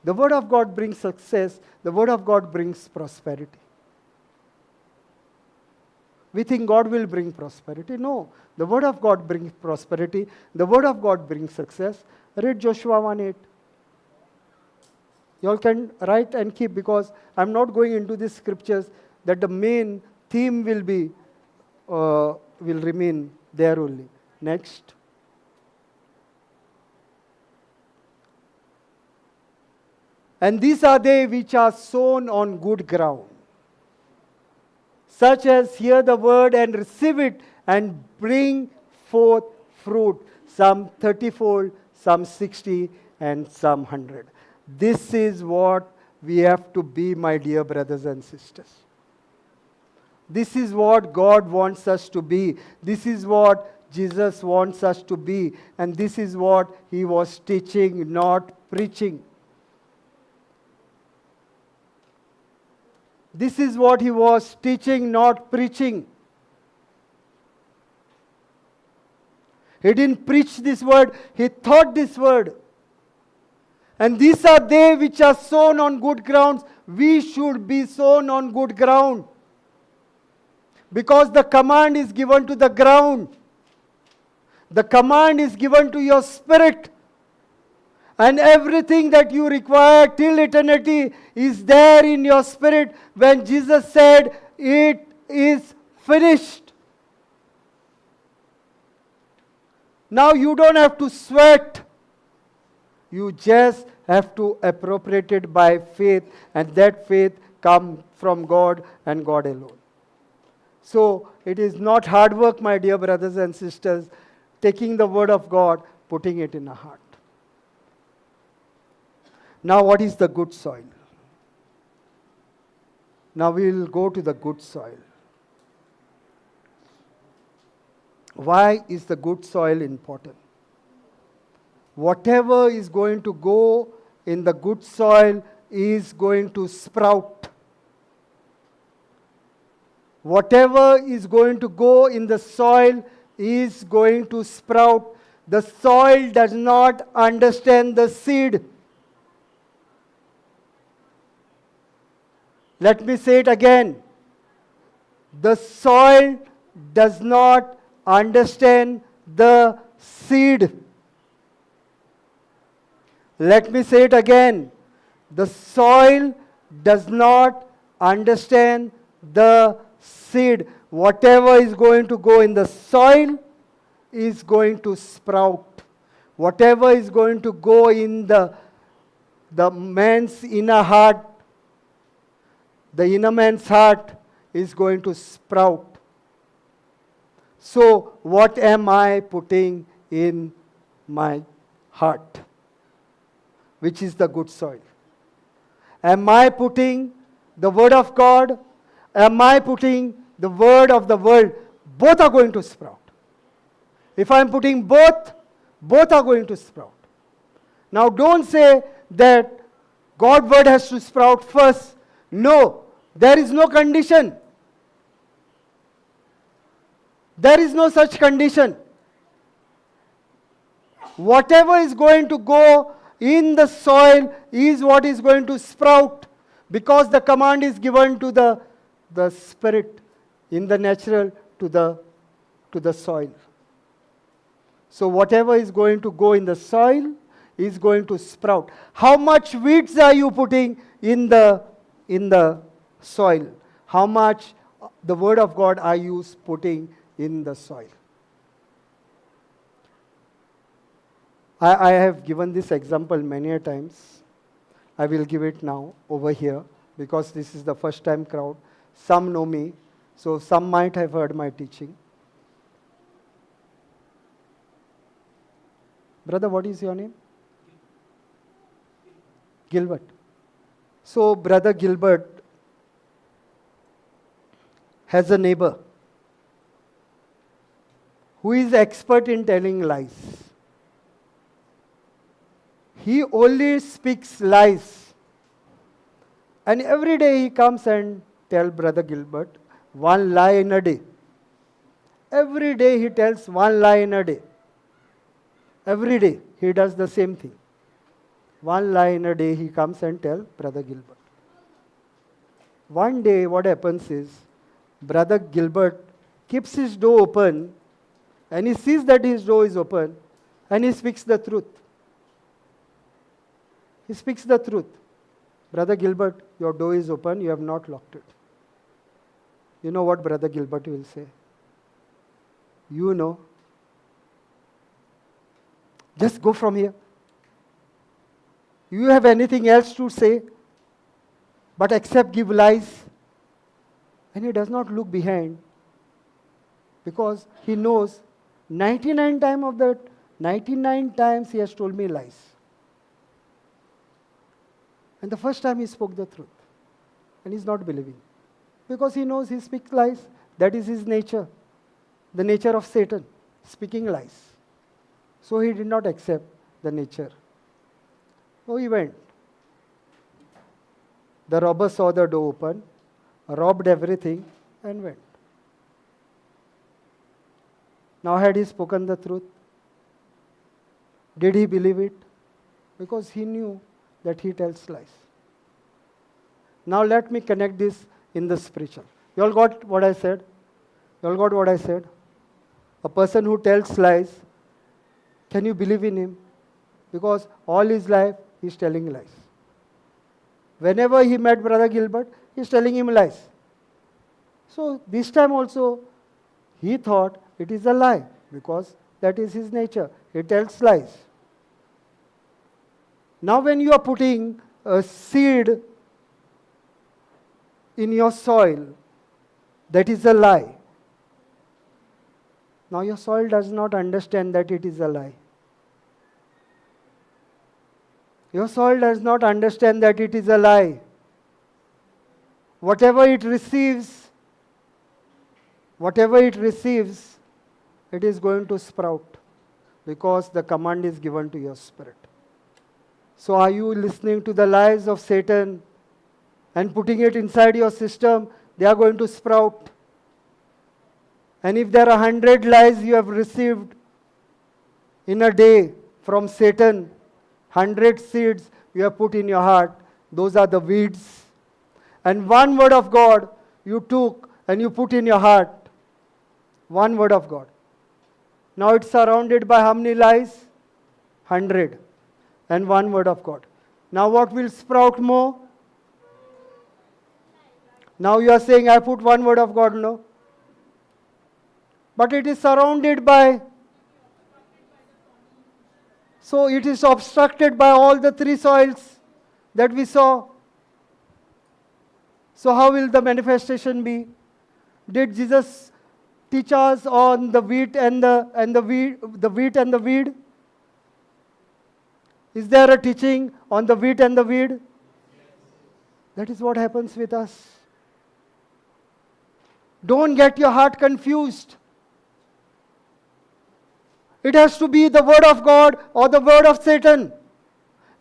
The Word of God brings success. The Word of God brings prosperity. We think God will bring prosperity. No. The Word of God brings prosperity. The Word of God brings success. Read Joshua 1:8. You all can write and keep, because I'm not going into these scriptures, that the main theme will remain there only. Next. And these are they which are sown on good ground, such as hear the word and receive it and bring forth fruit, some 30-fold, some 60, and some 100. This is what we have to be, my dear brothers and sisters. This is what God wants us to be. This is what Jesus wants us to be. And this is what He was teaching, not preaching. This is what He was teaching, not preaching. He didn't preach this word, He taught this word. And these are they which are sown on good grounds. We should be sown on good ground. Because the command is given to the ground. The command is given to your spirit. And everything that you require till eternity is there in your spirit when Jesus said, "It is finished." Now you don't have to sweat. You just have to appropriate it by faith, and that faith comes from God and God alone. So it is not hard work, my dear brothers and sisters, taking the word of God, putting it in a heart. Now what is the good soil? Now we will go to the good soil. Why is the good soil important? Whatever is going to go in the good soil is going to sprout. Whatever is going to go in the soil is going to sprout. The soil does not understand the seed. Let me say it again. The soil does not understand the seed. Let me say it again. The soil does not understand the seed. Whatever is going to go in the soil is going to sprout. Whatever is going to go in the man's inner heart, the inner man's heart is going to sprout. So, what am I putting in my heart? Which is the good soil? Am I putting the word of God? Am I putting the word of the world? Both are going to sprout. If I am putting both, both are going to sprout. Now don't say that God's word has to sprout first. No, there is no condition. There is no such condition. Whatever is going to go in the soil is what is going to sprout, because the command is given to the spirit in the natural to the soil. So whatever is going to go in the soil is going to sprout. How much weeds are you putting in the soil? How much the word of God are you putting in the soil? I have given this example many a times. I will give it now over here because this is the first time crowd. Some know me, so some might have heard my teaching. Brother, what is your name? Gilbert. So, Brother Gilbert has a neighbor who is expert in telling lies. He only speaks lies. And every day he comes and tells Brother Gilbert one lie in a day. Every day he tells one lie in a day. Every day he does the same thing. One lie in a day he comes and tells Brother Gilbert. One day what happens is, Brother Gilbert keeps his door open and he sees that his door is open and he speaks the truth. He speaks the truth. Brother Gilbert, your door is open, you have not locked it. You know what Brother Gilbert will say? You know. Just go from here. You have anything else to say but except give lies? And he does not look behind because he knows 99 times he has told me lies. And the first time he spoke the truth. And he's not believing. Because he knows he speaks lies. That is his nature. The nature of Satan. Speaking lies. So he did not accept the nature. So he went. The robber saw the door open, robbed everything, and went. Now, had he spoken the truth? Did he believe it? Because he knew that he tells lies. Now, let me connect this in the spiritual. You all got what I said? You all got what I said? A person who tells lies, can you believe in him? Because all his life, he's telling lies. Whenever he met Brother Gilbert, he's telling him lies. So this time also, he thought it is a lie because that is his nature. He tells lies. Now when you are putting a seed in your soil, that is a lie. Now your soil does not understand that it is a lie. Your soil does not understand that it is a lie. Whatever it receives, it is going to sprout because the command is given to your spirit. So are you listening to the lies of Satan and putting it inside your system? They are going to sprout. And if there are 100 lies you have received in a day from Satan, 100 seeds you have put in your heart, those are the weeds. And one word of God you took and you put in your heart. One word of God. Now it's surrounded by how many lies? 100. And one word of God. Now what will sprout more? Now you are saying I put one word of God, no? But it is surrounded by, so it is obstructed by all the three soils that we saw. So how will the manifestation be? Did Jesus teach us on the wheat and the wheat and the weed? Is there a teaching on the wheat and the weed? That is what happens with us. Don't get your heart confused. It has to be the word of God or the word of Satan.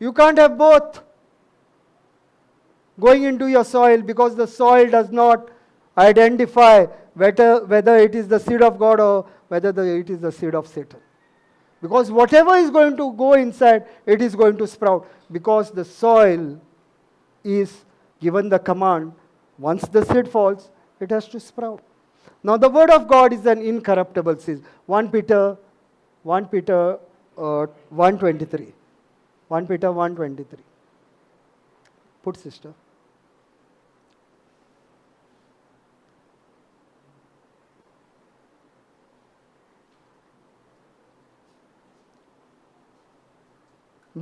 You can't have both going into your soil because the soil does not identify whether it is the seed of God or whether it is the seed of Satan. Because whatever is going to go inside, it is going to sprout. Because the soil is given the command, once the seed falls, it has to sprout. Now the word of God is an incorruptible seed. 1 Peter 1:23. 1 Peter 1:23. Put, sister.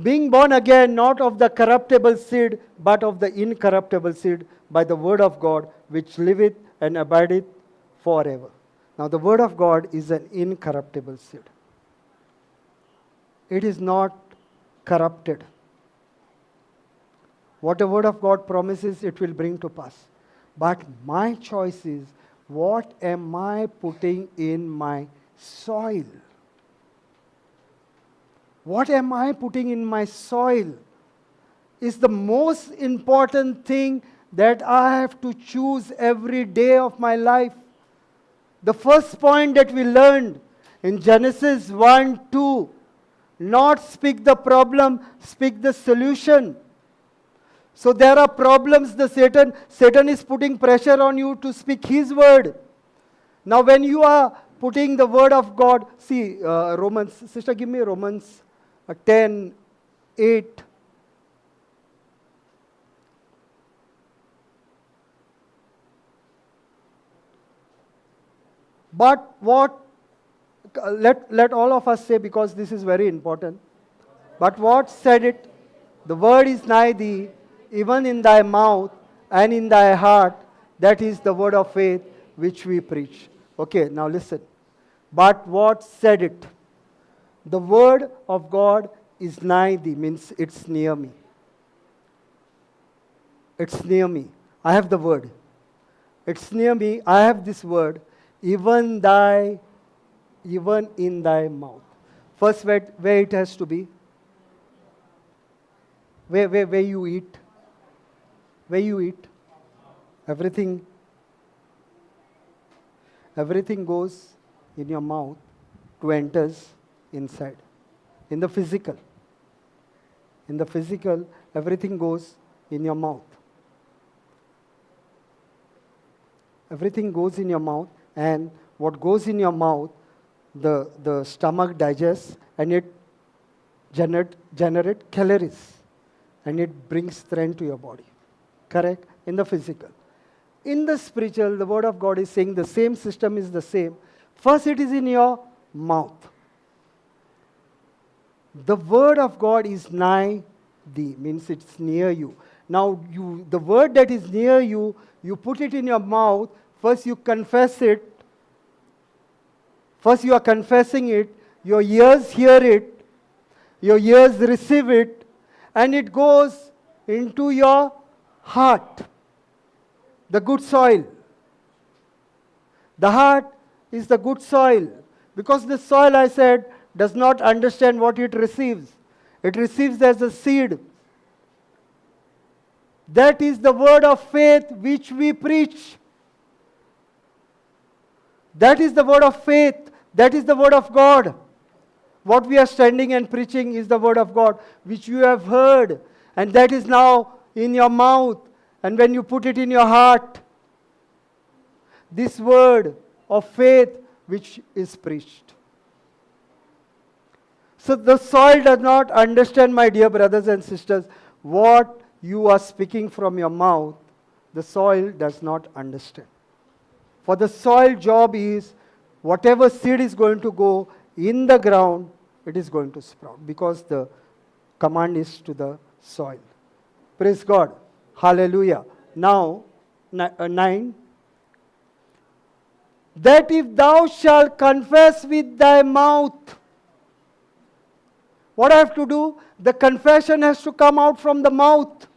Being born again, not of the corruptible seed, but of the incorruptible seed, by the word of God, which liveth and abideth forever. Now the word of God is an incorruptible seed. It is not corrupted. What the word of God promises, it will bring to pass. But my choice is, what am I putting in my soil. What am I putting in my soil is the most important thing that I have to choose every day of my life. The first point that we learned in Genesis 1:2, not speak the problem, speak the solution. So there are problems, Satan is putting pressure on you to speak his word. Now when you are putting the word of God, see Romans, sister give me Romans 10:8. But what, let all of us say, because this is very important. But what said it? The word is nigh thee, even in thy mouth and in thy heart. That is the word of faith which we preach. Okay, now listen. But what said it? The word of God is nigh thee, means it's near me. It's near me. I have the word. It's near me. I have this word. Even in thy mouth. First, where it has to be? Where you eat. Where you eat. Everything goes in your mouth to enters inside. In the physical, everything goes in your mouth. Everything goes in your mouth, and what goes in your mouth, the stomach digests, and it generate calories, and it brings strength to your body. Correct? In the physical. In the spiritual, the word of God is saying the same system is the same. First, it is in your mouth. The word of God is nigh thee, means it's near you. Now, the word that is near you, you put it in your mouth. First, you confess it. First, you are confessing it. Your ears hear it. Your ears receive it. And it goes into your heart. The good soil. The heart is the good soil. Because the soil, I said, does not understand what it receives. It receives as a seed. That is the word of faith which we preach. That is the word of faith. That is the word of God. What we are standing and preaching is the word of God, which you have heard. And that is now in your mouth. And when you put it in your heart, this word of faith which is preached. So the soil does not understand, my dear brothers and sisters, what you are speaking from your mouth. The soil does not understand. For the soil job is, whatever seed is going to go in the ground, it is going to sprout, because the command is to the soil. Praise God. Hallelujah. Now, 9. That if thou shalt confess with thy mouth. What I have to do? The confession has to come out from the mouth.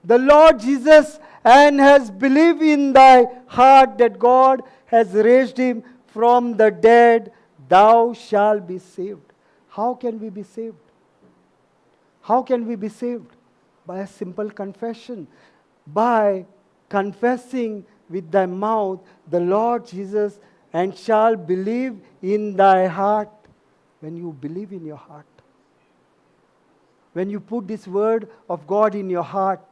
The Lord Jesus, and has believed in thy heart that God has raised him from the dead, thou shalt be saved. How can we be saved? How can we be saved? By a simple confession. By confessing with thy mouth the Lord Jesus, and shall believe in thy heart. When you believe in your heart, when you put this word of God in your heart,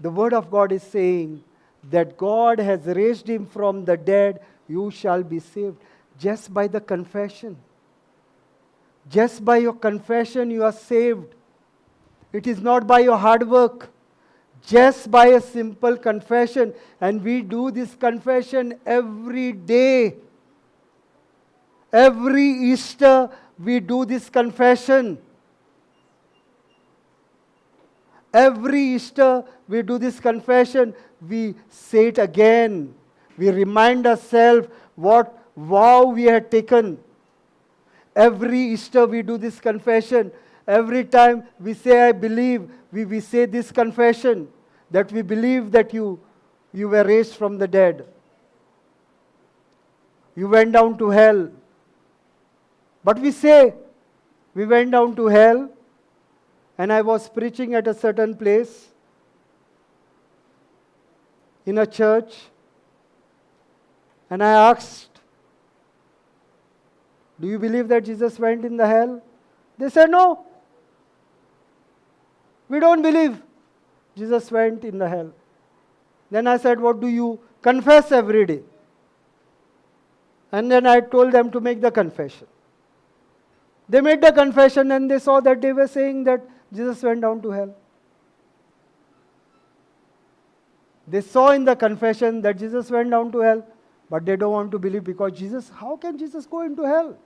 the word of God is saying that God has raised him from the dead, you shall be saved. Just by the confession. Just by your confession you are saved. It is not by your hard work. Just by a simple confession. And we do this confession every day. Every Easter we do this confession. Every Easter we do this confession. We say it again. We remind ourselves what vow we had taken. Every Easter we do this confession. Every time we say, I believe, we say this confession, that we believe that you were raised from the dead. You went down to hell. But we say, we went down to hell, and I was preaching at a certain place in a church, and I asked, do you believe that Jesus went in the hell? They said, no. We don't believe Jesus went in the hell. Then I said, what do you confess every day? And then I told them to make the confession. They made the confession and they saw that they were saying that Jesus went down to hell. They saw in the confession that Jesus went down to hell, but they don't want to believe because Jesus, how can Jesus go into hell?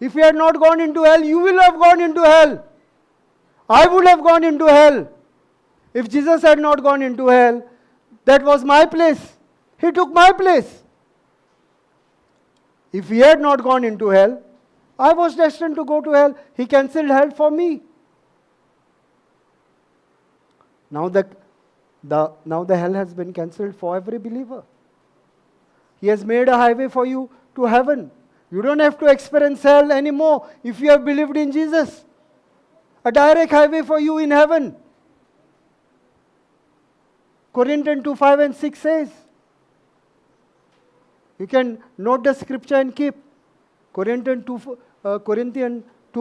If he had not gone into hell, you will have gone into hell. I would have gone into hell. If Jesus had not gone into hell, that was my place. He took my place. If he had not gone into hell, I was destined to go to hell. He cancelled hell for me. Now the hell has been cancelled for every believer. He has made a highway for you to heaven. You don't have to experience hell anymore if you have believed in Jesus. A direct highway for you in heaven. Corinthians 2, 5 and 6 says. You can note the scripture and keep. Corinthians 2,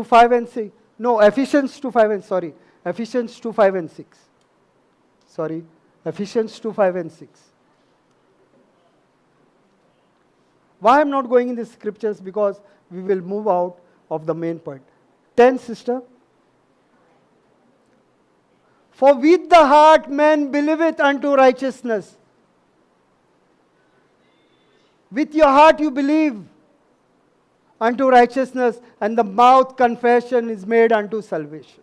5 and 6. No, Ephesians 2, 5 and, sorry. Ephesians 2, 5 and 6. Sorry. Ephesians 2, 5 and 6. Why I am not going in the scriptures? Because we will move out of the main point. 10, sister. For with the heart man believeth unto righteousness. With your heart you believe unto righteousness, and the mouth confession is made unto salvation.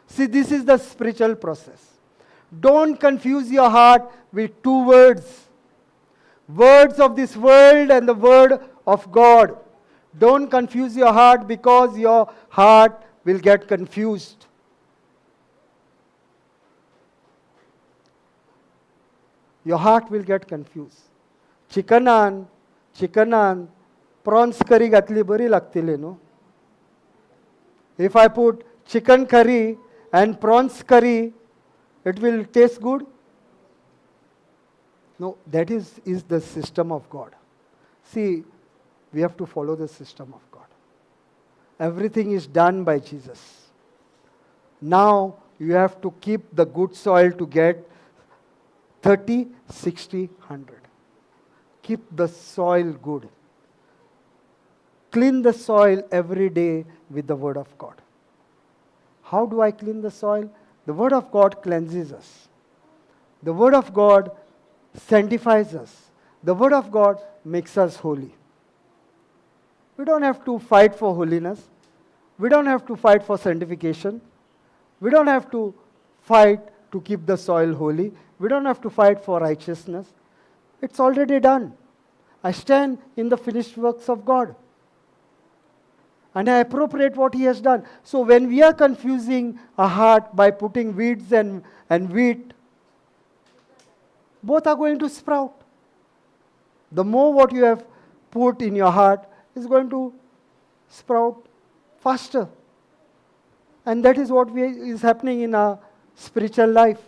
See, this is the spiritual process. Don't confuse your heart with two words. Words of this world and the word of God. Don't confuse your heart because your heart will get confused. Your heart will get confused. Chikanan, prawns curry gatli bari lagtile, no? If I put chicken curry and prawns curry, it will taste good? No, that is the system of God. See, we have to follow the system of God. Everything is done by Jesus. Now, you have to keep the good soil to get 30, 60, 100. Keep the soil good. Clean the soil every day with the Word of God. How do I clean the soil? The Word of God cleanses us. The Word of God sanctifies us. The Word of God makes us holy. We don't have to fight for holiness. We don't have to fight for sanctification. We don't have to fight to keep the soil holy. We don't have to fight for righteousness. It's already done. I stand in the finished works of God. And I appropriate what He has done. So when we are confusing a heart by putting weeds and wheat, both are going to sprout. The more what you have put in your heart is going to sprout faster. And that is what is happening in our spiritual life.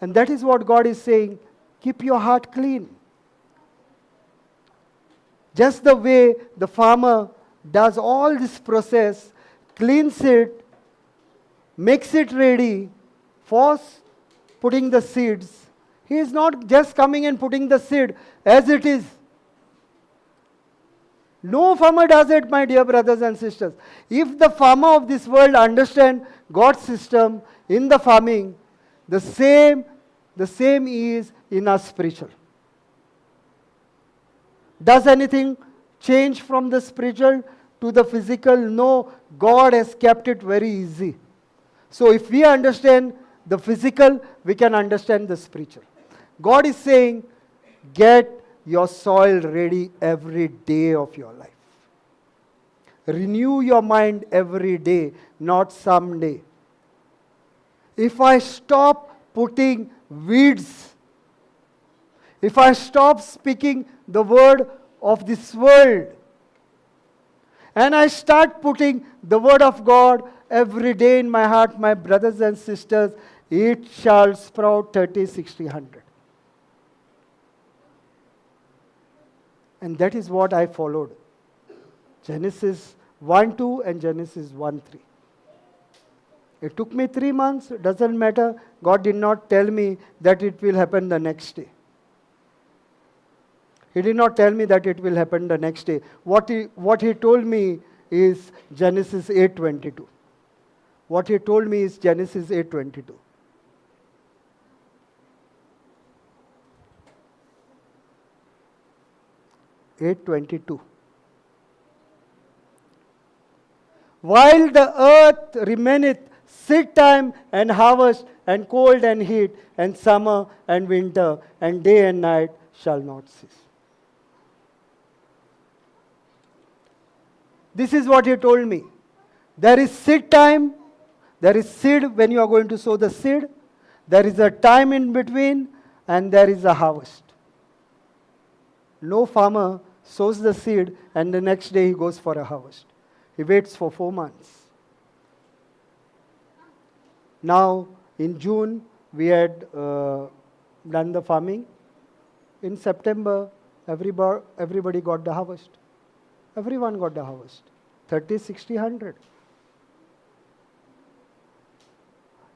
And that is what God is saying, keep your heart clean. Just the way the farmer does all this process, cleans it, makes it ready for putting the seeds. He is not just coming and putting the seed as it is. No farmer does it, my dear brothers and sisters. If the farmer of this world understands God's system in the farming, the same is in our spiritual. Does anything change from the spiritual to the physical? No, God has kept it very easy. So if we understand the physical, we can understand the spiritual. God is saying, get your soil ready every day of your life. Renew your mind every day, not someday. If I stop putting weeds, if I stop speaking the word of this world. And I start putting the word of God every day in my heart, my brothers and sisters, it shall sprout 30, 60, 100. And that is what I followed. Genesis 1:2 and Genesis 1:3. It took me 3 months, it doesn't matter. God did not tell me that it will happen the next day. He did not tell me that it will happen the next day. What he told me is Genesis 8:22. What he told me is Genesis 8:22. While the earth remaineth, seed time and harvest, and cold and heat, and summer and winter, and day and night shall not cease. This is what he told me. There is seed time, there is seed when you are going to sow the seed, there is a time in between, and there is a harvest. No farmer sows the seed and the next day he goes for a harvest. He waits for 4 months. Now, in June, we had done the farming. In September, everybody got the harvest. Everyone got the harvest. 30, 60, 100.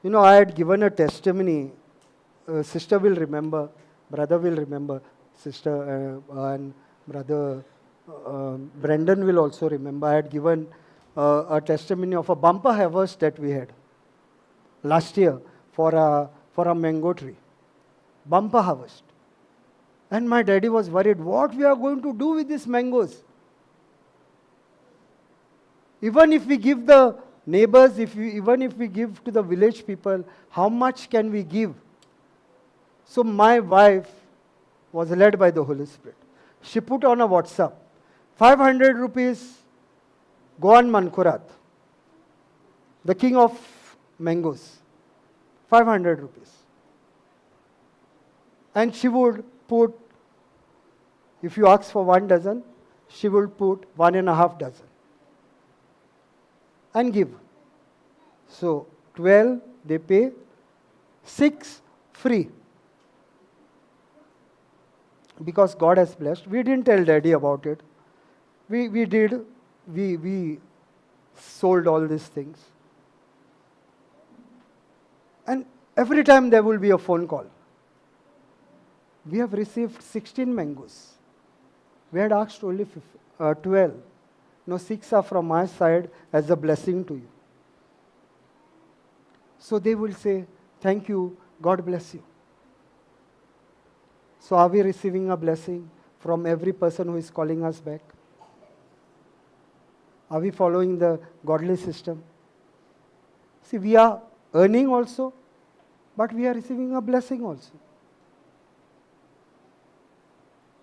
You know, I had given a testimony. Sister will remember, brother will remember, sister and brother Brendan will also remember. I had given a testimony of a bumper harvest that we had last year for a mango tree. Bumper harvest. And my daddy was worried, what we are going to do with these mangoes? Even if we give the neighbors, even if we give to the village people, how much can we give? So my wife was led by the Holy Spirit. She put on a WhatsApp, 500 rupees, Goan Mankurat, the king of mangoes, 500 rupees. And she would put, if you ask for 1 dozen, she would put 1.5 dozen. And give. So 12 they pay, 6 free. Because God has blessed. We didn't tell daddy about it. We sold all these things. And every time there will be a phone call. We have received 16 mangoes. We had asked only 12. No, 6 are from my side as a blessing to you. So they will say, thank you, God bless you. So are we receiving a blessing from every person who is calling us back? Are we following the godly system? See, we are earning also, but we are receiving a blessing also.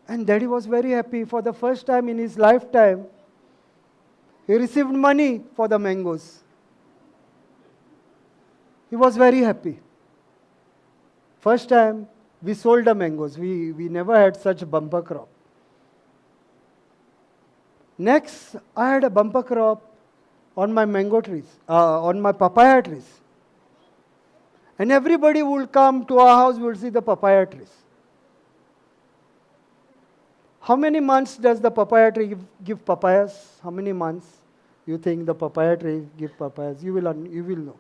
And daddy was very happy. For the first time in his lifetime, he received money for the mangoes. He was very happy. First time we sold the mangoes. We never had such bumper crop. Next, I had a bumper crop on my mango trees, on my papaya trees. And everybody would come to our house, would see the papaya trees. How many months does the papaya tree give papayas? How many months you think the papaya tree give papayas? You will know.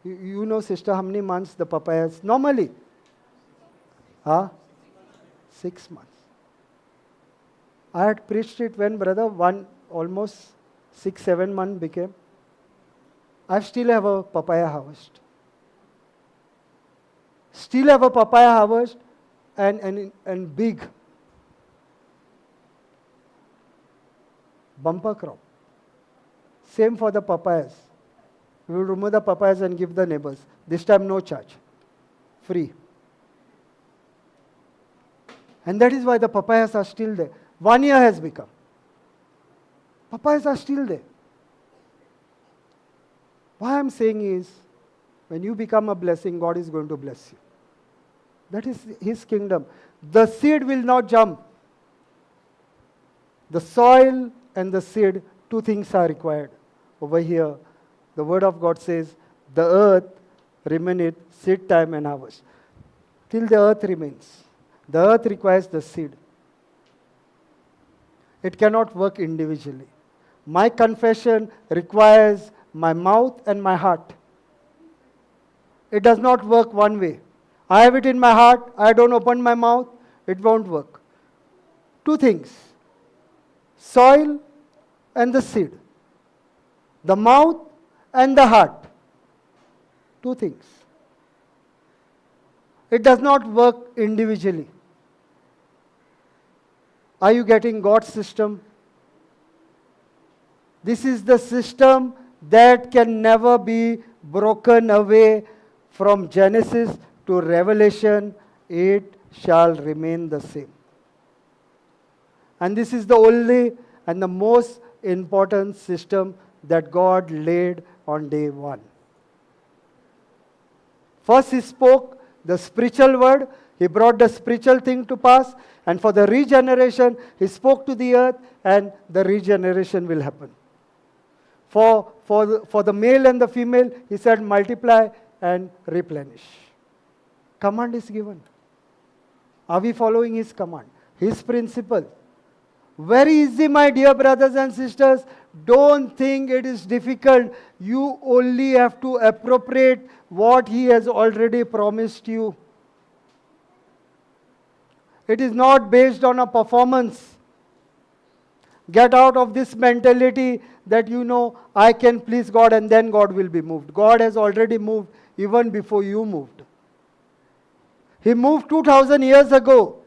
You know, sister, how many months the papayas normally? 6 months. I had preached it when, brother, almost 6-7 months became. I still have a papaya harvest. Still have a papaya harvest and big bumper crop. Same for the papayas. We will remove the papayas and give the neighbors. This time no charge. Free. And that is why the papayas are still there. 1 year has become. Papayas are still there. What I am saying is, when you become a blessing, God is going to bless you. That is His kingdom. The seed will not jump. The soil and the seed, two things are required. Over here, the word of God says, the earth remaineth seed time and harvest. Till the earth remains. The earth requires the seed. It cannot work individually. My confession requires my mouth and my heart. It does not work one way. I have it in my heart, I don't open my mouth, it won't work. Two things, soil and the seed. The mouth and the heart. Two things. It does not work individually. Are you getting God's system? This is the system that can never be broken away. From Genesis to Revelation, it shall remain the same. And this is the only and the most important system that God laid on day one. First He spoke the spiritual word. He brought the spiritual thing to pass. And for the regeneration, He spoke to the earth and the regeneration will happen. For the male and the female, He said multiply and replenish. Command is given. Are we following His command? His principle. Very easy, my dear brothers and sisters. Don't think it is difficult. You only have to appropriate what He has already promised you. It is not based on a performance. Get out of this mentality that I can please God and then God will be moved. God has already moved even before you moved. He moved 2000 years ago.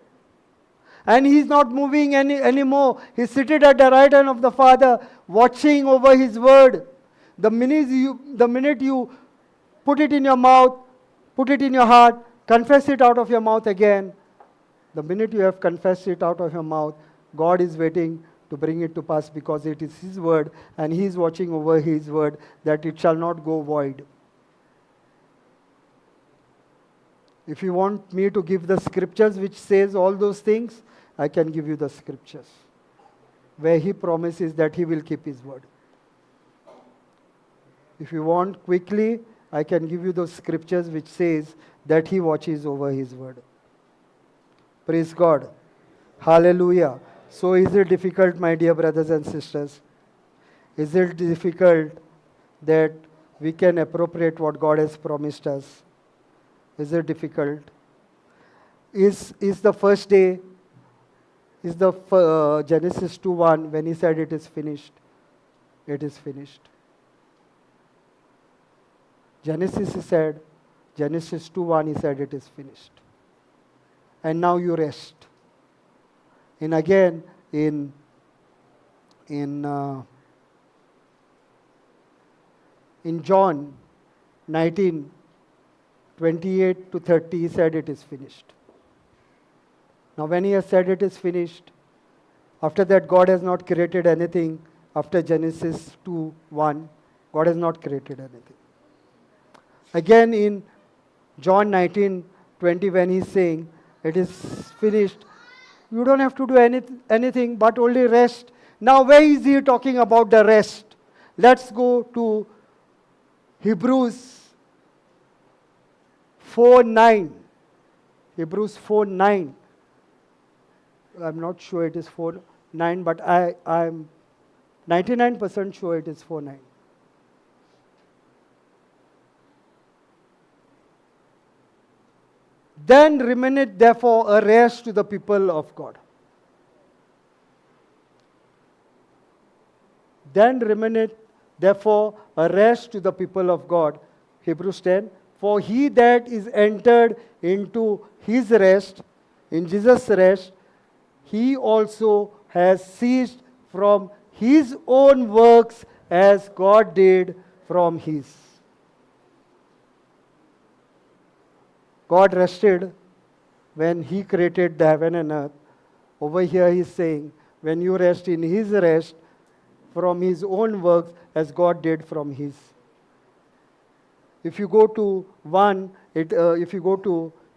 And He's not moving anymore. He's seated at the right hand of the Father, watching over His word. The minute you put it in your mouth, put it in your heart, confess it out of your mouth again. The minute you have confessed it out of your mouth, God is waiting to bring it to pass because it is His word and He is watching over His word that it shall not go void. If you want me to give the scriptures which says all those things, I can give you the scriptures where He promises that He will keep His word. If you want quickly, I can give you those scriptures which says that He watches over His word. Praise God. Hallelujah. So is it difficult, my dear brothers and sisters? Is it difficult that we can appropriate what God has promised us? Is it difficult? Is the first day, is the Genesis 2:1 when He said it is finished? It is finished. Genesis 2:1 He said it is finished. And now you rest. And again in John 19:28-30 He said it is finished. Now when He has said it is finished, after that God has not created anything. After Genesis 2:1, God has not created anything. Again in John 19:20 when He's saying it is finished, you don't have to do anything but only rest. Now where is He talking about the rest? Let's go to Hebrews 4:9. Hebrews 4:9. I'm not sure it is 4:9, but I'm 99% sure it is 4:9. Then remaineth therefore a rest to the people of God. Then remaineth therefore a rest to the people of God. Hebrews 10. For he that is entered into his rest, in Jesus' rest, he also has ceased from his own works as God did from his. God rested when He created the heaven and earth. Over here He is saying, when you rest in His rest from His own works as God did from His. If you go to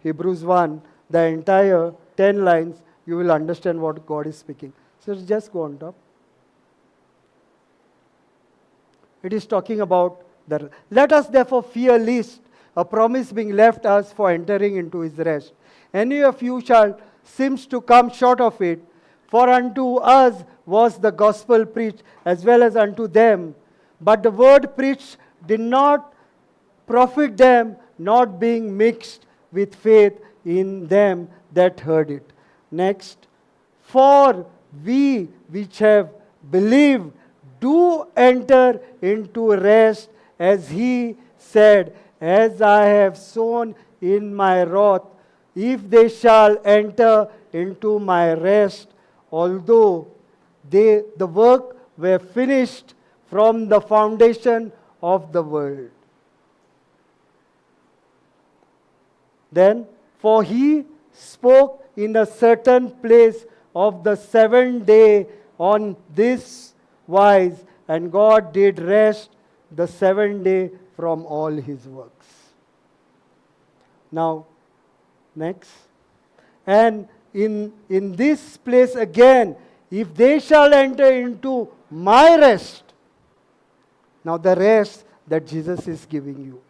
Hebrews 1, the entire 10 lines, you will understand what God is speaking. So just go on top. It is talking about the, let us therefore fear lest a promise being left us for entering into his rest. Any of you shall seems to come short of it, for unto us was the gospel preached as well as unto them. But the word preached did not profit them, not being mixed with faith in them that heard it. Next. For we which have believed do enter into rest, as he said, as I have sown in my wrath, if they shall enter into my rest, although the work were finished from the foundation of the world. Then, for he spoke in a certain place of the 7th day on this wise, and God did rest the 7th day from all his works. Now, next. And in this place again, if they shall enter into my rest. Now the rest that Jesus is giving you.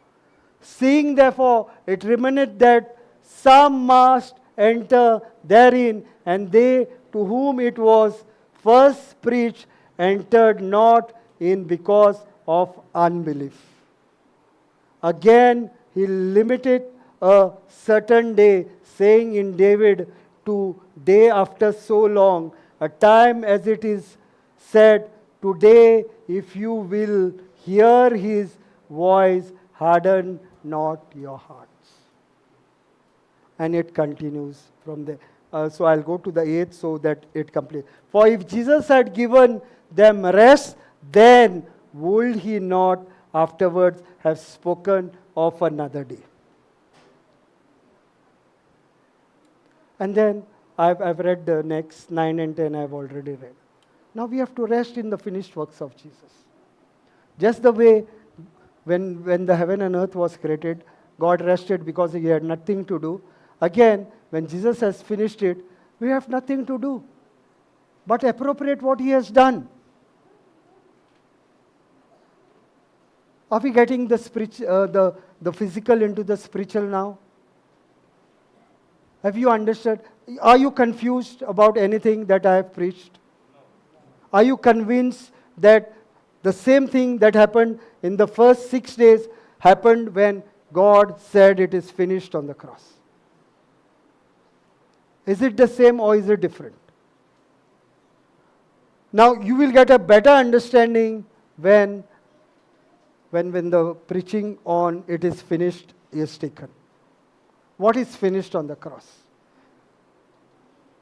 Seeing therefore it remaineth that some must enter therein, and they to whom it was first preached entered not in because of unbelief. Again, he limited a certain day, saying in David, to day after so long, a time as it is said, today, if you will hear his voice, harden not your hearts. And it continues from there. So I'll go to the 8th so that it completes. For if Jesus had given them rest, then would he not afterwards have spoken of another day? And then I've read the next 9 and 10 I've already read. Now we have to rest in the finished works of Jesus. Just the way when the heaven and earth was created, God rested because he had nothing to do. Again, when Jesus has finished it, we have nothing to do but appropriate what he has done. Are we getting the physical into the spiritual now? Have you understood? Are you confused about anything that I have preached? Are you convinced that the same thing that happened in the first 6 days happened when God said it is finished on the cross? Is it the same or is it different? Now you will get a better understanding when the preaching on it is finished is taken. What is finished on the cross?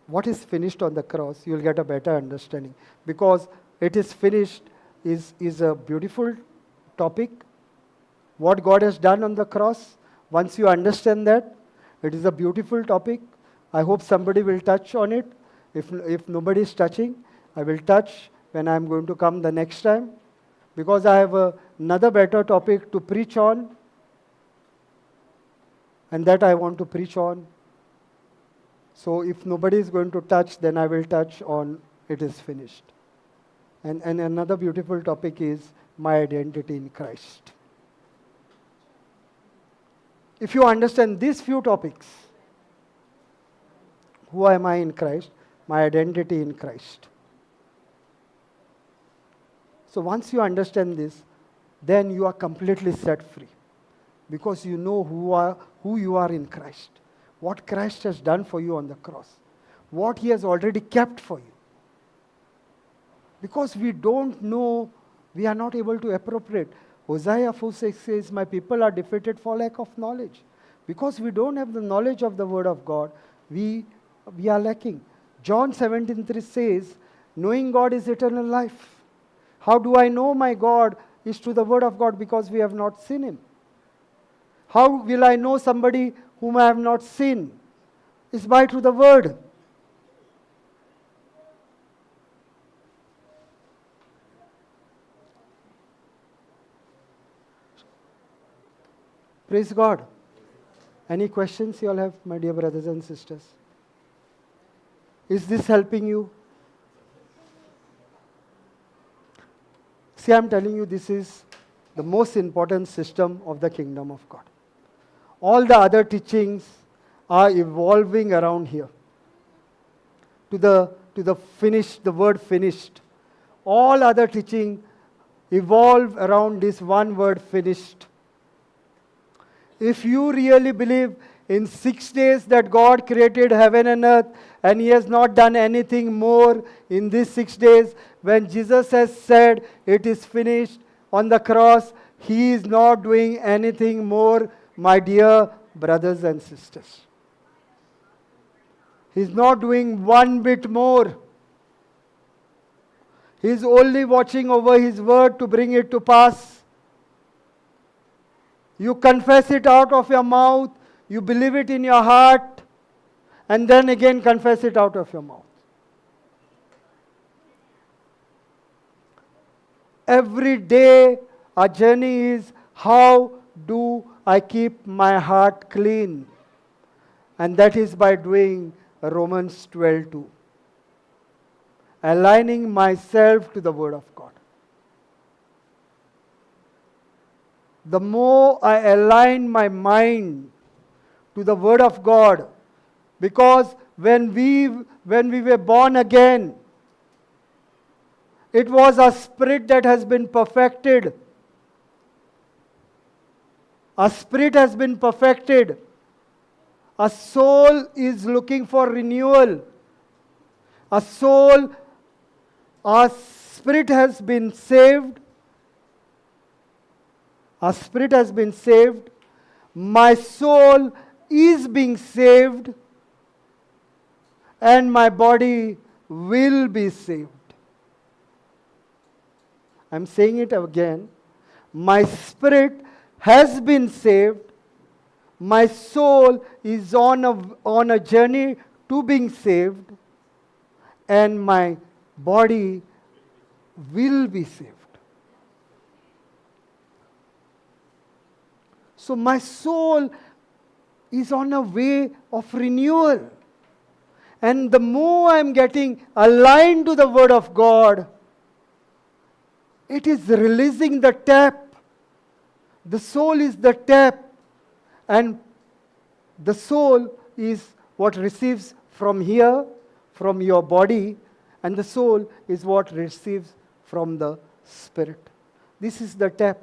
What is finished on the cross, you will get a better understanding. Because it is finished is a beautiful topic. What God has done on the cross, once you understand that, it is a beautiful topic. I hope somebody will touch on it. If nobody is touching, I will touch when I am going to come the next time. Because I have another better topic to preach on. And that I want to preach on. So if nobody is going to touch, then I will touch on it is finished. And another beautiful topic is my identity in Christ. If you understand these few topics, who am I in Christ? My identity in Christ. So once you understand this, then you are completely set free. Because you know who you are in Christ. What Christ has done for you on the cross. What he has already kept for you. Because we don't know, we are not able to appropriate. Hosea 4:6 says, my people are defeated for lack of knowledge. Because we don't have the knowledge of the word of God, we are lacking. John 17:3 says, knowing God is eternal life. How do I know my God is through the word of God? Because we have not seen him. How will I know somebody whom I have not seen? It's by through the word. Praise God. Any questions you all have, my dear brothers and sisters? Is this helping you? See, I'm telling you, this is the most important system of the kingdom of God. All the other teachings are evolving around here. To the finished, the word finished. All other teaching evolve around this one word, finished. If you really believe in 6 days that God created heaven and earth, and He has not done anything more in these 6 days, when Jesus has said it is finished on the cross, He is not doing anything more, my dear brothers and sisters. He is not doing one bit more. He is only watching over His word to bring it to pass. You confess it out of your mouth, you believe it in your heart, and then again confess it out of your mouth. Every day our journey is, how do I keep my heart clean? And that is by doing Romans 12:2. Aligning myself to the Word of God. The more I align my mind to the Word of God, because when we were born again, it was a spirit that has been perfected. A spirit has been perfected. A soul is looking for renewal. A soul, our spirit has been saved. Our spirit has been saved. My soul is being saved. And my body will be saved. I'm saying it again. My spirit has been saved. My soul is on a journey to being saved. And my body will be saved. So my soul is on a way of renewal. And the more I'm getting aligned to the Word of God, it is releasing the tap. The soul is the tap. And the soul is what receives from here, from your body, and the soul is what receives from the spirit. This is the tap.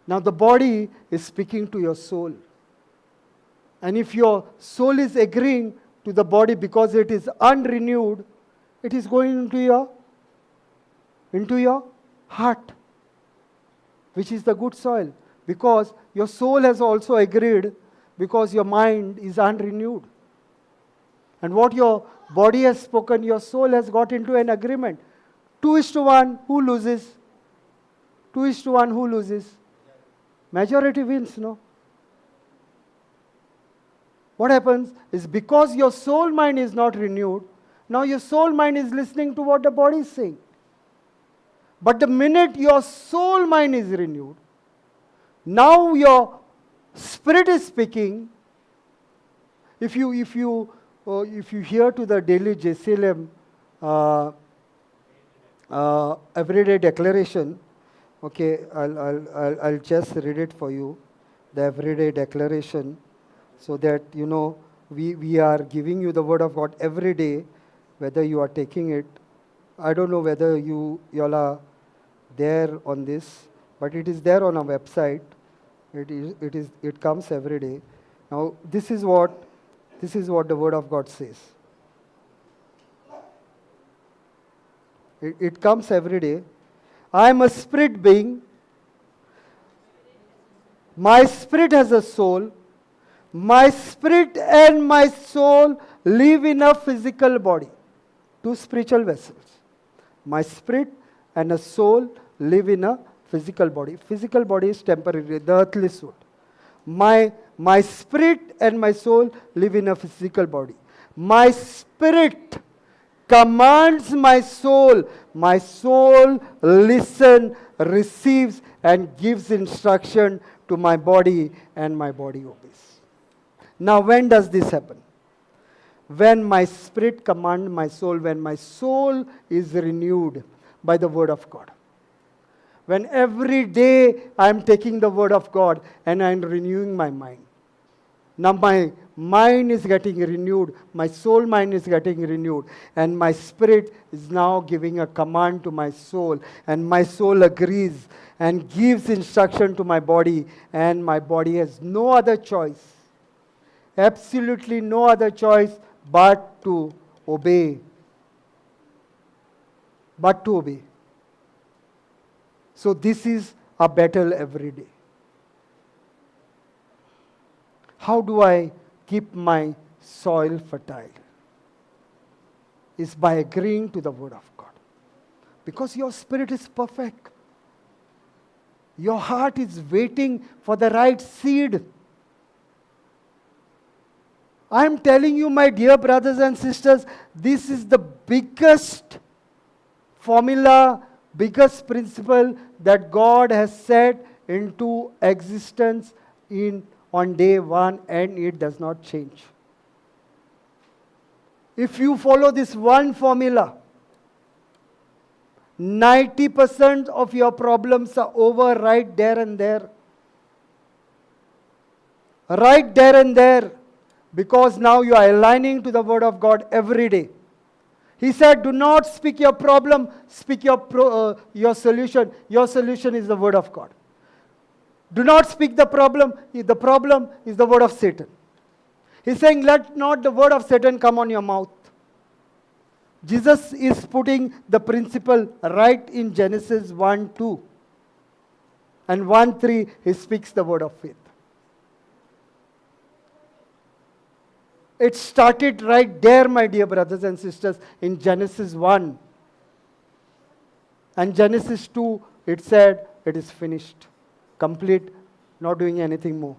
Now the body is speaking to your soul. And if your soul is agreeing to the body because it is unrenewed, it is going into your heart, which is the good soil. Because your soul has also agreed, because your mind is unrenewed. And what your body has spoken, your soul has got into an agreement. 2:1, who loses? 2:1, who loses? Majority wins, no? What happens is, because your soul mind is not renewed, now your soul mind is listening to what the body is saying. But the minute your soul mind is renewed, now your spirit is speaking. If you hear to the daily JCILM everyday declaration, okay, I'll just read it for you, the everyday declaration, so that you know we are giving you the Word of God every day, whether you are taking it. I don't know whether you all are there on this, but it is there on our website. It comes every day. Now this is what the Word of God says. It comes every day. I am a spirit being. My spirit has a soul. My spirit and my soul live in a physical body. Two spiritual vessels. My spirit and a soul live in a physical body. Physical body is temporary, the earthly suit. My spirit and my soul live in a physical body. My spirit commands my soul. My soul listens, receives, and gives instruction to my body, and my body obeys. Now, when does this happen? When my spirit commands my soul, when my soul is renewed, by the word of God. When every day I am taking the word of God and I am renewing my mind. Now my mind is getting renewed, my soul mind is getting renewed, and my spirit is now giving a command to my soul, and my soul agrees and gives instruction to my body, and my body has no other choice, absolutely no other choice but to obey. But to obey. So this is a battle every day. How do I keep my soil fertile? Is by agreeing to the word of God. Because your spirit is perfect. Your heart is waiting for the right seed. I am telling you, my dear brothers and sisters, this is the biggest formula, biggest principle that God has set into existence on day one, and it does not change. If you follow this one formula, 90% of your problems are over right there and there. Right there and there. Because now you are aligning to the word of God every day. He said, do not speak your problem, speak your solution. Your solution is the word of God. Do not speak the problem. The problem is the word of Satan. He's saying, let not the word of Satan come on your mouth. Jesus is putting the principle right in Genesis 1:2. And 1:3, he speaks the word of faith. It started right there, my dear brothers and sisters, in Genesis 1. And Genesis 2, it said, it is finished. Complete, not doing anything more.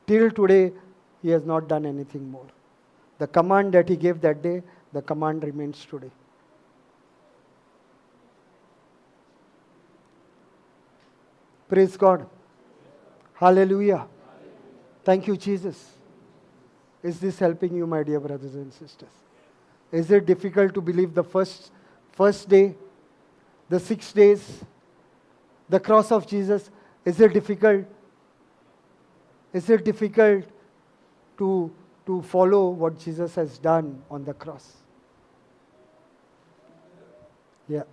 Till today, he has not done anything more. The command that he gave that day, the command remains today. Praise God. Hallelujah. Thank you, Jesus. Is this helping you, my dear brothers and sisters? Is it difficult to believe the first day, the 6 days, the cross of Jesus? Is it difficult? Is it difficult to follow what Jesus has done on the cross? Yeah.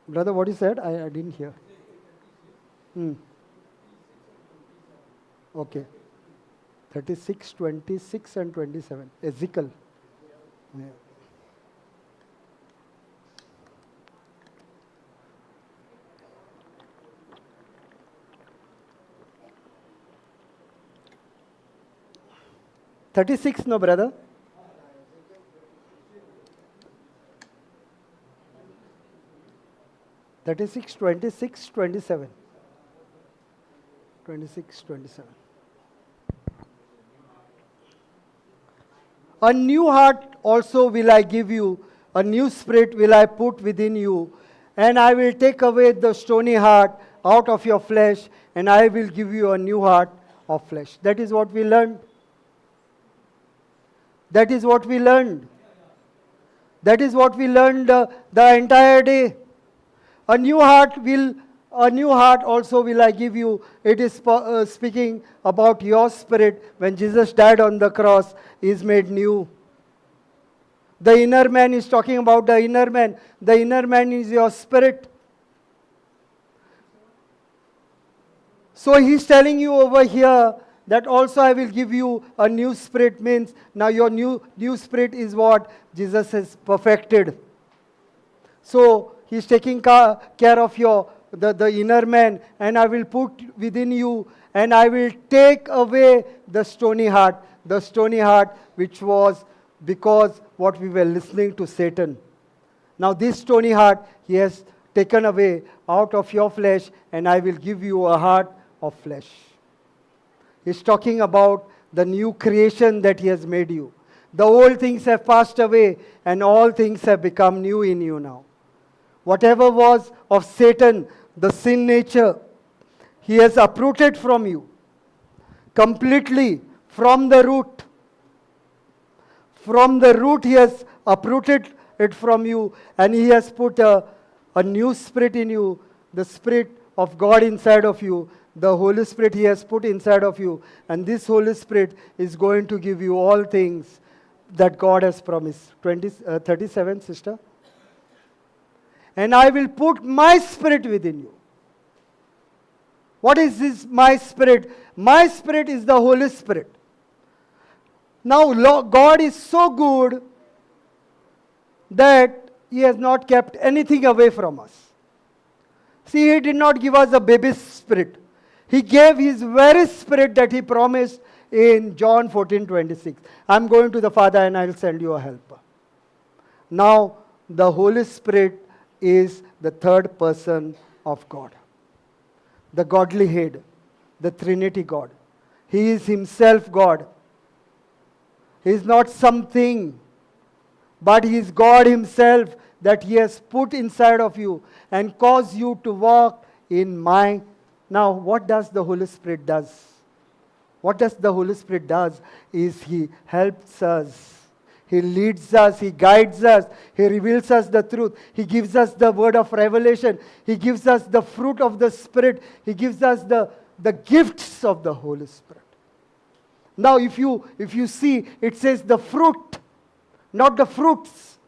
Brother, what you said? I didn't hear. Okay. 36, 26 and 27. Ezekiel. Yeah. $36, no, brother? $36, 26, 27. 26, 27. A new heart also will I give you, a new spirit will I put within you, and I will take away the stony heart out of your flesh, and I will give you a new heart of flesh. That is what we learned. That is what we learned. That is what we learned the entire day. A new heart also will I give you. It is speaking about your spirit. When Jesus died on the cross, is made new. The inner man is talking about the inner man. The inner man is your spirit. So he's telling you over here that also I will give you a new spirit. Means now your new spirit is what Jesus has perfected. So he's taking care of the inner man, and I will put within you, and I will take away the stony heart which was because what we were listening to Satan. Now this stony heart he has taken away out of your flesh, and I will give you a heart of flesh. He's talking about the new creation that he has made you. The old things have passed away, and all things have become new in you now. Whatever was of Satan, the sin nature, he has uprooted from you. completely from the root. From the root, He has uprooted it from you, and He has put a new spirit in you, the Spirit of God inside of you. The Holy Spirit He has put inside of you, and this Holy Spirit is going to give you all things that God has promised. 37, sister. And I will put my spirit within you. What is this, my spirit? My spirit is the Holy Spirit. Now, God is so good that He has not kept anything away from us. See, He did not give us a baby spirit. He gave His very spirit that He promised in John 14:26. I'm going to the Father and I'll send you a helper. Now, the Holy Spirit is the third person of God. The godly head, the Trinity God. He is Himself God. He is not something, but He is God Himself that He has put inside of you and caused you to walk in my. Now, what does the Holy Spirit does? What does the Holy Spirit does is He helps us. He leads us, He guides us, He reveals us the truth. He gives us the word of revelation. He gives us the fruit of the Spirit. He gives us the gifts of the Holy Spirit. Now, if you see, it says the fruit, not the fruits.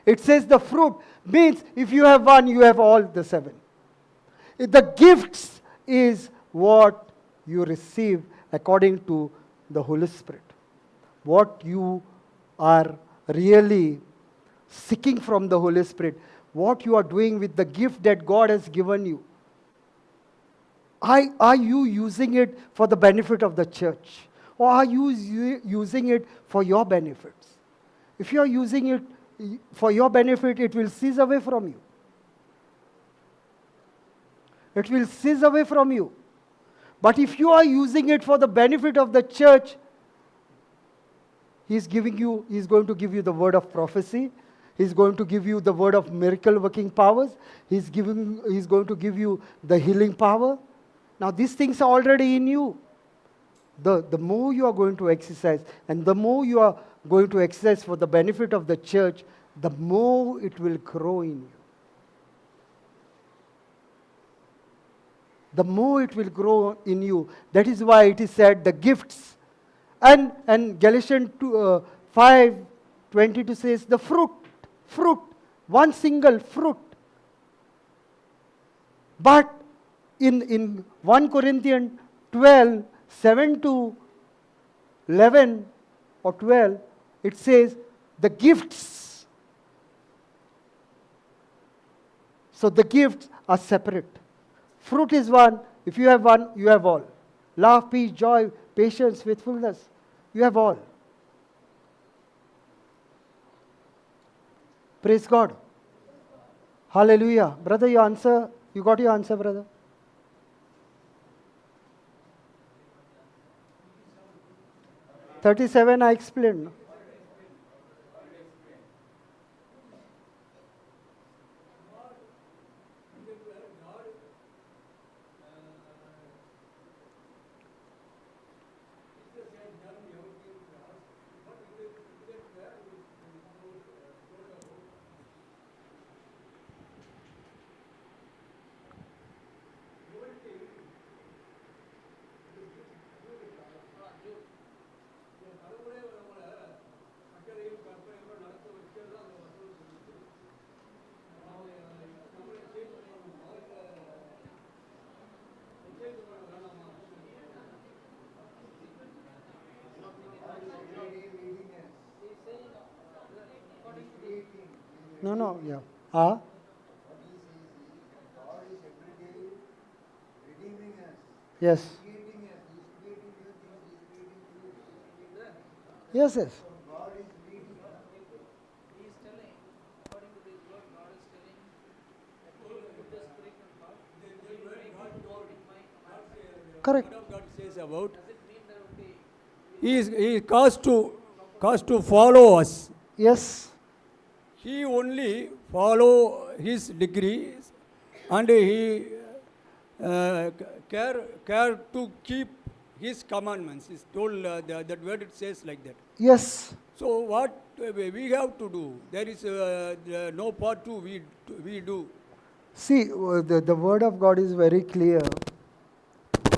It says the fruit means if you have one, you have all the seven. The gifts is what you receive according to the Holy Spirit. What you are really seeking from the Holy Spirit, what you are doing with the gift that God has given you. Are you using it for the benefit of the church? Or are you using it for your benefits? If you are using it for your benefit, it will cease away from you. It will cease away from you. But if you are using it for the benefit of the church, He's going to give you the word of prophecy. He's going to give you the word of miracle working powers. He's going to give you the healing power. Now these things are already in you. The more you are going to exercise, and the more you are going to exercise for the benefit of the church, the more it will grow in you. The more it will grow in you. That is why it is said the gifts. And Galatians 5:22 says the fruit, one single fruit. But in 1 Corinthians 12, 7 to 11 or 12, it says the gifts. So the gifts are separate. Fruit is one. If you have one, you have all. Love, peace, joy, patience, faithfulness. You have all. Praise God. Hallelujah. Brother, you got your answer, brother? "37" I explained. No, yeah. Yes. Yes. Correct.
God says about he is caused to follow us.
Yes.
He only follow his degrees, and he care to keep His commandments. It's told that word it says like that.
Yes.
So what we have to do? There is no part two we do.
See, the word of God is very clear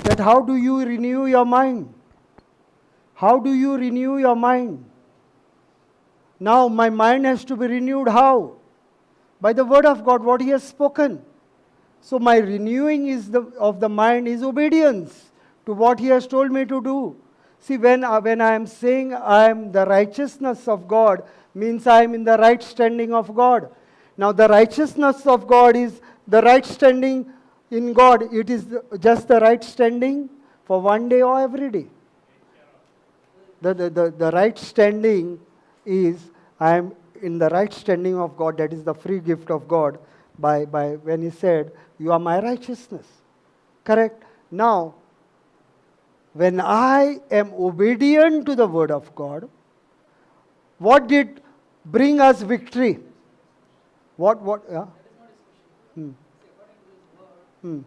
that how do you renew your mind? How do you renew your mind? Now my mind has to be renewed how? By the word of God, what He has spoken. So my renewing of the mind is obedience to what He has told me to do. See, when I am saying I am the righteousness of God, means I am in the right standing of God. Now the righteousness of God is the right standing in God. It is just the right standing for one day or every day. The right standing is I am in the right standing of God. That is the free gift of God by when He said, "You are my righteousness." Correct? Now, when I am obedient to the word of God, what did bring us victory? What? Yeah? Hmm. Hmm.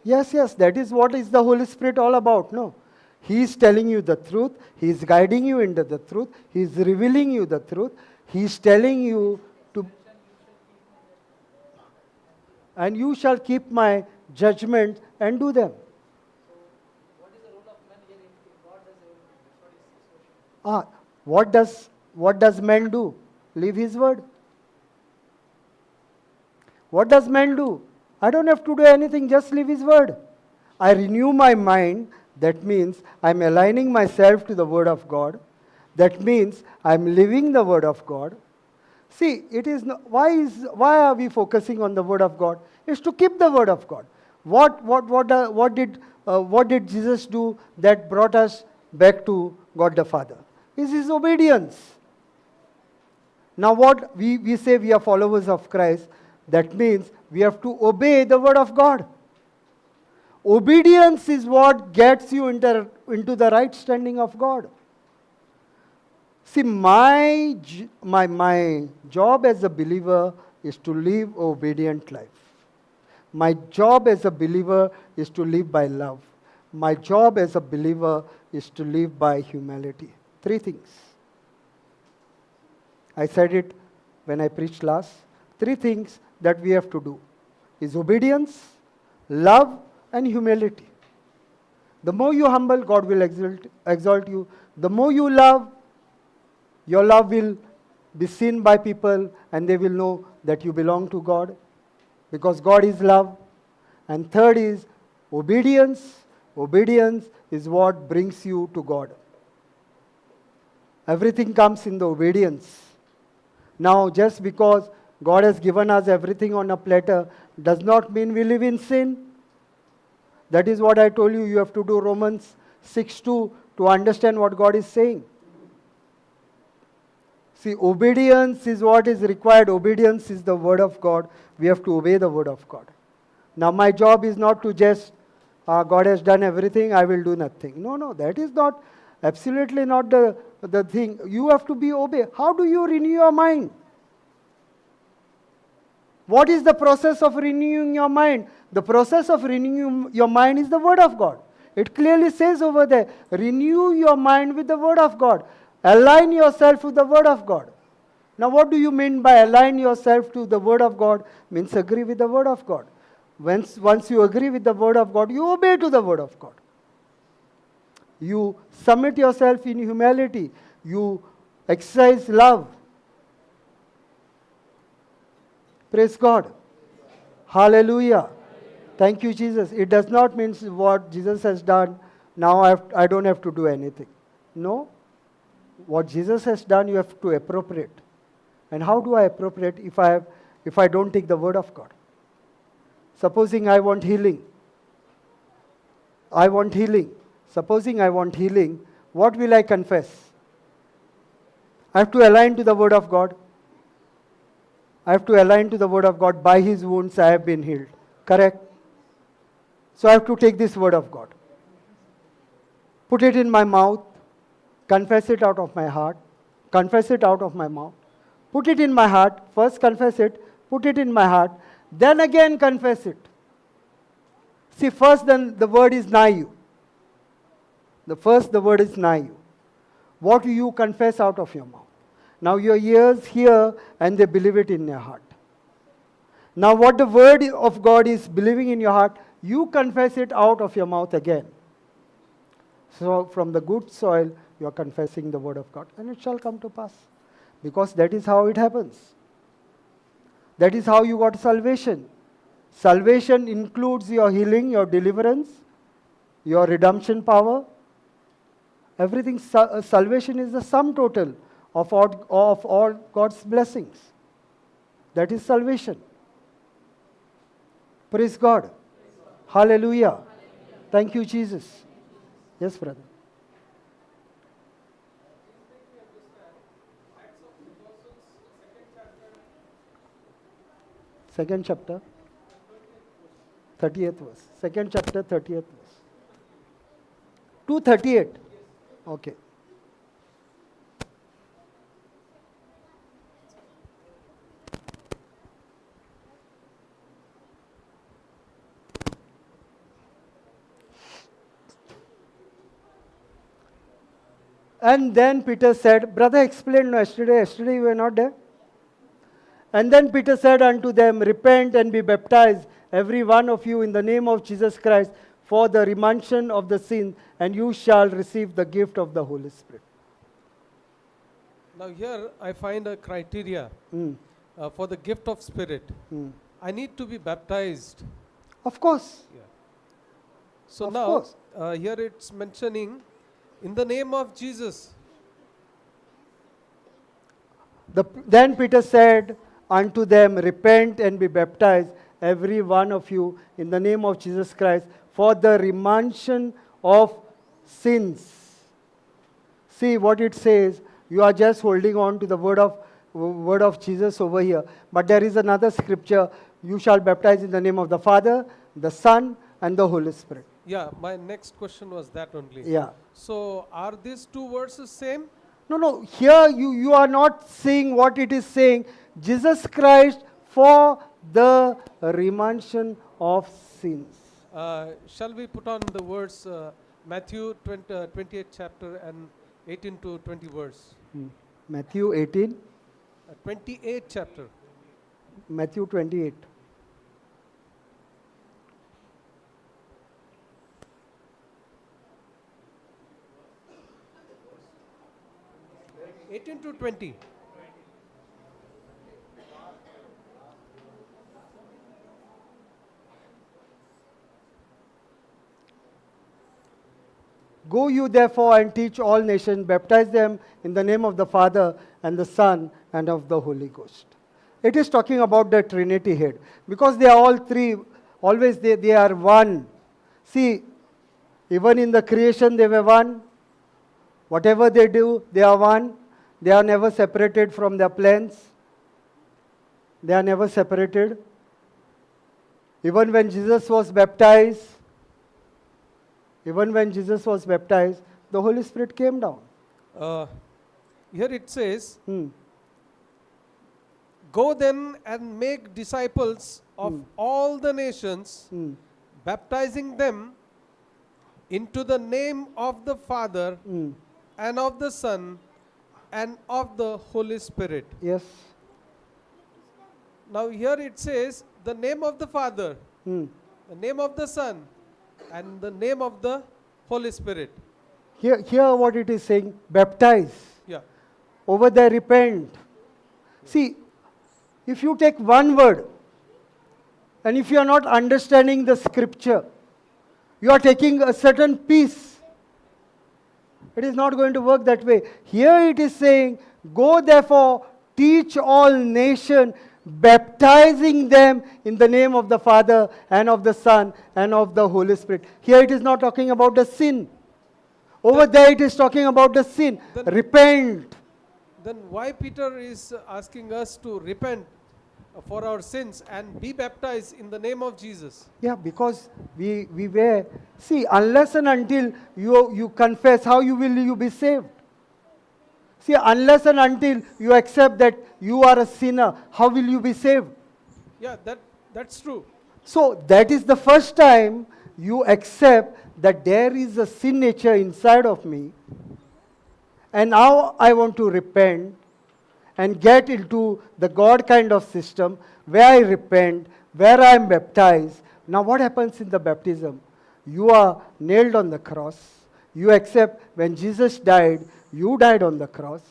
Yes, that is what is the Holy Spirit all about, no? He is telling you the truth, He is guiding you into the truth, He is revealing you the truth, He is telling you to... And you shall keep my judgment and do them. What does man do? Leave his word. What does man do? I don't have to do anything, just leave his word. I renew my mind. That means I'm aligning myself to the word of God. That means I'm living the word of God. See, it is why are we focusing on the word of God? It's to keep the word of God. What did Jesus do that brought us back to God the Father? Is His obedience. Now what we say we are followers of Christ, that means we have to obey the word of God. Obedience is what gets you into the right standing of God. See, my job as a believer is to live obedient life. My job as a believer is to live by love. My job as a believer is to live by humility. 3 things. I said it when I preached last. 3 things that we have to do is obedience, love, and humility. The more you humble, God will exalt you. The more you love, your love will be seen by people and they will know that you belong to God because God is love. And third is obedience. Obedience is what brings you to God. Everything comes in the obedience. Now, just because God has given us everything on a platter does not mean we live in sin. That is what I told you. You have to do Romans 6:2 to understand what God is saying. See, obedience is what is required. Obedience is the word of God. We have to obey the word of God. Now, my job is not to just, God has done everything, I will do nothing. No, that is not, absolutely not the thing. You have to be obey. How do you renew your mind? What is the process of renewing your mind? The process of renewing your mind is the word of God. It clearly says over there, renew your mind with the word of God. Align yourself with the word of God. Now what do you mean by align yourself to the word of God? Means agree with the word of God. Once you agree with the word of God, you obey to the word of God. You submit yourself in humility. You exercise love. Praise God. Hallelujah. Thank you, Jesus. It does not mean what Jesus has done, now I don't have to do anything. No. What Jesus has done, you have to appropriate. And how do I appropriate if I don't take the word of God? Supposing I want healing. Supposing I want healing, what will I confess? I have to align to the word of God. I have to align to the word of God. By His wounds I have been healed. Correct? So I have to take this word of God. Put it in my mouth. Confess it out of my heart. Confess it out of my mouth. Put it in my heart. First confess it. Put it in my heart. Then again confess it. See, first then the word is nigh you. The word is nigh you. What do you confess out of your mouth? Now your ears hear and they believe it in their heart. Now what the word of God is believing in your heart, you confess it out of your mouth again. So from the good soil, you are confessing the word of God, and it shall come to pass. Because that is how it happens. That is how you got salvation. Salvation includes your healing, your deliverance, your redemption power. Everything. Salvation is the sum total of all God's blessings. That is salvation. Praise God. Hallelujah. Thank you, Jesus. Yes, brother. Second chapter, 30th verse. Second chapter, 30th verse. 238. Okay. And then Peter said, brother explained no, yesterday you were not there. And then Peter said unto them, repent and be baptized, every one of you, in the name of Jesus Christ, for the remission of the sin, and you shall receive the gift of the Holy Spirit.
Now here I find a criteria for the gift of Spirit. I need to be baptized.
Of course.
Yeah. So
Of
now
course.
Here it's mentioning in the name of Jesus.
Then Peter said unto them, repent and be baptized, every one of you, in the name of Jesus Christ, for the remission of sins. See what it says. You are just holding on to the word of Jesus over here. But there is another scripture. You shall baptize in the name of the Father, the Son, and the Holy Spirit.
Yeah, my next question was that only.
Yeah.
So are these two verses same?
No. Here you are not seeing what it is saying. Jesus Christ for the remission of sins.
Shall we put on the words Matthew 28 chapter and 18 to 20 verse?
Matthew 18.
28 chapter.
Matthew 28.
To 20.
Go you therefore and teach all nations, baptize them in the name of the Father and the Son and of the Holy Ghost. It is talking about the Trinity head. Because they are all three, always they are one. See, even in the creation they were one. Whatever they do, they are one. They are never separated from their plans. They are never separated. Even when Jesus was baptized, the Holy Spirit came down.
Here it says, go then and make disciples of all the nations, baptizing them into the name of the Father and of the Son and of the Holy Spirit.
Yes.
Now here it says the name of the Father, the name of the Son, and the name of the Holy Spirit.
Here what it is saying, baptize.
Yeah.
Over there, repent. See, if you take one word, and if you are not understanding the scripture, you are taking a certain piece. It is not going to work that way. Here it is saying, go therefore, teach all nations, baptizing them in the name of the Father and of the Son and of the Holy Spirit. Here it is not talking about the sin. Over there it is talking about the sin. Repent.
Then why Peter is asking us to repent for our sins and be baptized in the name of Jesus?
Yeah, because we were, see, unless and until you confess, how will you be saved? See, unless and until you accept that you are a sinner, how will you be saved?
Yeah, that's true.
So that is the first time you accept that there is a sin nature inside of me, and now I want to repent and get into the God kind of system where I repent, where I am baptized. Now what happens in the baptism? You are nailed on the cross. You accept when Jesus died, you died on the cross.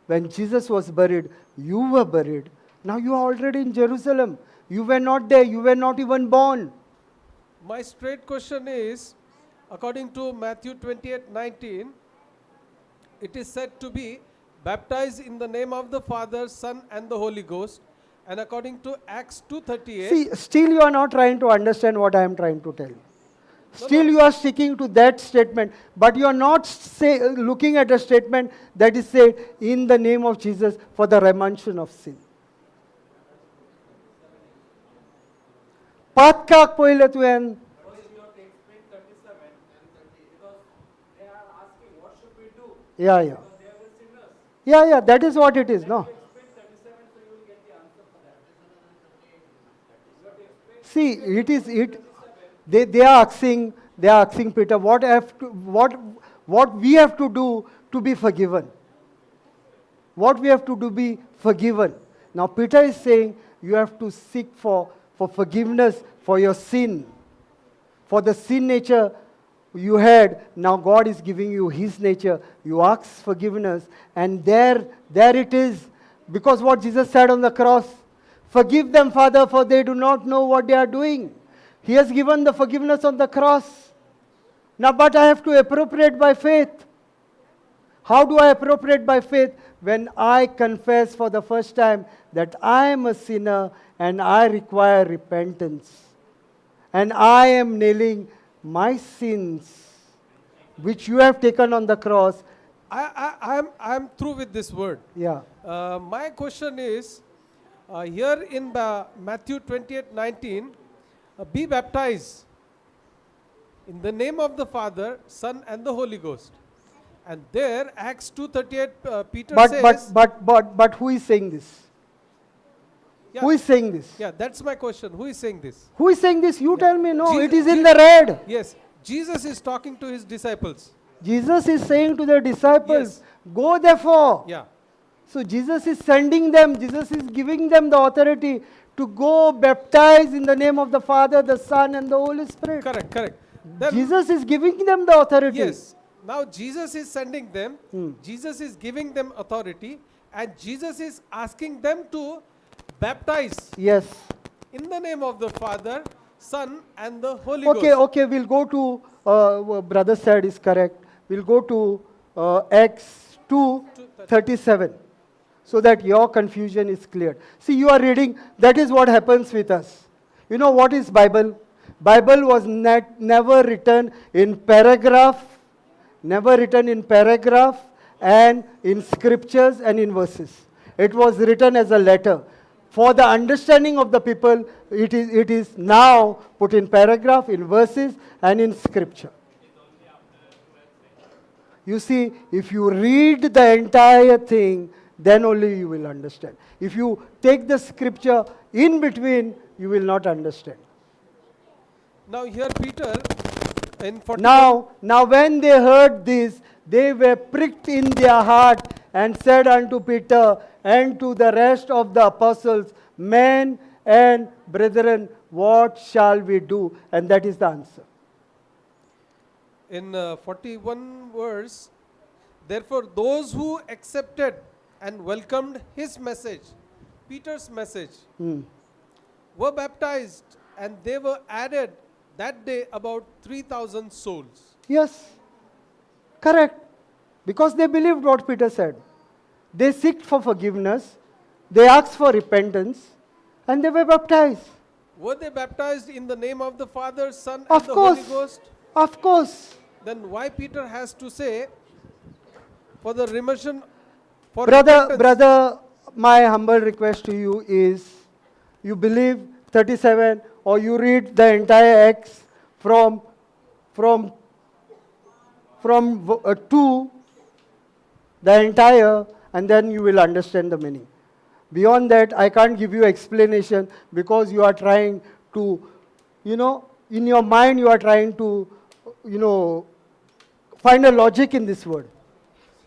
When Jesus was buried, you were buried. Now you are already in Jerusalem. You were not there. You were not even born.
My straight question is, according to Matthew 28:19, it is said to be baptized in the name of the Father, Son, and the Holy Ghost. And according to Acts 2:38,
See, still you are not trying to understand what I am trying to tell you. Still you are sticking to that statement, but you are not looking at a statement that is said in the name of Jesus for the remission of sin. Patkak poile tuyen. Yeah. Yeah, that is what it is, no? See, they are asking Peter, what we have to do to be forgiven. What we have to do to be forgiven. Now Peter is saying you have to seek for forgiveness for your sin. For the sin nature you had, now God is giving you His nature. You ask forgiveness, and there it is. Because what Jesus said on the cross, forgive them, Father, for they do not know what they are doing. He has given the forgiveness on the cross. Now, but I have to appropriate by faith. How do I appropriate by faith? When I confess for the first time that I am a sinner and I require repentance. And I am nailing my sins, which you have taken on the cross.
I'm through with this word.
Yeah.
My question is, here in Matthew 28:19, be baptized in the name of the Father, Son, and the Holy Ghost. And there, Acts 2:38, Peter says.
But who is saying this?
Yeah,
who is saying this?
Yeah, that's my question. Who is saying this?
Who is saying this? You tell me. No,
Jesus,
it is in the red.
Yes, Jesus is talking to his disciples.
Jesus is saying to the disciples,
Yes.
go therefore.
Yeah.
So Jesus is sending them. Jesus is giving them the authority to go baptize in the name of the Father, the Son, and the Holy Spirit.
Correct. Then,
Jesus is giving them the authority.
yes. Now Jesus is sending them. Jesus is giving them authority, and Jesus is asking them to baptize.
Yes.
In the name of the Father, Son, and the Holy Ghost.
Okay, we'll go to, what brother said is correct. We'll go to Acts 2:37, so that your confusion is cleared. See, you are reading, that is what happens with us. You know what is Bible? Bible was never written in paragraph, and in scriptures and in verses. It was written as a letter. For the understanding of the people, it is now put in paragraph, in verses, and in scripture. You see, if you read the entire thing, then only you will understand. If you take the scripture in between, you will not understand.
Now here Peter, in 41,
Now when they heard this, they were pricked in their heart and said unto Peter and to the rest of the apostles, men and brethren, what shall we do? And that is the answer.
in 41 verse, therefore those who accepted and welcomed his message, Peter's message, were baptized, and they were added that day about 3,000 souls.
Yes, correct. Because they believed what Peter said. They sought for forgiveness, they asked for repentance, and they were baptized.
Were they baptized in the name of the Father, Son,
Of
and the
course.
Holy Ghost?
Of course.
Then why Peter has to say for the remission, for repentance?
Brother, my humble request to you is, you believe 37 or you read the entire Acts from 2 the entire, and then you will understand the meaning. Beyond that, I can't give you explanation because you are trying to, in your mind you are trying to, find a logic in this word.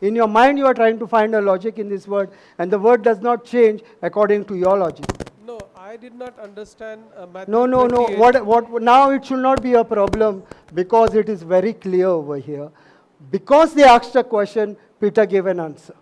In your mind you are trying to find a logic in this word, and the word does not change according to your logic.
No, I did not understand Matthew
No.
28.
What now it should not be a problem because it is very clear over here. Because they asked a question, Peter gave an answer.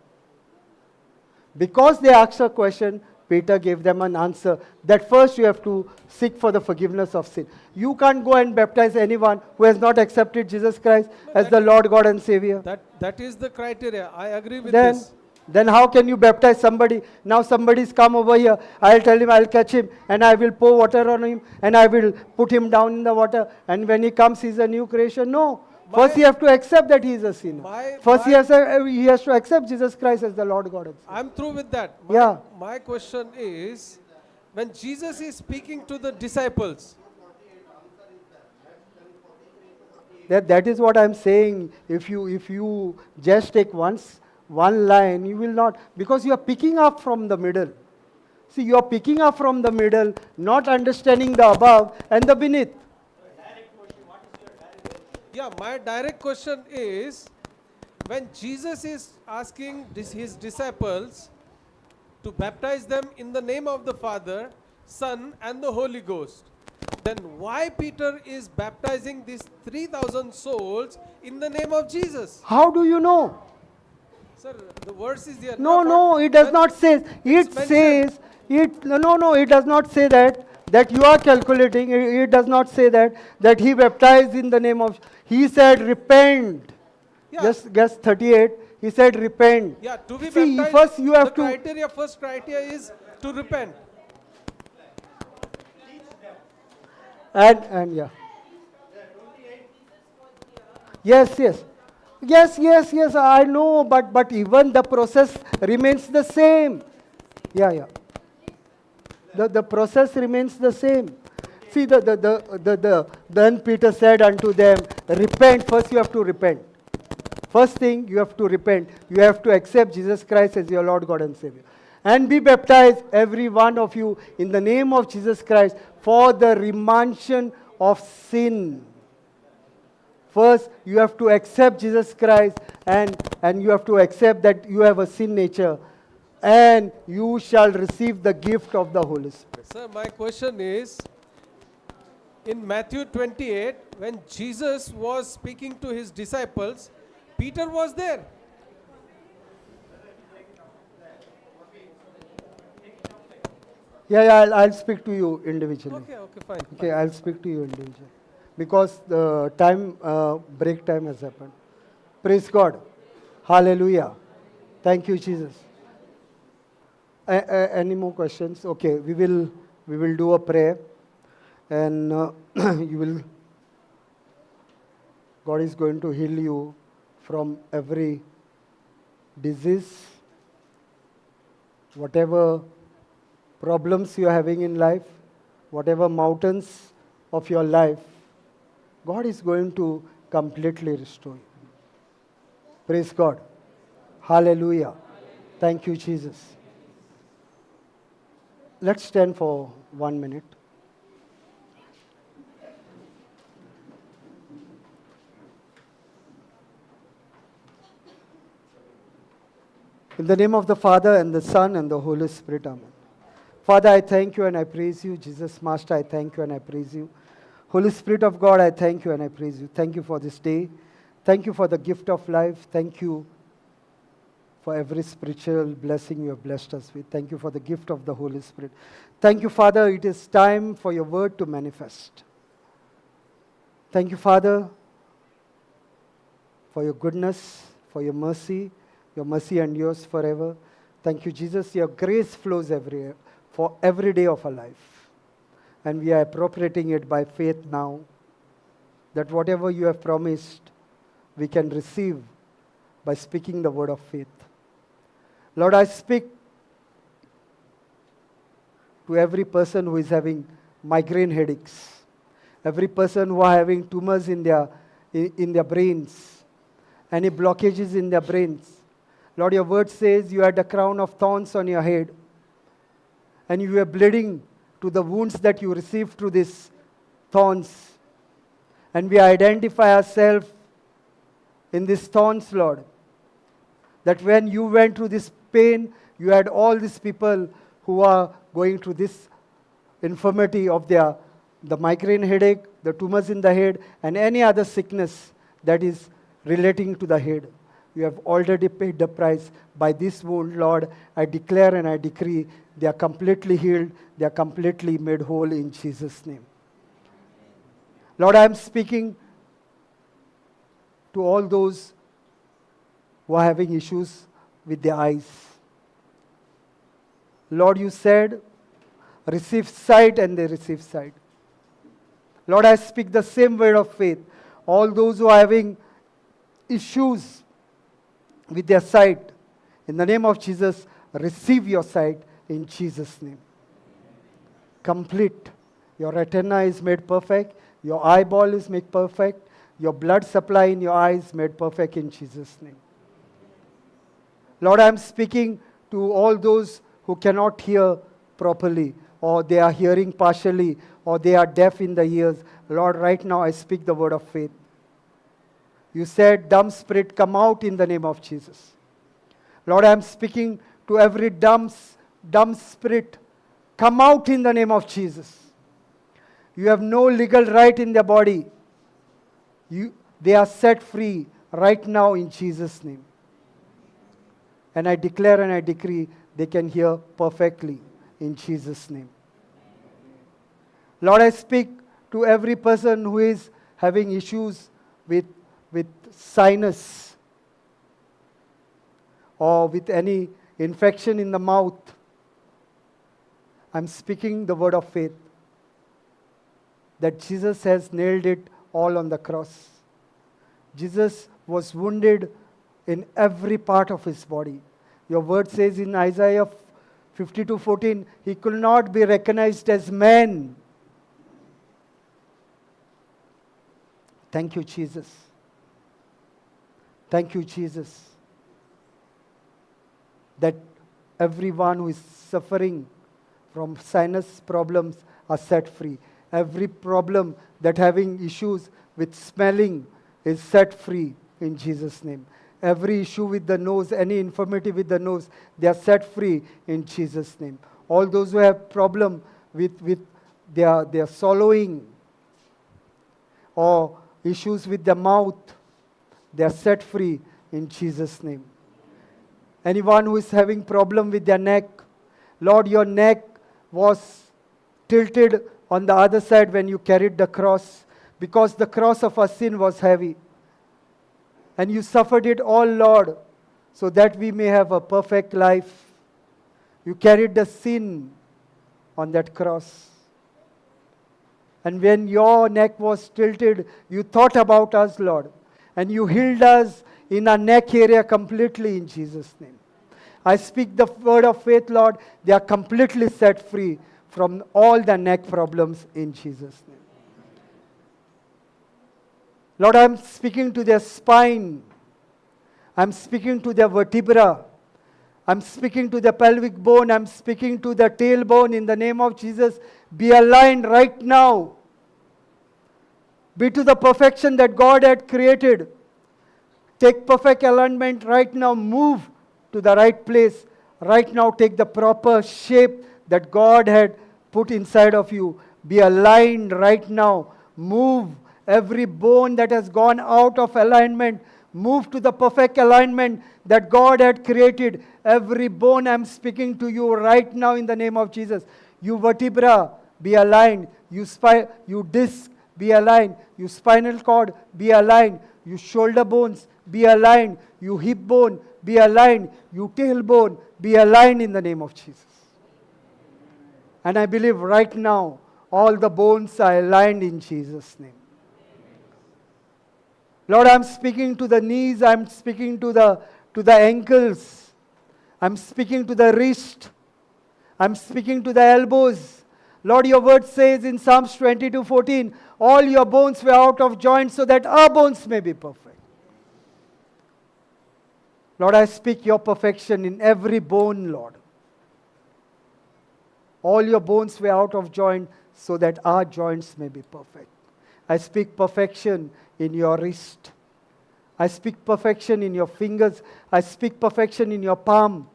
Because they asked a question, Peter gave them an answer. That first you have to seek for the forgiveness of sin. You can't go and baptize anyone who has not accepted Jesus Christ as the Lord, God and Savior.
That is the criteria. I agree with this.
Then how can you baptize somebody? Now somebody's come over here. I'll tell him, I'll catch him, and I will pour water on him, and I will put him down in the water. And when he comes, he's a new creation. No. First, he has to accept that he is a sinner. First, he has to accept Jesus Christ as the Lord God and Savior.
I'm through with that. My question is, when Jesus is speaking to the disciples,
that is what I'm saying. If you just take one line, you will not, because you are picking up from the middle. See, you are picking up from the middle, not understanding the above and the beneath.
my direct question is, when Jesus is asking his disciples to baptize them in the name of the Father, Son, and the Holy Ghost, then why Peter is baptizing these 3,000 souls in the name of Jesus?
How do you know?
Sir, the verse is here.
No, it does not say. It says, it does not say that you are calculating. It does not say that he baptized in the name of, he said repent. Just 38, he said repent.
To be
See,
baptized,
first you have
first criteria is to repent.
And Yes, I know, but even the process remains the same. The process remains the same. See, then Peter said unto them, repent. First you have to repent. First thing, you have to repent. You have to accept Jesus Christ as your Lord, God and Savior. And be baptized, every one of you, in the name of Jesus Christ for the remission of sin. First, you have to accept Jesus Christ and you have to accept that you have a sin nature. And you shall receive the gift of the Holy Spirit.
Sir, my question is, in Matthew 28, when Jesus was speaking to his disciples, Peter was there.
I'll speak to you individually.
Okay, fine.
Okay, I'll speak to you individually. Because the break time has happened. Praise God. Hallelujah. Thank you, Jesus. Any more questions? Okay, we will do a prayer, and God is going to heal you from every disease, whatever problems you are having in life, whatever mountains of your life, God is going to completely restore you. Praise God. Hallelujah. Thank you, Jesus. Let's stand for 1 minute. In the name of the Father, and the Son, and the Holy Spirit, amen. Father, I thank you and I praise you. Jesus, Master, I thank you and I praise you. Holy Spirit of God, I thank you and I praise you. Thank you for this day. Thank you for the gift of life. Thank you for every spiritual blessing you have blessed us with. Thank you for the gift of the Holy Spirit. Thank you, Father, it is time for your word to manifest. Thank you, Father, for your goodness, for your mercy endures forever. Thank you, Jesus, your grace flows for every day of our life. And we are appropriating it by faith now, that whatever you have promised, we can receive by speaking the word of faith. Lord, I speak to every person who is having migraine headaches, every person who are having tumors in their brains, any blockages in their brains. Lord, your word says you had a crown of thorns on your head, and you were bleeding to the wounds that you received through these thorns. And we identify ourselves in these thorns, Lord. That when you went through this pain, you had all these people who are going through this infirmity of the migraine headache, the tumors in the head, and any other sickness that is relating to the head. You have already paid the price. By this wound, Lord, I declare and I decree they are completely healed, they are completely made whole in Jesus' name. Lord, I am speaking to all those who are having issues with their eyes. Lord, you said, receive sight, and they receive sight. Lord, I speak the same word of faith. All those who are having issues with their sight, in the name of Jesus, receive your sight in Jesus' name. Complete. Your retina is made perfect. Your eyeball is made perfect. Your blood supply in your eyes made perfect in Jesus' name. Lord, I am speaking to all those who cannot hear properly, or they are hearing partially, or they are deaf in the ears. Lord, right now I speak the word of faith. You said, dumb spirit, come out in the name of Jesus. Lord, I am speaking to every dumb spirit, come out in the name of Jesus. You have no legal right in their body. They are set free right now in Jesus' name. And I declare and I decree they can hear perfectly in Jesus' name. Lord, I speak to every person who is having issues with sinus or with any infection in the mouth. I'm speaking the word of faith that Jesus has nailed it all on the cross. Jesus was wounded in every part of his body. Your word says in Isaiah 52:14, he could not be recognized as man. Thank you, Jesus. Thank you, Jesus, that everyone who is suffering from sinus problems are set free. Every problem that having issues with smelling is set free in Jesus' name. Every issue with the nose, any infirmity with the nose, they are set free in Jesus' name. All those who have problem with their swallowing or issues with the mouth, they are set free in Jesus' name. Anyone who is having problem with their neck, Lord, your neck was tilted on the other side when you carried the cross, because the cross of our sin was heavy. And you suffered it all, Lord, so that we may have a perfect life. You carried the sin on that cross. And when your neck was tilted, you thought about us, Lord. And you healed us in our neck area completely in Jesus' name. I speak the word of faith, Lord. They are completely set free from all the neck problems in Jesus' name. Lord, I'm speaking to their spine. I'm speaking to their vertebra. I'm speaking to the pelvic bone. I'm speaking to the tailbone in the name of Jesus. Be aligned right now. Be to the perfection that God had created. Take perfect alignment right now. Move to the right place. Right now, take the proper shape that God had put inside of you. Be aligned right now. Move every bone that has gone out of alignment. Move to the perfect alignment that God had created. Every bone, I'm speaking to you right now in the name of Jesus. You vertebra, be aligned. You disc, be aligned. You spinal cord, be aligned. You shoulder bones, be aligned. You hip bone, be aligned. You tailbone, be aligned in the name of Jesus. And I believe right now, all the bones are aligned in Jesus' name. Lord, I'm speaking to the knees. I'm speaking to the ankles. I'm speaking to the wrist. I'm speaking to the elbows. Lord, your word says in Psalms 22:14, all your bones were out of joint so that our bones may be perfect. Lord, I speak your perfection in every bone, Lord. All your bones were out of joint so that our joints may be perfect. I speak perfection in your wrist. I speak perfection in your fingers. I speak perfection in your palm.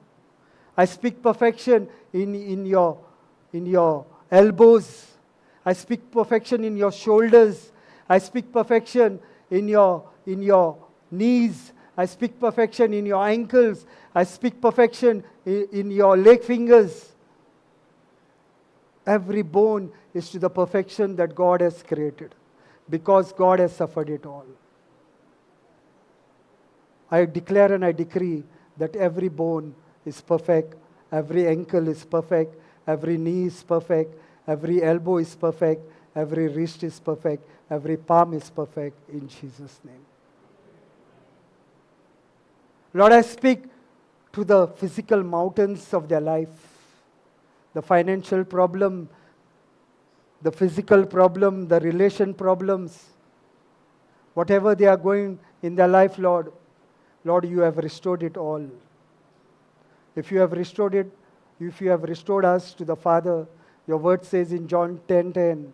I speak perfection in your elbows. I speak perfection in your shoulders. I speak perfection in your knees. I speak perfection in your ankles. I speak perfection in your leg fingers. Every bone is to the perfection that God has created, because God has suffered it all. I declare and I decree that every bone is perfect, every ankle is perfect, every knee is perfect, every elbow is perfect, every wrist is perfect, every palm is perfect, in Jesus' name. Lord, I speak to the physical mountains of their life, the financial problem, the physical problem, the relation problems, whatever they are going in their life, Lord, you have restored it all. If you have restored it, if you have restored us to the Father, your word says in John 10:10,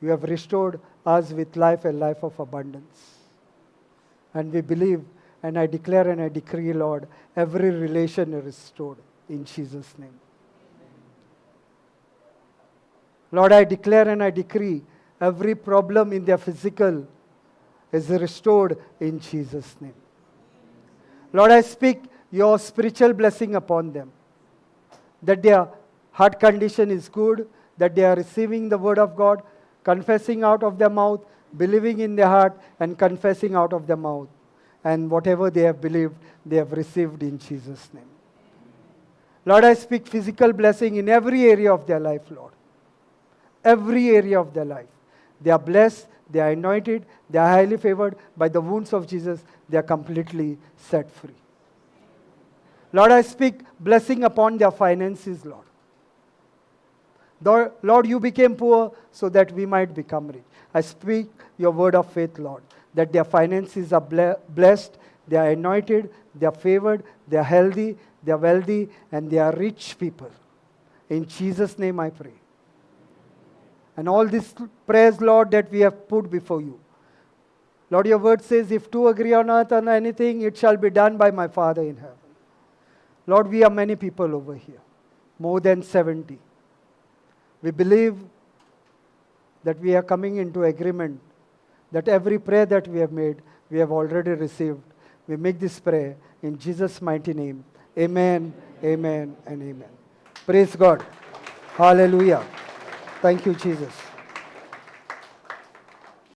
you have restored us with life and life of abundance. And we believe, and I declare and I decree, Lord, every relation is restored in Jesus' name. Lord, I declare and I decree every problem in their physical is restored in Jesus' name. Lord, I speak your spiritual blessing upon them, that their heart condition is good, that they are receiving the word of God, confessing out of their mouth, believing in their heart, and confessing out of their mouth. And whatever they have believed, they have received in Jesus' name. Lord, I speak physical blessing in every area of their life, Lord. Every area of their life. They are blessed, they are anointed, they are highly favored. By the wounds of Jesus, they are completely set free. Lord, I speak blessing upon their finances, Lord. Lord, you became poor so that we might become rich. I speak your word of faith, Lord, that their finances are blessed, they are anointed, they are favored, they are healthy, they are wealthy, and they are rich people. In Jesus' name I pray. And all these prayers, Lord, that we have put before you. Lord, your word says, if two agree on earth on anything, it shall be done by my Father in heaven. Lord, we are many people over here, more than 70. We believe that we are coming into agreement that every prayer that we have made, we have already received. We make this prayer in Jesus' mighty name. Amen, amen, and amen. Praise God. Hallelujah. Thank you, Jesus.